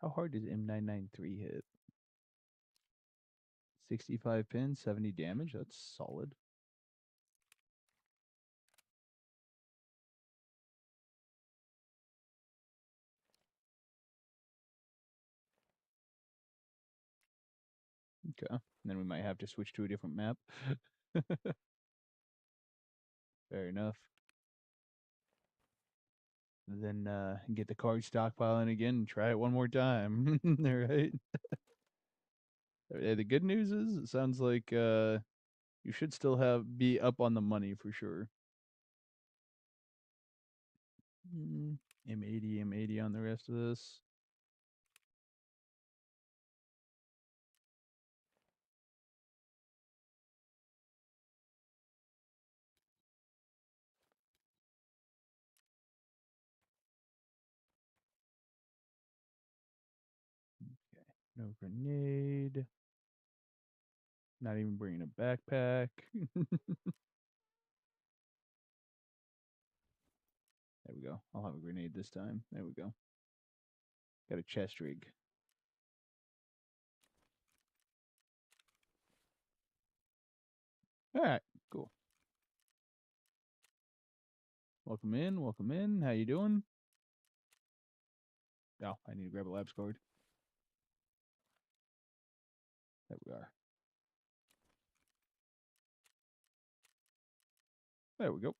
A: How hard does M993 hit? 65 pins, 70 damage. That's solid. Okay. And then we might have to switch to a different map. Fair enough. Then get the card stockpiling again and try it one more time. All right. The good news is it sounds like you should still be up on the money for sure. M80, M80 on the rest of this. Okay. No grenade. Not even bringing a backpack. There we go. I'll have a grenade this time. There we go. Got a chest rig. All right, cool. Welcome in, welcome in. How you doing? Oh, I need to grab a labs card. There we are. There we go.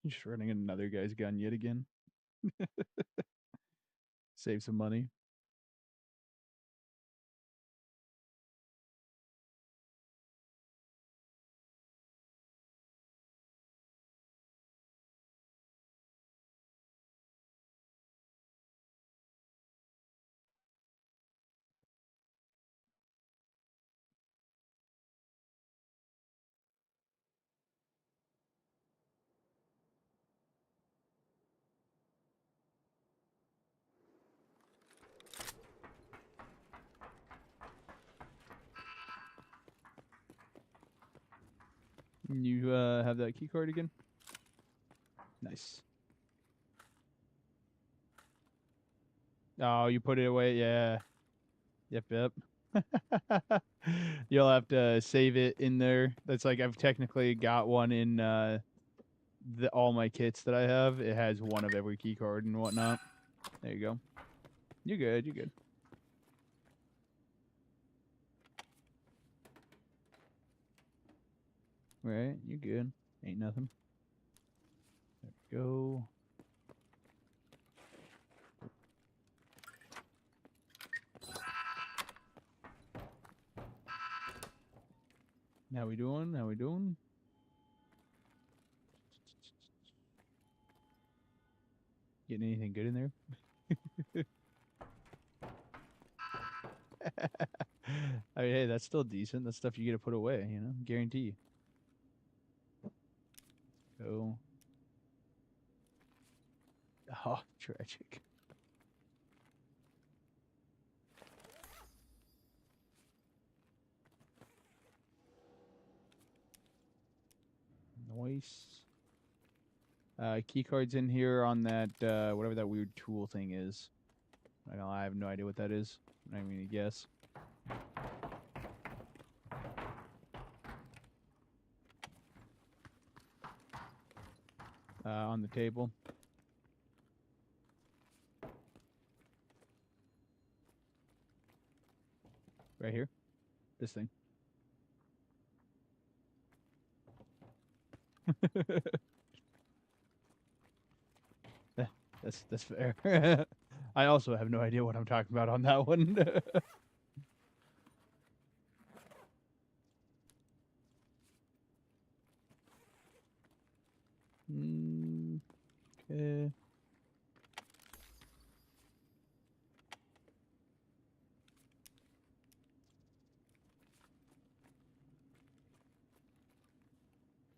A: Just running another guy's gun yet again. Save some money. You have that key card again? Nice. Oh, you put it away? Yeah. Yep, yep. You'll have to save it in there. That's like I've technically got one in all my kits that I have. It has one of every key card and whatnot. There you go. You're good, you're good. Right, you're good. Ain't nothing. There we go. How we doing? How we doing? Getting anything good in there? I mean, hey, that's still decent. That's stuff you get to put away, you know? Guarantee. Go. Oh, tragic. Nice. Key cards in here on that, whatever that weird tool thing is. I have no idea what that is. I'm not even gonna guess. On the table. Right here. This thing. That's fair. I also have no idea what I'm talking about on that one. Okay.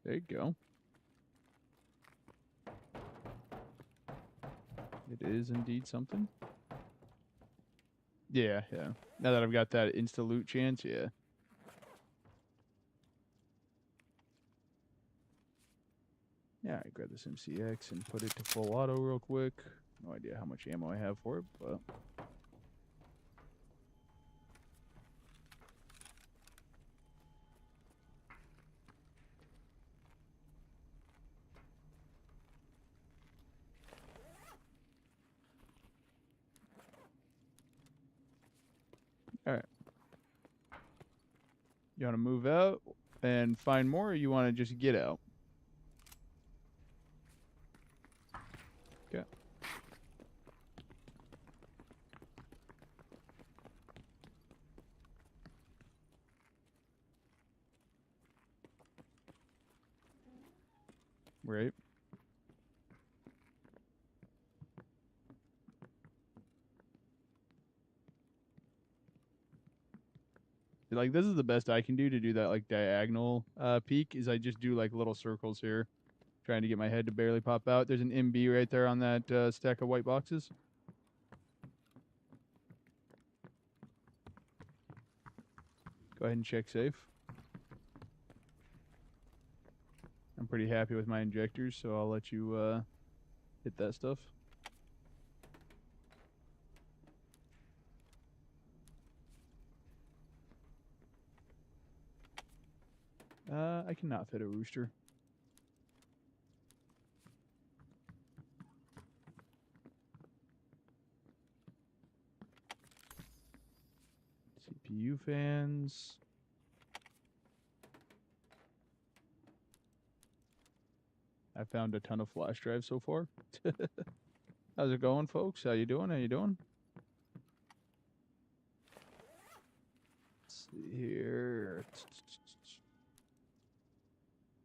A: There you go. It is indeed something. Yeah, yeah. Now that I've got that insta loot chance, yeah. Yeah, I grab this MCX and put it to full auto real quick. No idea how much ammo I have for it, but all right. You want to move out and find more, or you want to just get out? Okay. Right. Like this is the best I can do to do that like diagonal peak is I just do like little circles here, trying to get my head to barely pop out. There's an MB right there on that stack of white boxes. Go ahead and check safe. I'm pretty happy with my injectors, so I'll let you hit that stuff. I cannot fit a rooster. CPU fans. I found a ton of flash drives so far. How's it going, folks? How you doing? How you doing? see here.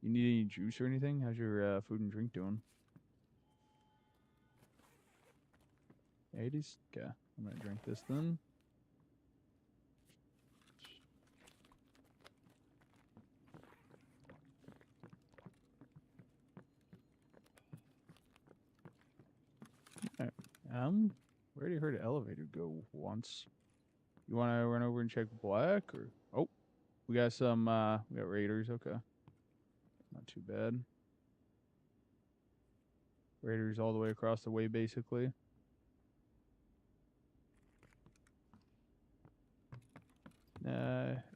A: You need any juice or anything? How's your food and drink doing? 80s? Okay, I'm gonna drink this then. Alright, we already heard an elevator go once. You want to run over and check black, or oh, we got some. We got raiders. Okay, not too bad. Raiders all the way across the way, basically.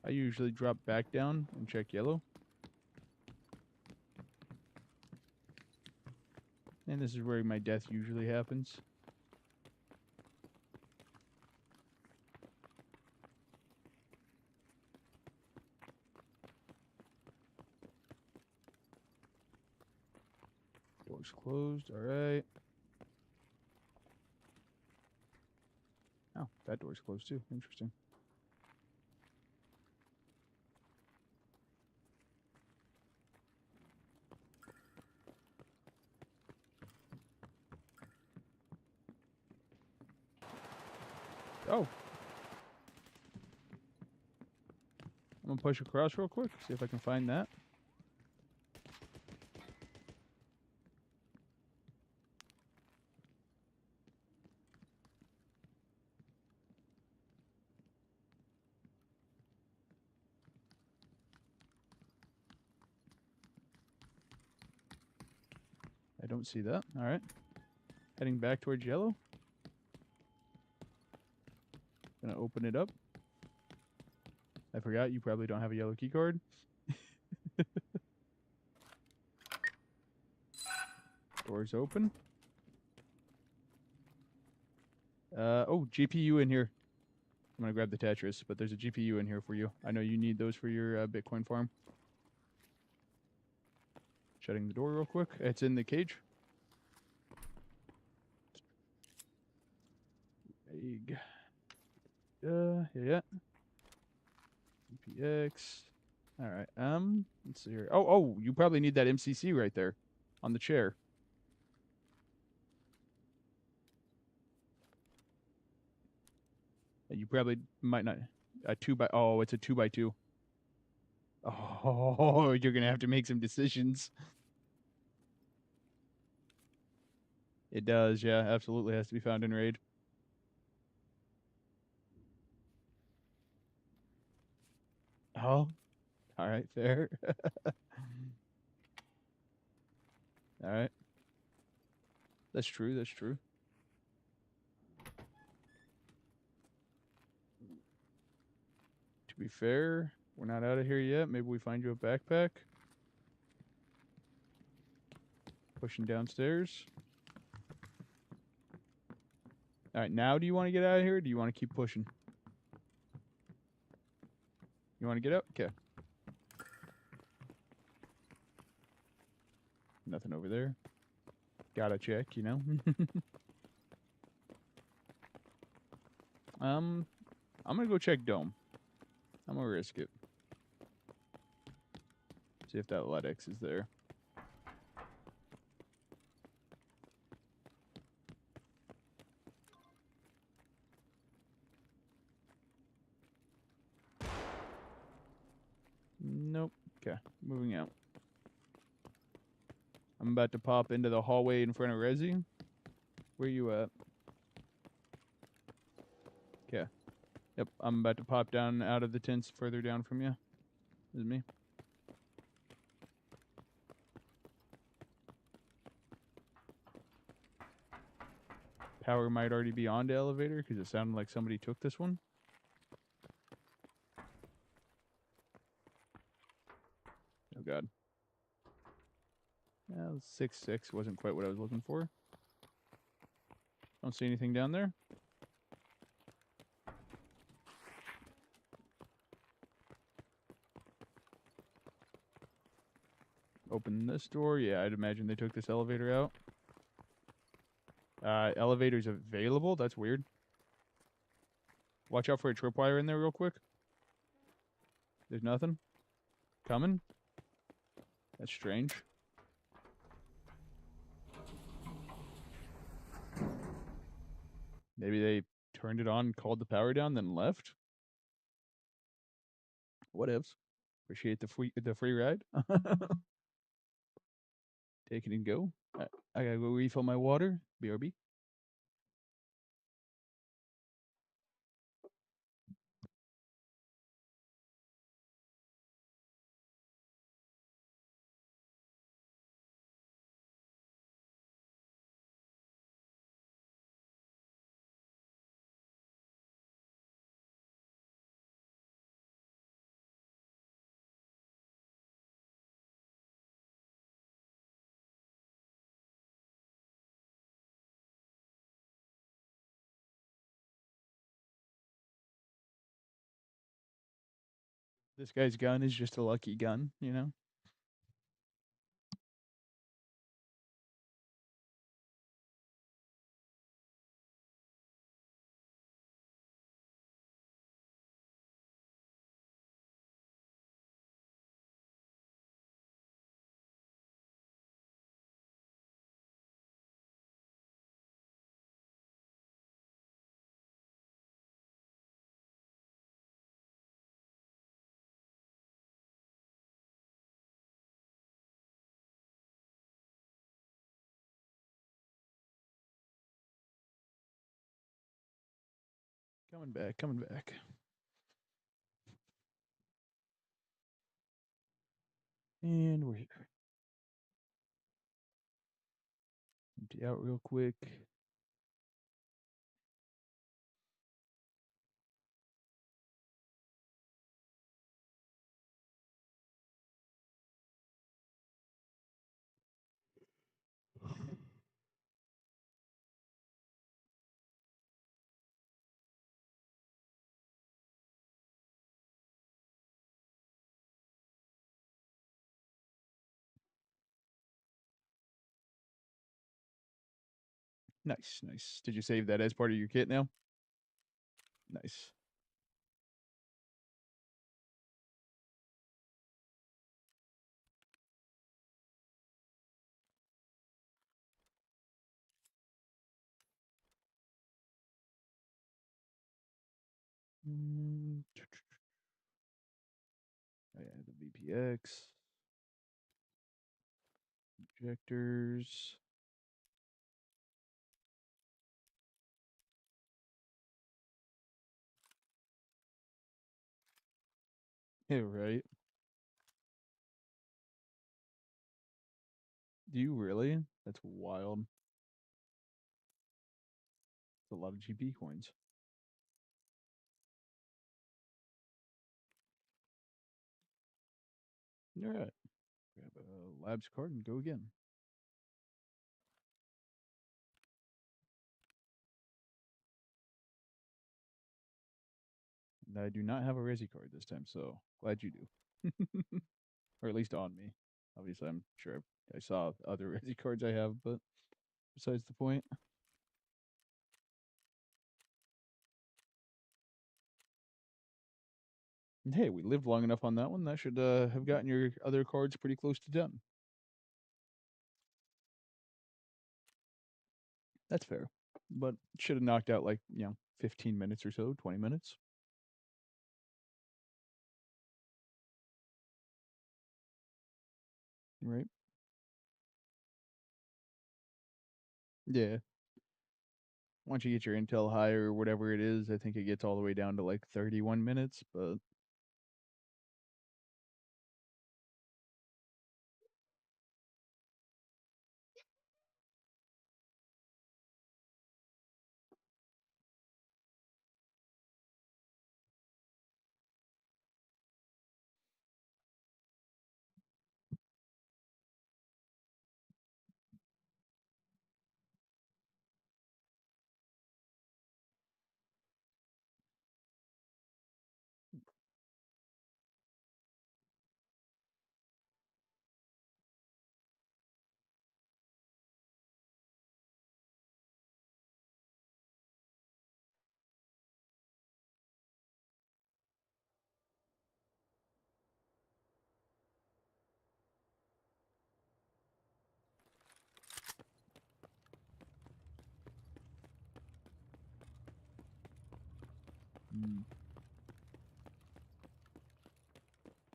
A: I usually drop back down and check yellow. And this is where my death usually happens. Door's closed. All right. Oh, that door's closed too. Interesting. Oh. I'm gonna push across real quick, see if I can find that. I don't see that. All right. Heading back towards yellow. Gonna open it up. I forgot you probably don't have a yellow key card. Doors open. Oh, GPU in here. I'm gonna grab the Tetris, but there's a GPU in here for you. I know you need those for your Bitcoin farm. Shutting the door real quick. It's in the cage. Egg. Yeah. GPX. All right. Let's see here. Oh, you probably need that MCC right there, on the chair. You probably might not. A 2x. Oh, it's a 2x2. Oh, you're gonna have to make some decisions. It does, yeah, absolutely has to be found in raid. Oh, all right, fair. All right, that's true. That's true. To be fair, we're not out of here yet. Maybe we find you a backpack. Pushing downstairs. All right, now do you want to get out of here? Or do you want to keep pushing? You want to get out? Okay. Nothing over there. Gotta check, you know. I'm gonna go check dome. I'm gonna risk it. See if that Ledex is there. Nope. Okay, moving out. I'm about to pop into the hallway in front of Resi. Where you at? Okay. Yep, I'm about to pop down out of the tents further down from you. This is me. Power might already be on the elevator because it sounded like somebody took this one. Oh god. Yeah, 6-6 wasn't quite what I was looking for. Don't see anything down there. Open this door. Yeah, I'd imagine they took this elevator out. Elevator's available. That's weird. Watch out for a tripwire in there real quick. There's nothing coming. That's strange. Maybe they turned it on, called the power down, then left. What ifs? Appreciate the free ride. Take it and go. I gotta go refill my water. BRB. This guy's gun is just a lucky gun, you know? Coming back, coming back. And we're here. Empty out real quick. Nice, nice. Did you save that as part of your kit now? Nice. Mm, oh, yeah, the VPX. Projectors. Yeah, right. Do you really? That's wild. It's a lot of GP coins. All right. Grab a labs card and go again. And I do not have a Resi card this time, so glad you do. Or at least on me. Obviously, I'm sure I saw other Resi cards I have, but besides the point. And hey, we lived long enough on that one. That should have gotten your other cards pretty close to done. That's fair. But should have knocked out like, 15 minutes or so, 20 minutes. Right? Yeah. Once you get your intel higher or whatever it is, I think it gets all the way down to like 31 minutes, but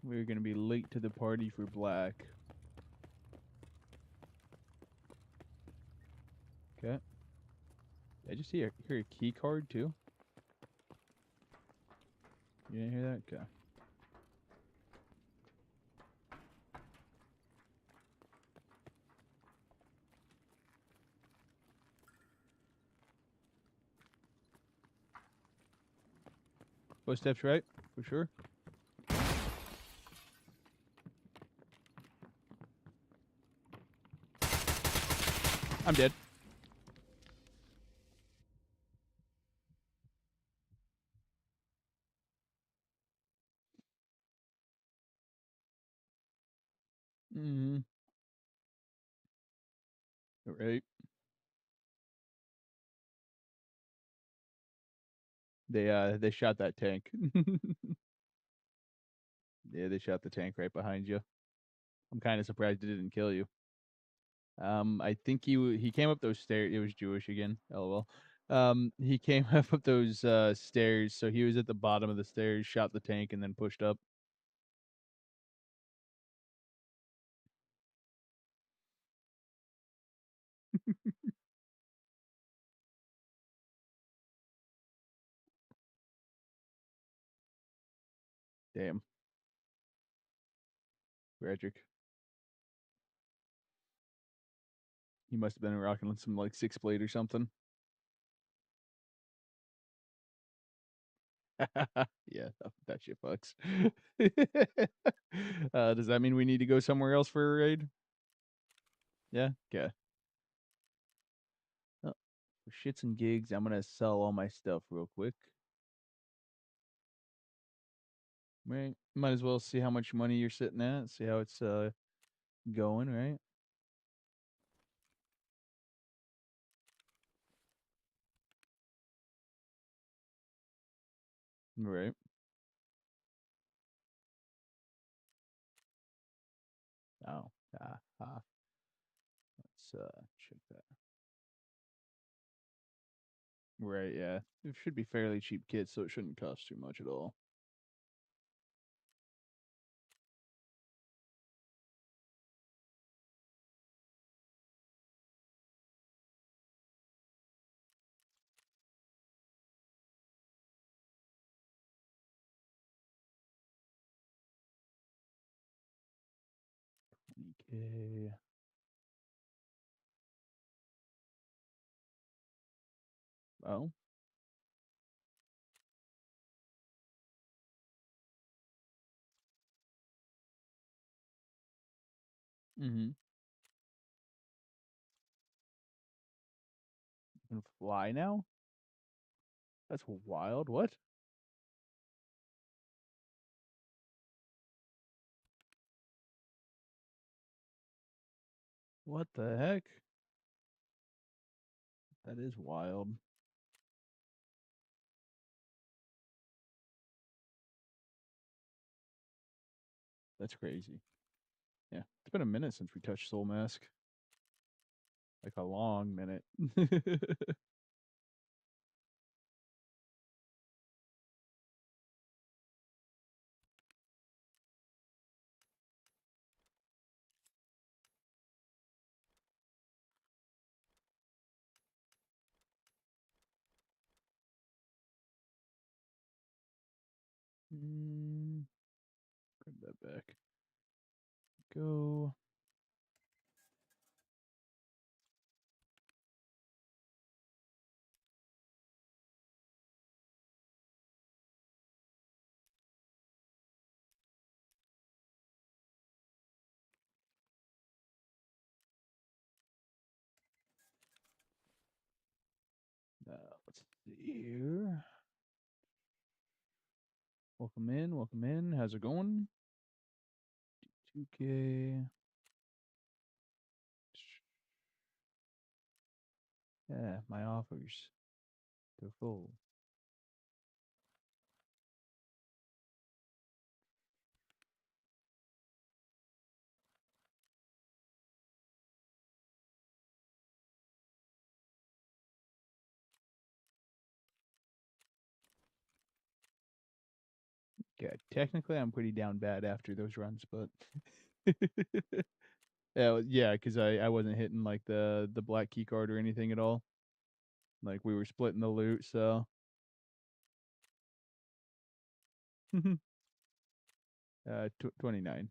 A: We're gonna be late to the party for black. Okay. I just hear a key card too. You didn't hear that? Okay. Footsteps right, for sure. I'm dead. Mm-hmm. Right. They shot that tank. Yeah, they shot the tank right behind you. I'm kind of surprised it didn't kill you. I think he came up those stairs. It was Jewish again. LOL. He came up those stairs, so he was at the bottom of the stairs, shot the tank, and then pushed up. Damn, Frederick. He must have been rocking some like 6 blade or something. Yeah, that shit fucks. Does that mean we need to go somewhere else for a raid? Yeah. Okay. Oh, for shits and gigs, I'm gonna sell all my stuff real quick. Right. Might as well see how much money you're sitting at. See how it's going. Right. Right. Oh. Let's check that. Right. Yeah. It should be fairly cheap kits, so it shouldn't cost too much at all. Okay. Oh. Mm-hmm. Can fly now? That's wild. What? What the heck? That is wild. That's crazy. Yeah. It's been a minute since we touched Soul Mask. Like a long minute. Grab that back. Go. Let's see here. Welcome in. Welcome in. How's it going? 2K. Yeah, my offers. They're full. Yeah, technically I'm pretty down bad after those runs, but yeah, because I wasn't hitting like the black key card or anything at all. Like we were splitting the loot, so 29.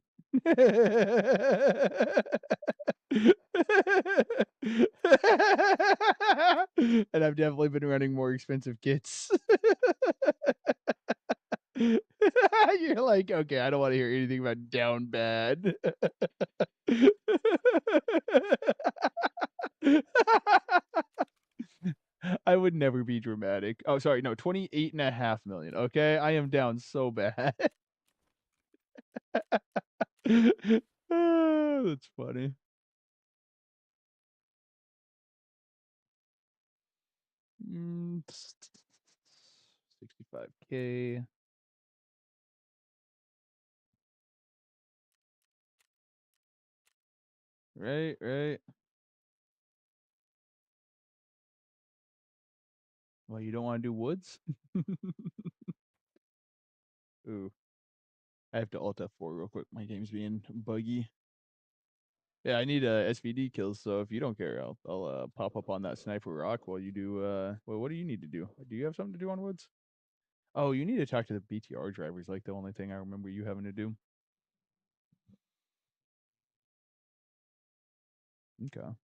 A: And I've definitely been running more expensive kits. You're like, okay, I don't want to hear anything about down bad. I would never be dramatic. Oh, sorry, no, 28.5 million. Okay, I am down so bad. Ah, that's funny. Mm, 65K. Right, right. Well, you don't want to do woods? Ooh, I have to alt F4 real quick. My game's being buggy. Yeah, I need SVD kills, so if you don't care, I'll pop up on that sniper rock while you do well, what do you need to do? Do you have something to do on woods? Oh, you need to talk to the BTR drivers, like the only thing I remember you having to do. Okay.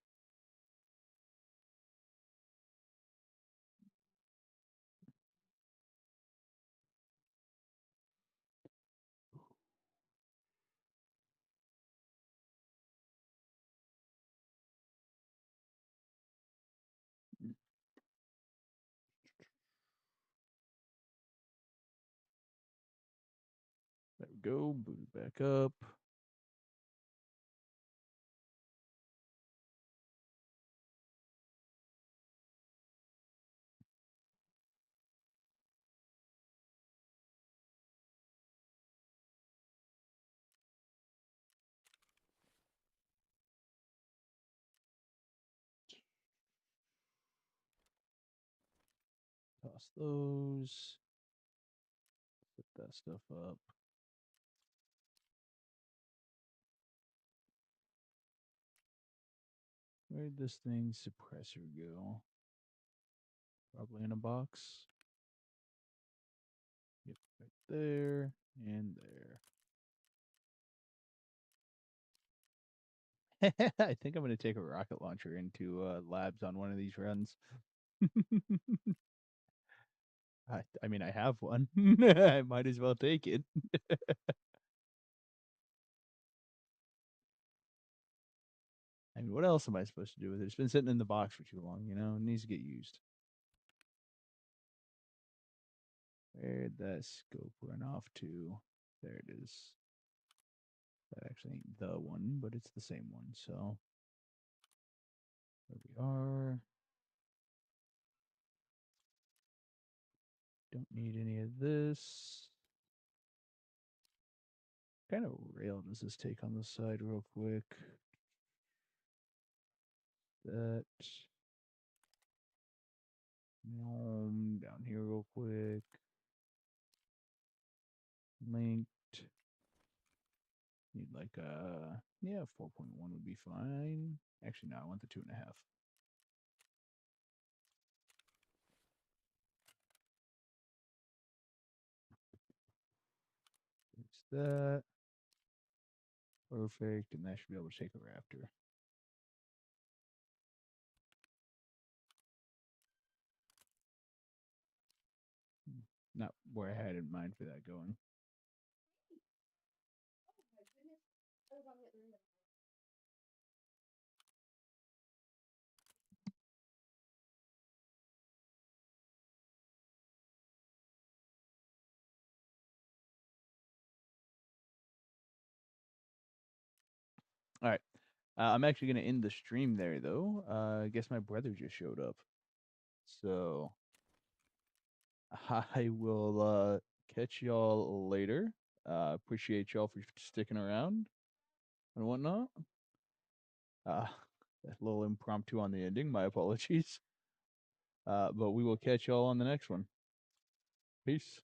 A: There we go. Boot it back up. Toss those. Put that stuff up. Where'd this thing suppressor go? Probably in a box. Yep, right there and there. I think I'm gonna take a rocket launcher into labs on one of these runs. I mean, I have one. I might as well take it. I mean, what else am I supposed to do with it? It's been sitting in the box for too long, you know? It needs to get used. Where'd that scope run off to? There it is. That actually ain't the one, but it's the same one, so there we are. Don't need any of this. What kind of rail does this take on the side real quick? That. Down here real quick. Linked. Need like yeah, 4.1 would be fine. Actually, no, I want the 2.5. Fix that. Perfect, and that should be able to take a raptor. Not where I had in mind for that going. All right. I'm actually going to end the stream there, though. I guess my brother just showed up. So I will catch y'all later. Appreciate y'all for sticking around and whatnot. Uh, a little impromptu on the ending. My apologies. But we will catch y'all on the next one. Peace.